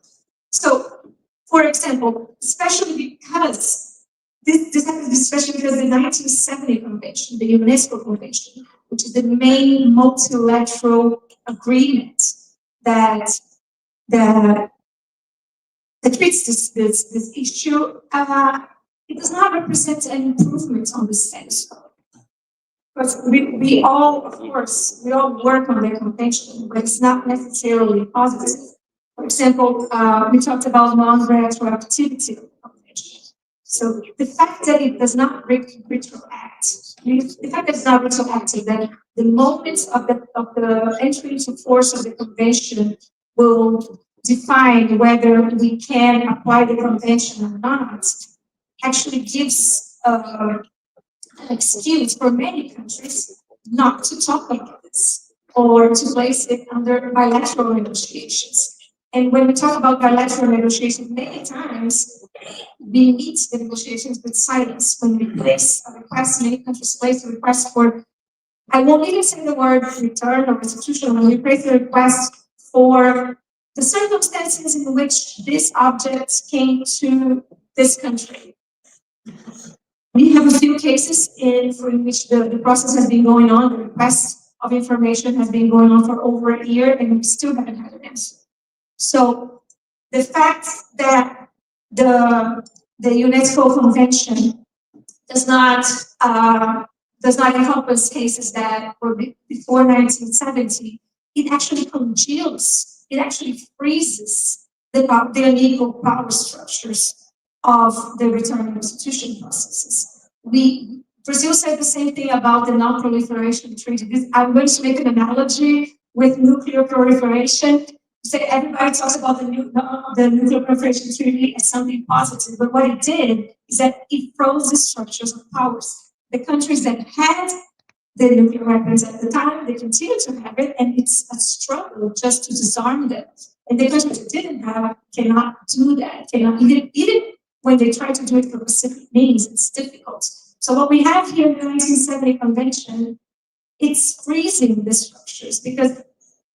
So, for example, especially because this happens, especially because the 1970 Convention, the UNESCO Convention, which is the main multilateral agreement that treats this issue, it does not represent an improvement on the status quo. Because we all, of course, we all work on the convention, but it's not necessarily positive. For example, we talked about non-retroactivity of the convention. So the fact that it does not retroact, the fact that it's not retroactive, that the moment of the entry into force of the convention will define whether we can apply the convention or not, actually gives an excuse for many countries not to talk about this or to place it under bilateral negotiations. And when we talk about bilateral negotiations, many times we meet the negotiations with silence. When we place a request, many countries place a request for, I won't even say the word return or restitution, when we place a request for the circumstances in which this object came to this country. We have a few cases in which the process has been going on, the request of information has been going on for over a year, and we still haven't had an answer. So the fact that the UNESCO Convention does not encompass cases that were before 1970, it actually congeals, it actually freezes the illegal power structures of the return and restitution processes. Brazil said the same thing about the non-proliferation treaty. I'm going to make an analogy with nuclear proliferation. So everybody talks about the nuclear proliferation treaty as something positive, but what it did is that it froze the structures of powers. The countries that had the nuclear weapons at the time, they continue to have it, and it's a struggle just to disarm them. And the countries that didn't have cannot do that. Cannot even when they try to do it for Pacific means, it's difficult. So what we have here in the 1970 Convention, it's freezing the structures because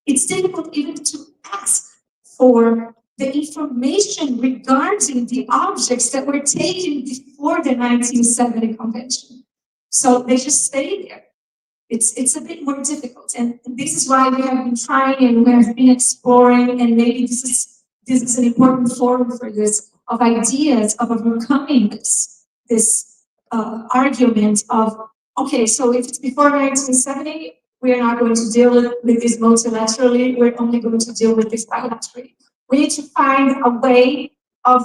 it's difficult even to ask for the information regarding the objects that were taken before the 1970 Convention. So they just stay there. It's a bit more difficult, and this is why we have been trying and we have been exploring, and maybe this is an important forum for this, of ideas of overcoming this argument of, okay, so if it's before 1970, we are not going to deal with this multilaterally, we're only going to deal with this bilaterally. We need to find a way of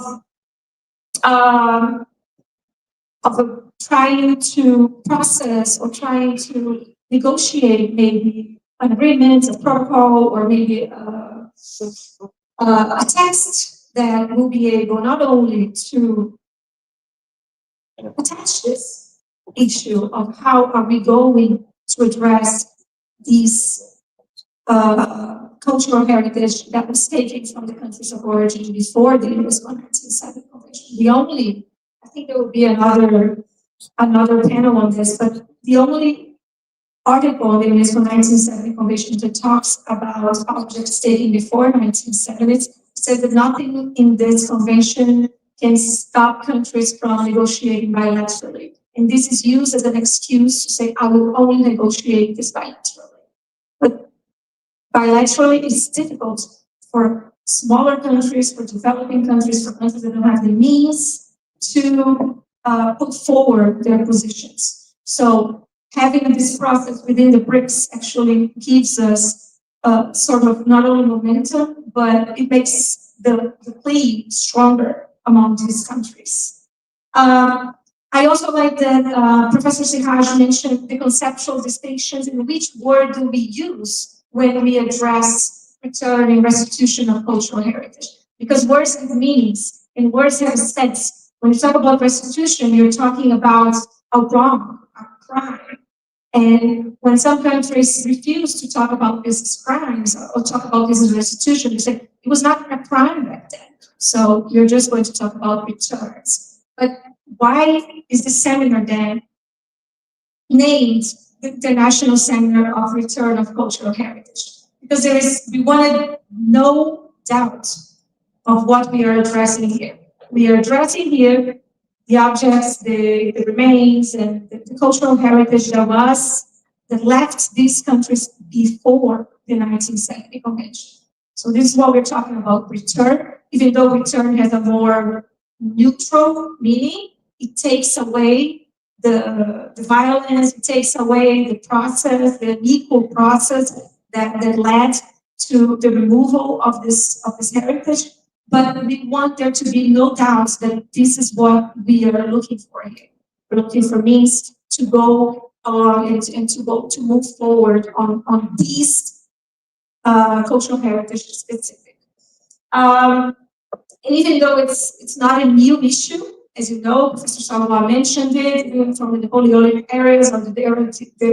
trying to process or trying to negotiate maybe an agreement, a protocol, or maybe a text that will be able not only to attach this issue of how are we going to address these cultural heritage that was taken from the countries of origin before the UNESCO 1970 Convention. I think there will be another panel on this, but the only article in the UNESCO 1970 Convention that talks about objects taken before 1970 says that nothing in this convention can stop countries from negotiating bilaterally. And this is used as an excuse to say, I will only negotiate this bilaterally. But bilaterally, it's difficult for smaller countries, for developing countries, for countries that don't have the means to put forward their positions. So having this process within the BRICS actually gives us sort of not only momentum, but it makes the plea stronger among these countries. I also like that Professor Siraj mentioned the conceptual distinctions in which word do we use when we address return and restitution of cultural heritage. Because words have meanings and words have a sense. When you talk about restitution, you're talking about a wrong, a crime. And when some countries refuse to talk about business crimes or talk about business restitution, they say it was not a crime back then. So you're just going to talk about returns. But why is the seminar then named the International Seminar of Return of Cultural Heritage? Because we wanted no doubt of what we are addressing here. We are addressing here the objects, the remains, and the cultural heritage that left these countries before the 1970 Convention. So this is what we're talking about, return. Even though return has a more neutral meaning, it takes away the violence, it takes away the process, the equal process that led to the removal of this heritage. But we want there to be no doubts that this is what we are looking for here. We're looking for means to go along and to move forward on these cultural heritage specific. And even though it's not a new issue, as you know, Professor Salwa mentioned it, even from the Napoleonic eras of the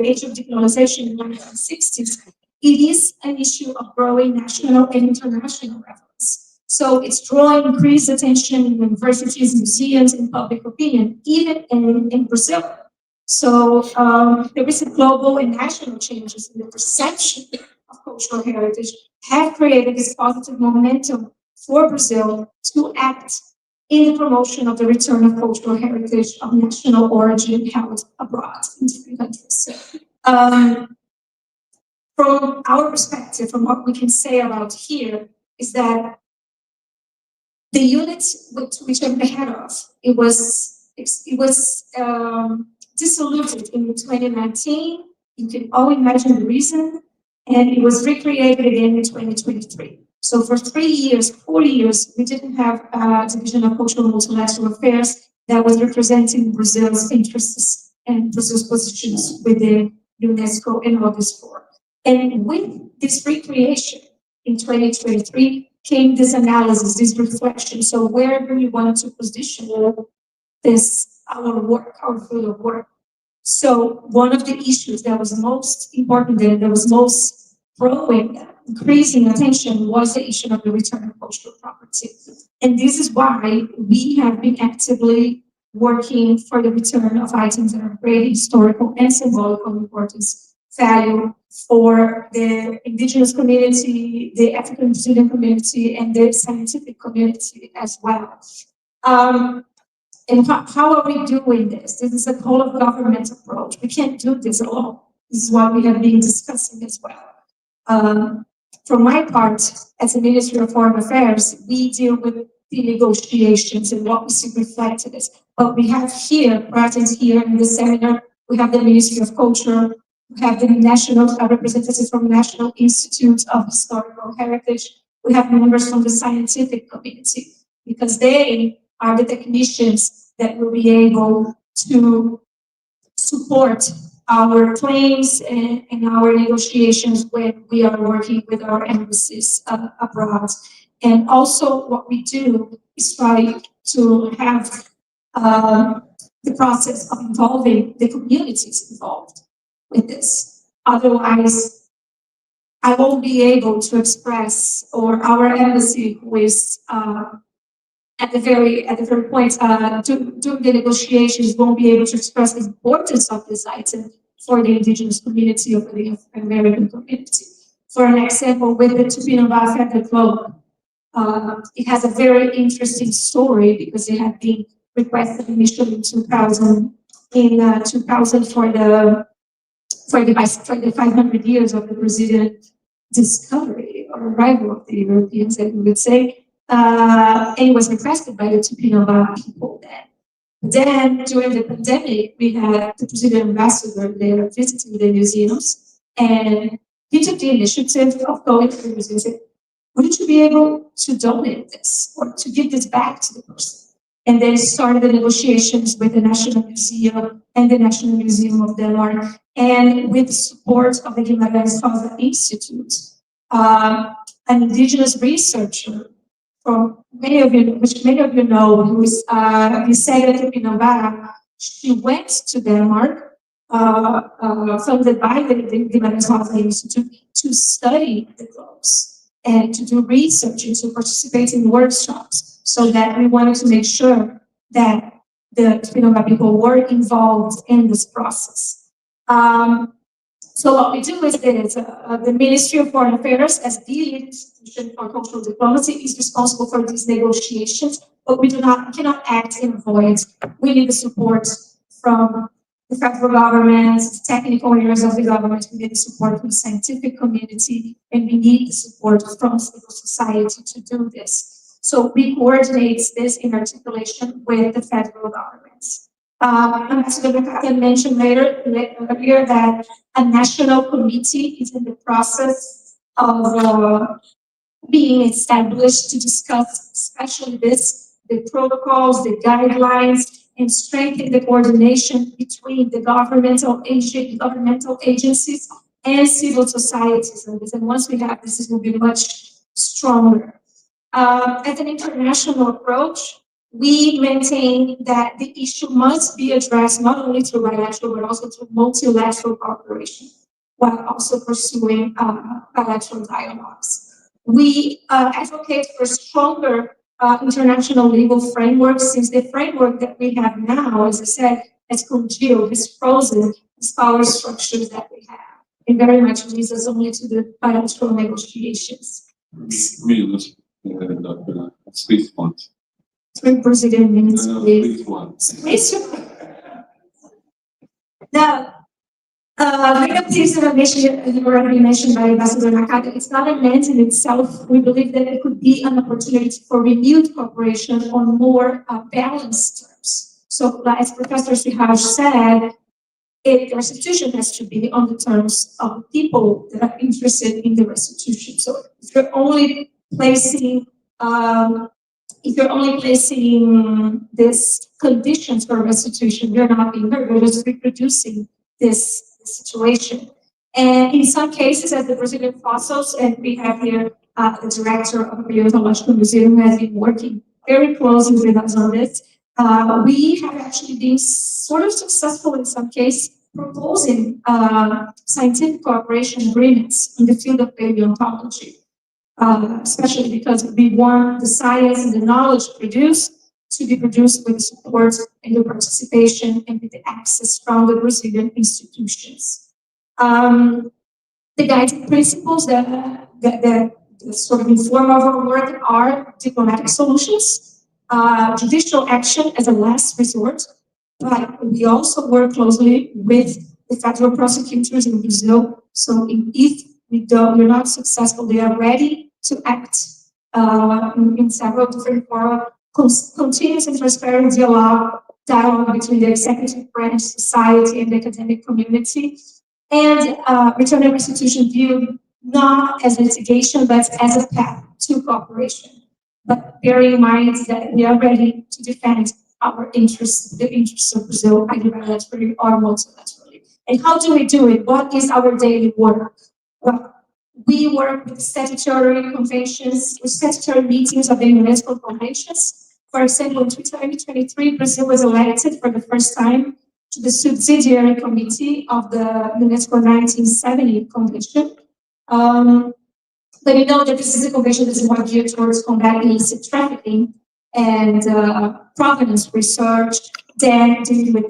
age of decolonization in the 1960s, it is an issue of growing national and international relevance. So it's drawing increased attention in universities, museums, and public opinion, even in Brazil. So the recent global and national changes in the perception of cultural heritage have created this positive momentum for Brazil to act in the promotion of the return of cultural heritage of national origin held abroad in different countries. From our perspective, from what we can say about here, is that the unit to which I'm the head of, it was dissoluted in 2019. You can all imagine the reason, and it was recreated again in 2023. So for 4 years, we didn't have a division of cultural multilateral affairs that was representing Brazil's interests and Brazil's positions within UNESCO and all this forum. And with this recreation in 2023 came this analysis, this reflection. So where do we want to position this, our work, our field of work? So one of the issues that was most important and that was most growing, increasing attention was the issue of the return of cultural property. And this is why we have been actively working for the return of items that are of great historical and symbolical importance, value for the indigenous community, the African Brazilian community, and the scientific community as well. And how are we doing this? This is a whole of government approach. We can't do this alone. This is what we have been discussing as well. For my part, as a Ministry of Foreign Affairs, we deal with the negotiations and what we see reflected as. But we have here, present here in this seminar, we have the Ministry of Culture, we have the national representatives from National Institute of Historical Heritage, we have members from the scientific community, because they are the technicians that will be able to support our claims and our negotiations when we are working with our embassies abroad. And also what we do is try to have the process of involving the communities involved with this. Otherwise, I won't be able to express, or our embassy who is at the very point during the negotiations won't be able to express the importance of this item for the indigenous community or for the American community. For an example, with the Tupinambá Feather Cloak, it has a very interesting story because it had been requested initially in 2000 for the 500 years of the Brazilian discovery or arrival of the Europeans, that we would say. And it was requested by the Tupinambá people then. Then, during the pandemic, we had the Brazilian ambassador there visiting the museums, and he took the initiative of going to the museum and said, wouldn't you be able to donate this or to give this back to the person? And then started the negotiations with the National Museum and the National Museum of Denmark, and with the support of the Guimarães Rosa Institute, an indigenous researcher from many of you know, who is Gisela Tupinambá. She went to Denmark, funded by the Guimarães Rosa Institute, to study the clothes and to do research and to participate in workshops, so that we wanted to make sure that the Tupinambá people were involved in this process. So what we do is that the Ministry of Foreign Affairs, as the lead institution for cultural diplomacy, is responsible for these negotiations, but we cannot act in a void. We need the support from the federal government, the technical areas of the government, we need the support from the scientific community, and we need the support from civil society to do this. So we coordinate this in articulation with the federal government. Ambassador Nakata mentioned earlier that a national committee is in the process of being established to discuss especially the protocols, the guidelines, and strengthen the coordination between the governmental agencies and civil societies. And once we have this, it will be much stronger. As an international approach, we maintain that the issue must be addressed not only through bilateral, but also through multilateral cooperation, while also pursuing bilateral dialogues. We advocate for stronger international legal framework, since the framework that we have now, as I said, has congealed, has frozen these power structures that we have, and very much leads us only to the bilateral negotiations. Space point. 3 Brazilian minutes, please. Now, many of these are already mentioned by Ambassador Nakata. It's not an end in itself. We believe that it could be an opportunity for renewed cooperation on more balanced terms. So, as Professor Sihaj said, the restitution has to be on the terms of people that are interested in the restitution. So, if you're only placing these conditions for restitution, you're not being heard, you're just reproducing this situation. And in some cases, as the Brazilian fossils, and we have here the director of the Paleontological Museum who has been working very closely with us on this. We have actually been sort of successful in some cases proposing scientific cooperation agreements in the field of paleontology, especially because we want the science and the knowledge produced to be produced with the support and the participation and with the access from the Brazilian institutions. The guiding principles that sort of inform our work are diplomatic solutions, judicial action as a last resort, but we also work closely with the federal prosecutors in Brazil. So if we're not successful, they are ready to act in several different forums. Continuous and transparent dialogue between the executive branch, society, and the academic community, and return and restitution viewed not as litigation, but as a path to cooperation. But bearing in mind that we are ready to defend our interests, the interests of Brazil, either bilaterally or multilaterally. And how do we do it? What is our daily work? Well, we work with statutory conventions, with statutory meetings of the UNESCO conventions. For example, in 2023, Brazil was elected for the first time to the subsidiary committee of the UNESCO 1970 convention. But you know that this is a convention that is more geared towards combating illicit trafficking and provenance research than dealing with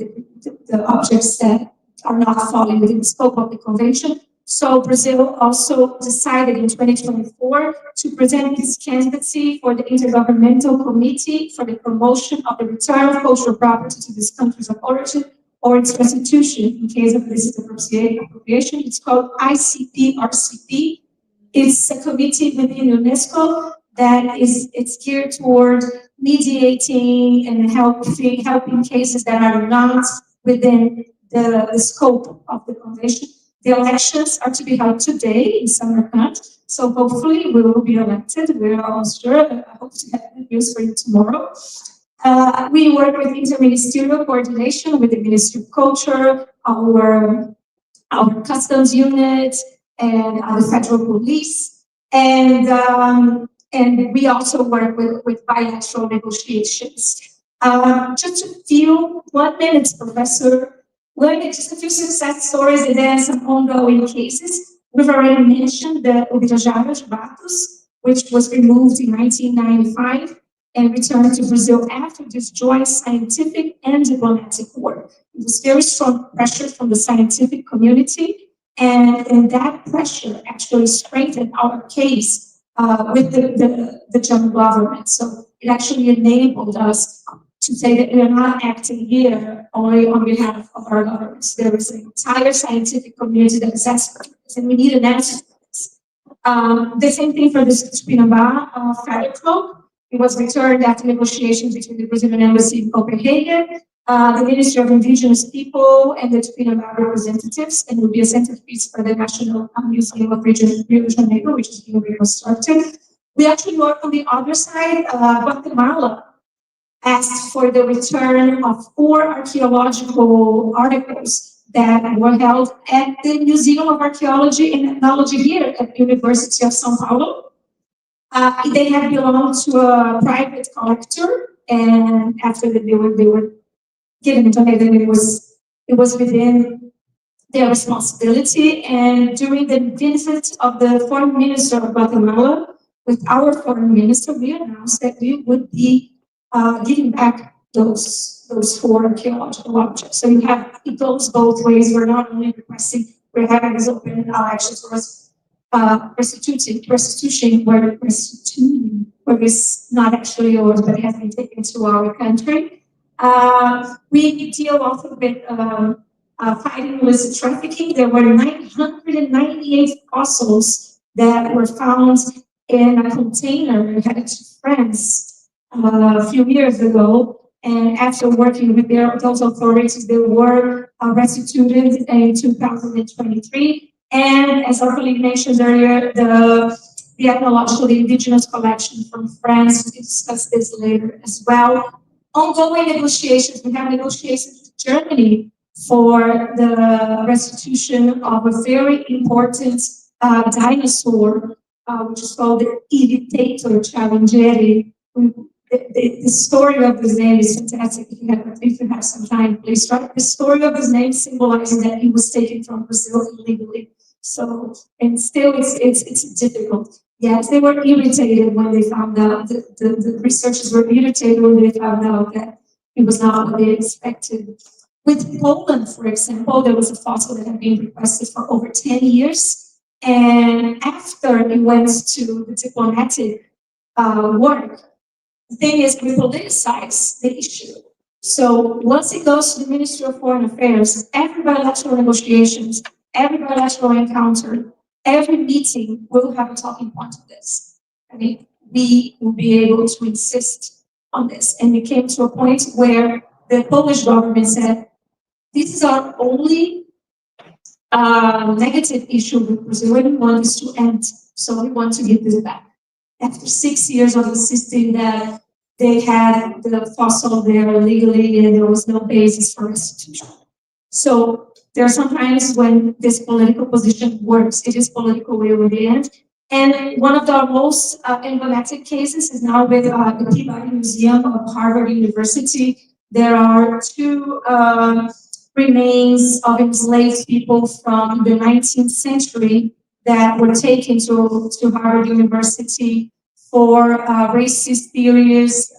the objects that are not falling within the scope of the convention. So Brazil also decided in 2024 to present its candidacy for the Intergovernmental Committee for the Promotion of the Return of Cultural Property to these countries of origin or its restitution in case of illicit appropriation. It's called ICP-RCP. It's a committee within UNESCO that it's geared toward mediating and helping cases that are not within the scope of the convention. The elections are to be held today in Samarkand, so hopefully we will be elected. We're almost sure. I hope to have good news for you tomorrow. We work with interministerial coordination with the Ministry of Culture, our customs unit, and the federal police, and we also work with bilateral negotiations. Just a few 1 minute, Professor. Just a few success stories and then some ongoing cases. We've already mentioned the Ubirajara de Batos, which was removed in 1995 and returned to Brazil after this joint scientific and diplomatic work. It was very strong pressure from the scientific community, and that pressure actually strengthened our case with the German government. So it actually enabled us to say that we are not acting here only on behalf of our governments. There is an entire scientific community that is asking for this, and we need an answer for this. The same thing for the Tupinambá feather cloak. It was returned after negotiations between the Brazilian embassy in Copenhagen, the Ministry of Indigenous People, and the Tupinambá representatives, and will be a centerpiece for the National Museum of Rio de Janeiro, which is being reconstructed. We actually work on the other side. Guatemala asked for the return of 4 archaeological articles that were held at the Museum of Archaeology and Ethnology here at the University of São Paulo. They had belonged to a private collector, and after they were given to them, it was within their responsibility. And during the visit of the foreign minister of Guatemala with our foreign minister, we announced that we would be giving back those 4 archaeological objects. So it goes both ways. We're not only requesting, we're having this open actions for us, restitution where it's not actually yours, but has been taken to our country. We deal also with fighting illicit trafficking. There were 998 fossils that were found in a container headed to France a few years ago, and after working with those authorities, they were restituted in 2023. And as our colleague mentioned earlier, the ethnological indigenous collection from France, we discuss this later as well. Ongoing negotiations, we have negotiations with Germany for the restitution of a very important dinosaur, which is called the Irritator Chalengeri. The story of this name is fantastic. If you have some time, please try. The story of his name symbolizes that he was taken from Brazil illegally. So, and still it's difficult. Yes, they were irritated when they found out, the researchers were irritated when they found out that it was not what they expected. With Poland, for example, there was a fossil that had been requested for over 10 years. And after it went to the diplomatic work, the thing is, we politicize the issue. So once it goes to the Ministry of Foreign Affairs, every bilateral negotiations, every bilateral encounter, every meeting will have a talking point of this. I mean, we will be able to insist on this. And it came to a point where the Polish government said, this is our only negative issue with Brazil, and we want this to end. So we want to give this back. After 6 years of insisting that they had the fossil there legally and there was no basis for restitution. So there are some times when this political position works, it is political will in the end. And one of the most emblematic cases is now with the Peabody Museum of Harvard University. There are two remains of enslaved people from the 19th century that were taken to Harvard University for racist theories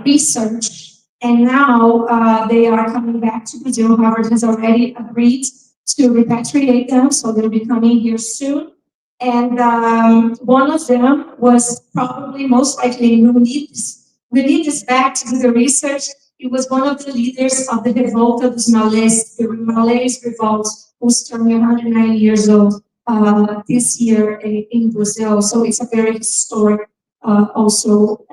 research. And now they are coming back to Brazil. Harvard has already agreed to repatriate them, so they'll be coming here soon. And one of them was probably most likely, we need this back to do the research. He was one of the leaders of the Revolta dos Malês, the Malays revolt, who's turning 109 years old this year in Brazil. So it's a very historic also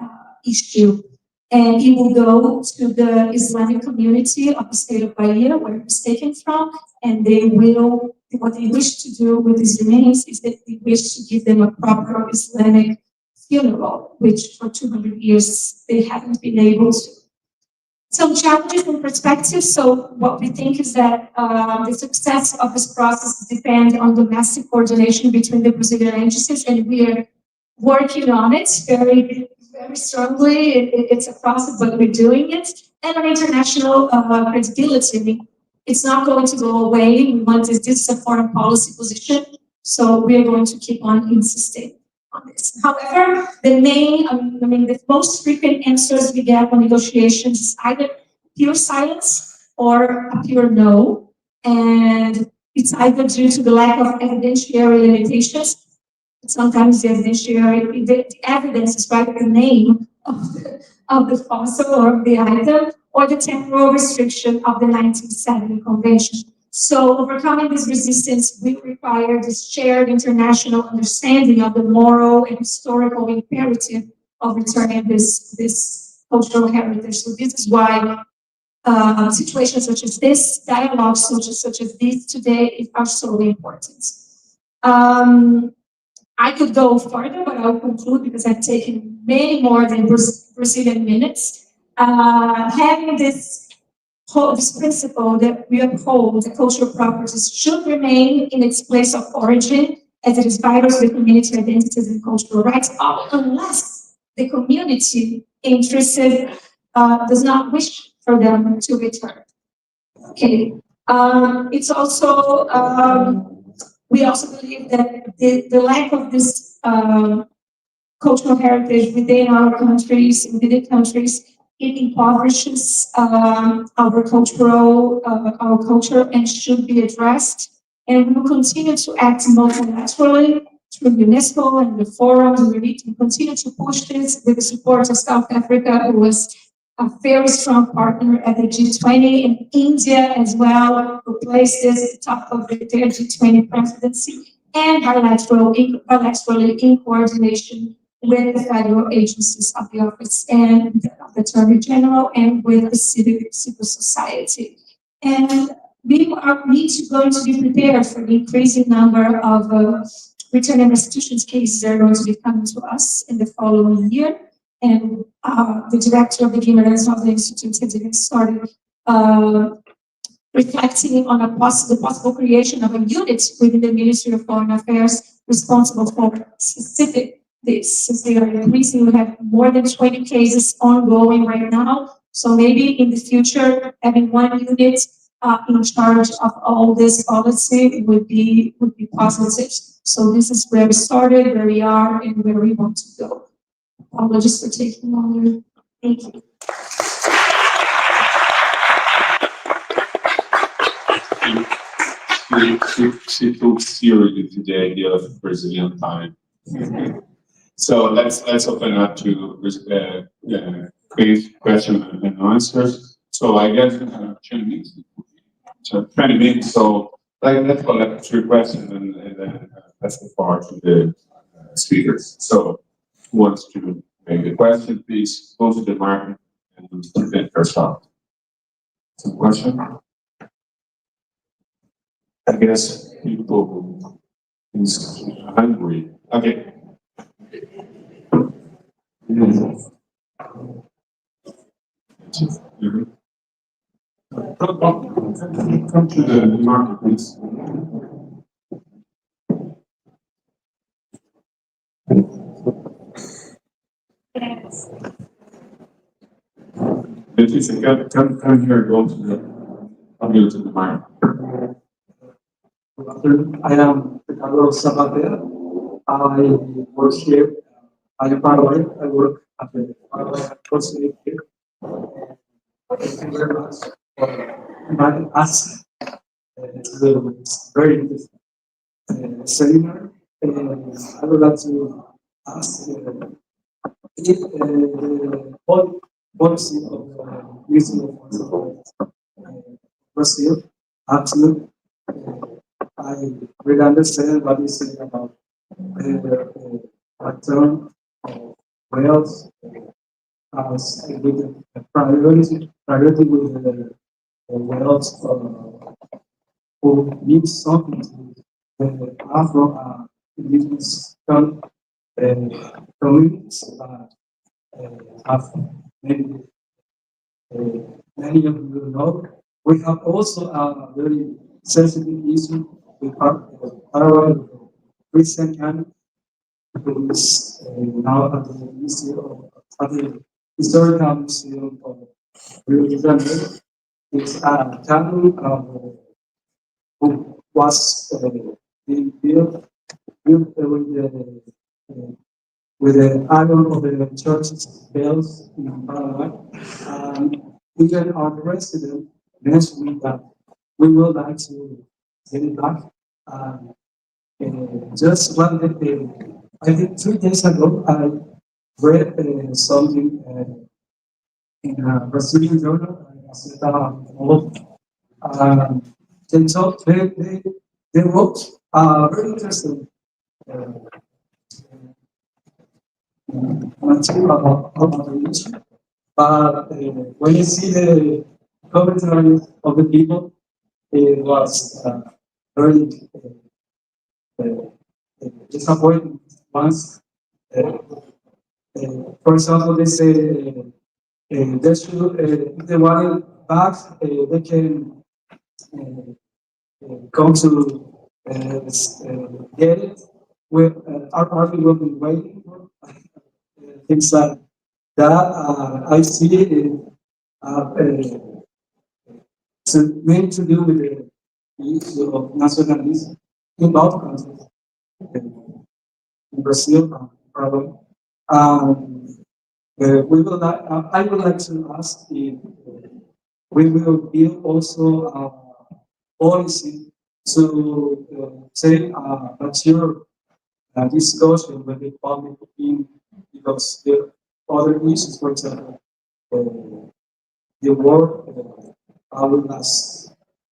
issue. And he will go to the Islamic community of the state of Bahia, where he was taken from, and they will, what they wish to do with his remains is that they wish to give them a proper Islamic funeral, which for 200 years they haven't been able to. Some challenges and perspectives. So what we think is that the success of this process depends on domestic coordination between the Brazilian agencies, and we are working on it very strongly. It's a process, but we're doing it. And on international credibility, it's not going to go away. We want this is a foreign policy position, so we are going to keep on insisting on this. However, the most frequent answers we get on negotiations is either pure silence or a pure no. And it's either due to the lack of evidentiary limitations. Sometimes the evidentiary, the evidence is right the name of the fossil or of the item, or the temporal restriction of the 1970 convention. So overcoming this resistance will require this shared international understanding of the moral and historical imperative of returning this cultural heritage. So this is why situations such as this, dialogues such as this today are so important. I could go further, but I'll conclude because I've taken many more than Brazilian minutes. Having this principle that we uphold the cultural properties should remain in its place of origin, as it is vital to the community identities and cultural rights, unless the community interested does not wish for them to return. Okay. It's also we also believe that the lack of this cultural heritage within our countries, within countries, it impoverishes our culture and should be addressed. And we will continue to act multilaterally through UNESCO and the forums. We need to continue to push this with the support of South Africa, who was a very strong partner at the G20, and India as well, who placed this at the top of their G20 presidency, and bilaterally in coordination with the federal agencies of the office and of the Attorney General and with the civil society. And we need to going to be prepared for the increasing number of return and restitutions cases that are going to be coming to us in the following year. And the director of the Guimarães Rosa Institute has even started reflecting on the possible creation of a unit within the Ministry of Foreign Affairs responsible for specific this. Since they are increasing, we have more than 20 cases ongoing right now. So maybe in the future, having one unit in charge of all this policy would be positive. So this is where we started, where we are, and where we want to go. Apologies for taking longer. Thank you. She took seriously the idea of Brazilian time. So let's open up to question and answers. So I guess we have 2 minutes. So 20 minutes. So let's collect 3 questions and then pass the floor to the speakers. So who wants to make the question, please go to the market and present yourself. Some question? I guess people is hungry. Okay. Come to the market, please. Leticia, come here, go to the market. I am Ricardo Sabater. I work here. I am Paraguayan. I work at the Paraguayan consulate here. Thank you very much for inviting us to this very interesting seminar. I would like to ask if the policy of the Museum of Brazil actually I really understand what you say about the return of whales as with the priority with the whales who need something to the Afro indigenous communities have many of you know. We have also a very sensitive issue with Paraguay, recent and who is now at the Museum at the Historical Museum of Rio de Janeiro. It's a town who was being built with the iron of the church's bells in Paraguay. Even our president mentioned that we would like to get it back. Just one day, I think 3 days ago, I read something in a Brazilian journal. They wrote very interesting material about the issue. But when you see the commentary of the people, it was very disappointing ones. For example, they say they should, if they want it back, they can come to get it. With our army will be waiting for things like that. I see it made to do with the issue of nationalism in both countries, in Brazil, probably. We will like, I would like to ask if we will build also a policy to say mature discussion with the public opinion, because there are other issues, for example, the war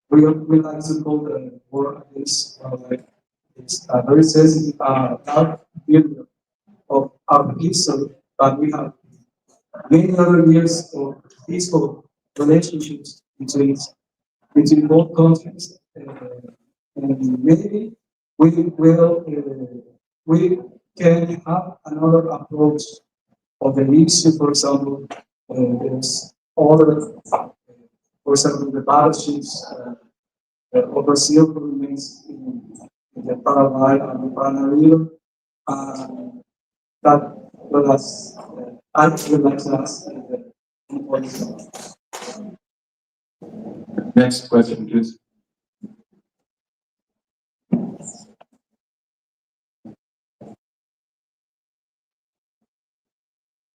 we like to call the war against it's a very sensitive dark period of our history, but we have many other years of peaceful relationships between both countries, and maybe we will we can have another approach of the issue. For example, there's other for example, the battleships overseas remains in the Paraguay and the Paraná River. That will us relax us in the important. Next question, please.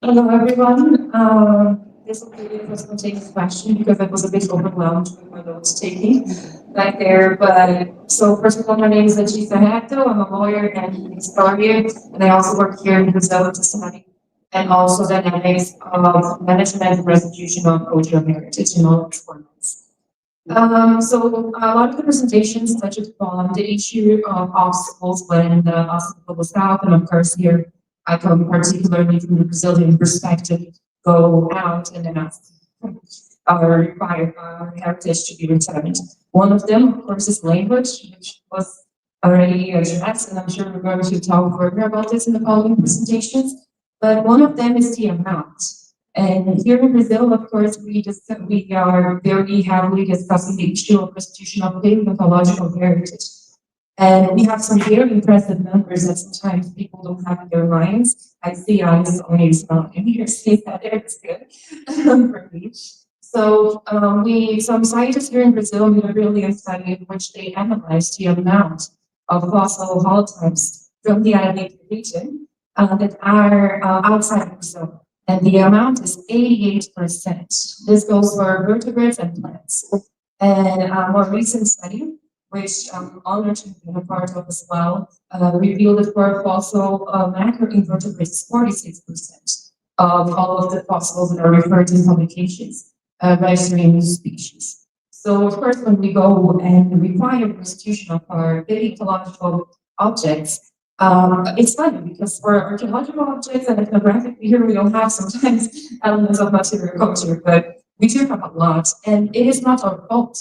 Hello, everyone. This will be the first spontaneous question because I was a bit overwhelmed with my notes taking back there. But so first of all, my name is Letícia Hecto. I'm a lawyer and historian, and I also work here in Brazil to study and also dynamics of management and restitution of cultural heritage in all its formats. So a lot of the presentations touched upon the issue of obstacles when the obstacle was south, and of course here I come particularly from the Brazilian perspective, go out and then ask require our heritage to be returned. One of them, of course, is language, which was already addressed, and I'm sure we're going to talk further about this in the following presentations. But one of them is the amount. And here in Brazil, of course, we are very heavily discussing the issue of restitution of paleontological heritage. And we have some very impressive numbers that sometimes people don't have in their minds. I see Alice only smiling here, see that it's good for me. So some scientists here in Brazil did a brilliant study in which they analyzed the amount of fossil holotypes from the Arabic region that are outside of Brazil. And the amount is 88%. This goes for vertebrates and plants. And a more recent study, which I'm honored to be a part of as well, revealed that for fossil macroinvertebrates, 46% of all of the fossils that are referred in publications registering new species. So of course, when we go and require restitution of our paleontological objects, it's funny because for archaeological objects and ethnographically here we don't have sometimes elements of material culture, but we do have a lot, and it is not our fault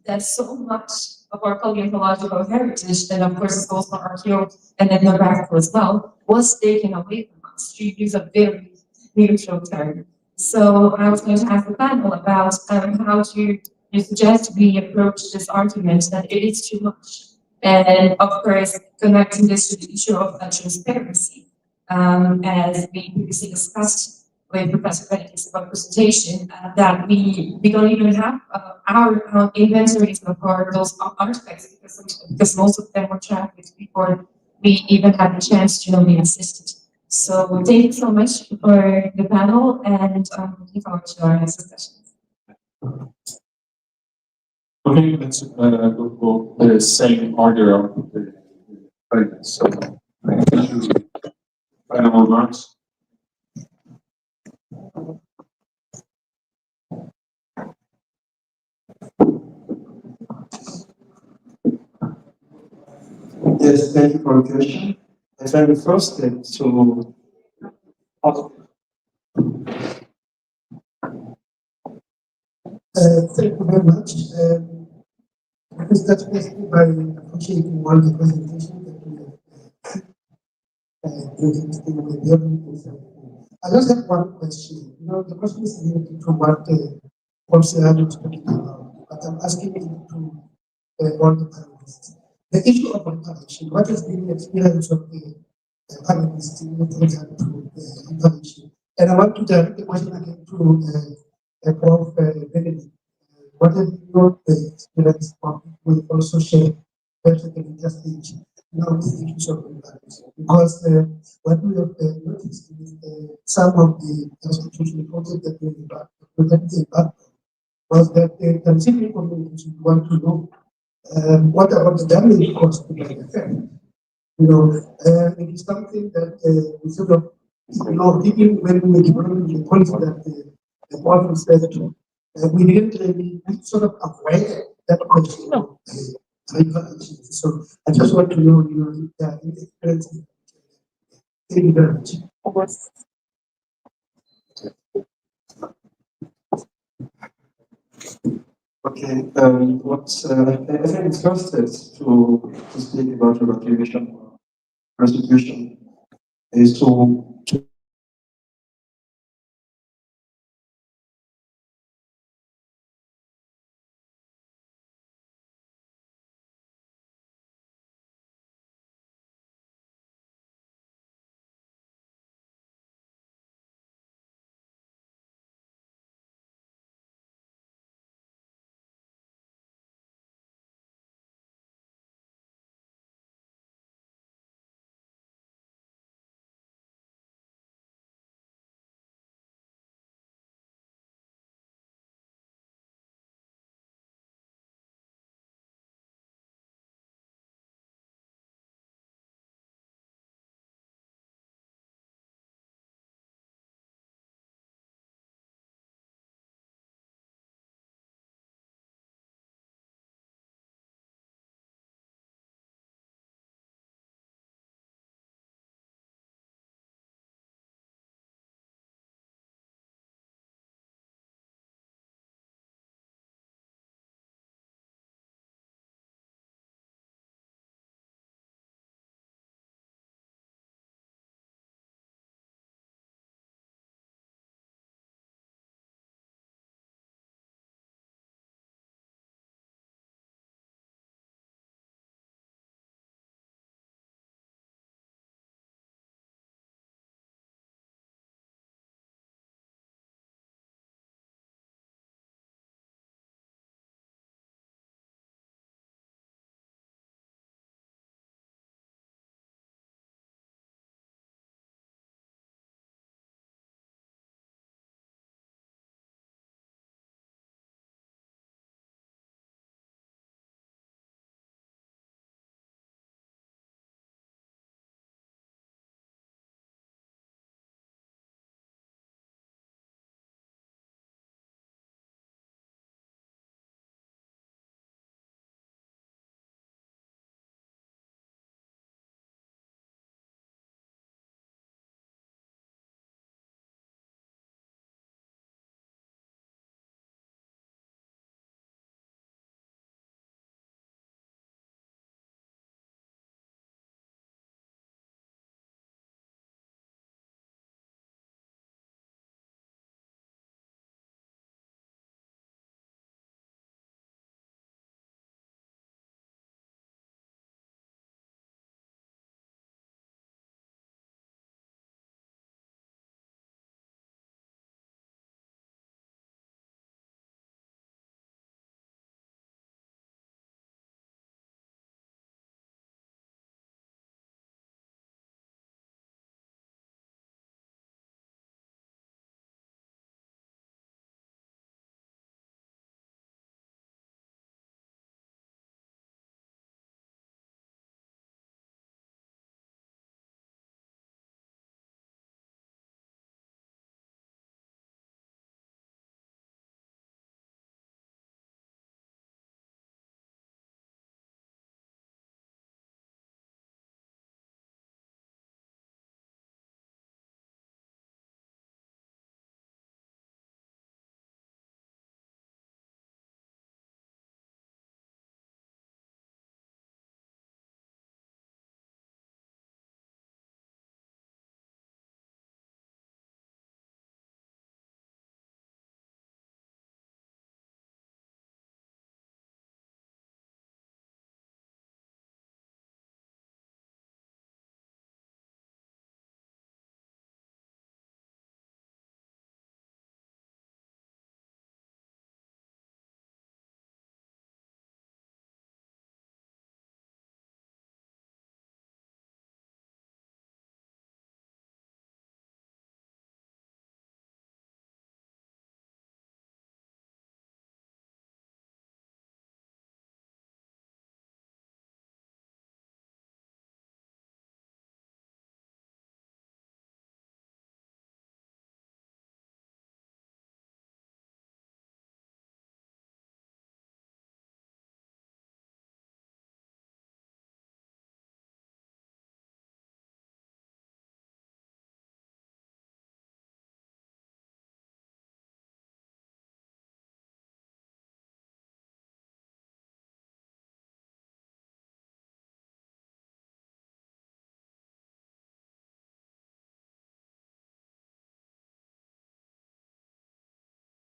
that so much of our paleontological heritage, and of course it goes for archaeo and ethnographical as well, was taken away from us. To use a very neutral term. So I was going to ask the panel about how to suggest we approach this argument that it is too much. And of course, connecting this to the issue of transparency, as we previously discussed with Professor Benedict's presentation, that we don't even have our inventories of those artifacts because most of them were trafficked before we even had the chance to be assisted. So thank you so much for the panel, and looking forward to our next sessions. Okay, let's go the same order of the arguments. So, final remarks. Yes, thank you for the question. I think the first step to thank you very much. I start basically by appreciating all the presentation that we have. I just have one question. The question is related to what Oceano is talking about, but I'm asking it to all the panelists. The issue of reparation, what has been the experience of the panelists with regard to reparation? And I want to direct the question again to Prof. Benedict. What have your experience of with also share better than stage with the issues of reparation? Because what we have noticed is some of the institutions reported that the was that the considering communities want to know what about the damage caused by the effect? It is something that we sort of even when we developed the policy that the model said to, we didn't really sort of avoid that question of reparation. So I just want to know your experience. Thank you very much. Okay, what I think it's first is to speak about restitution is to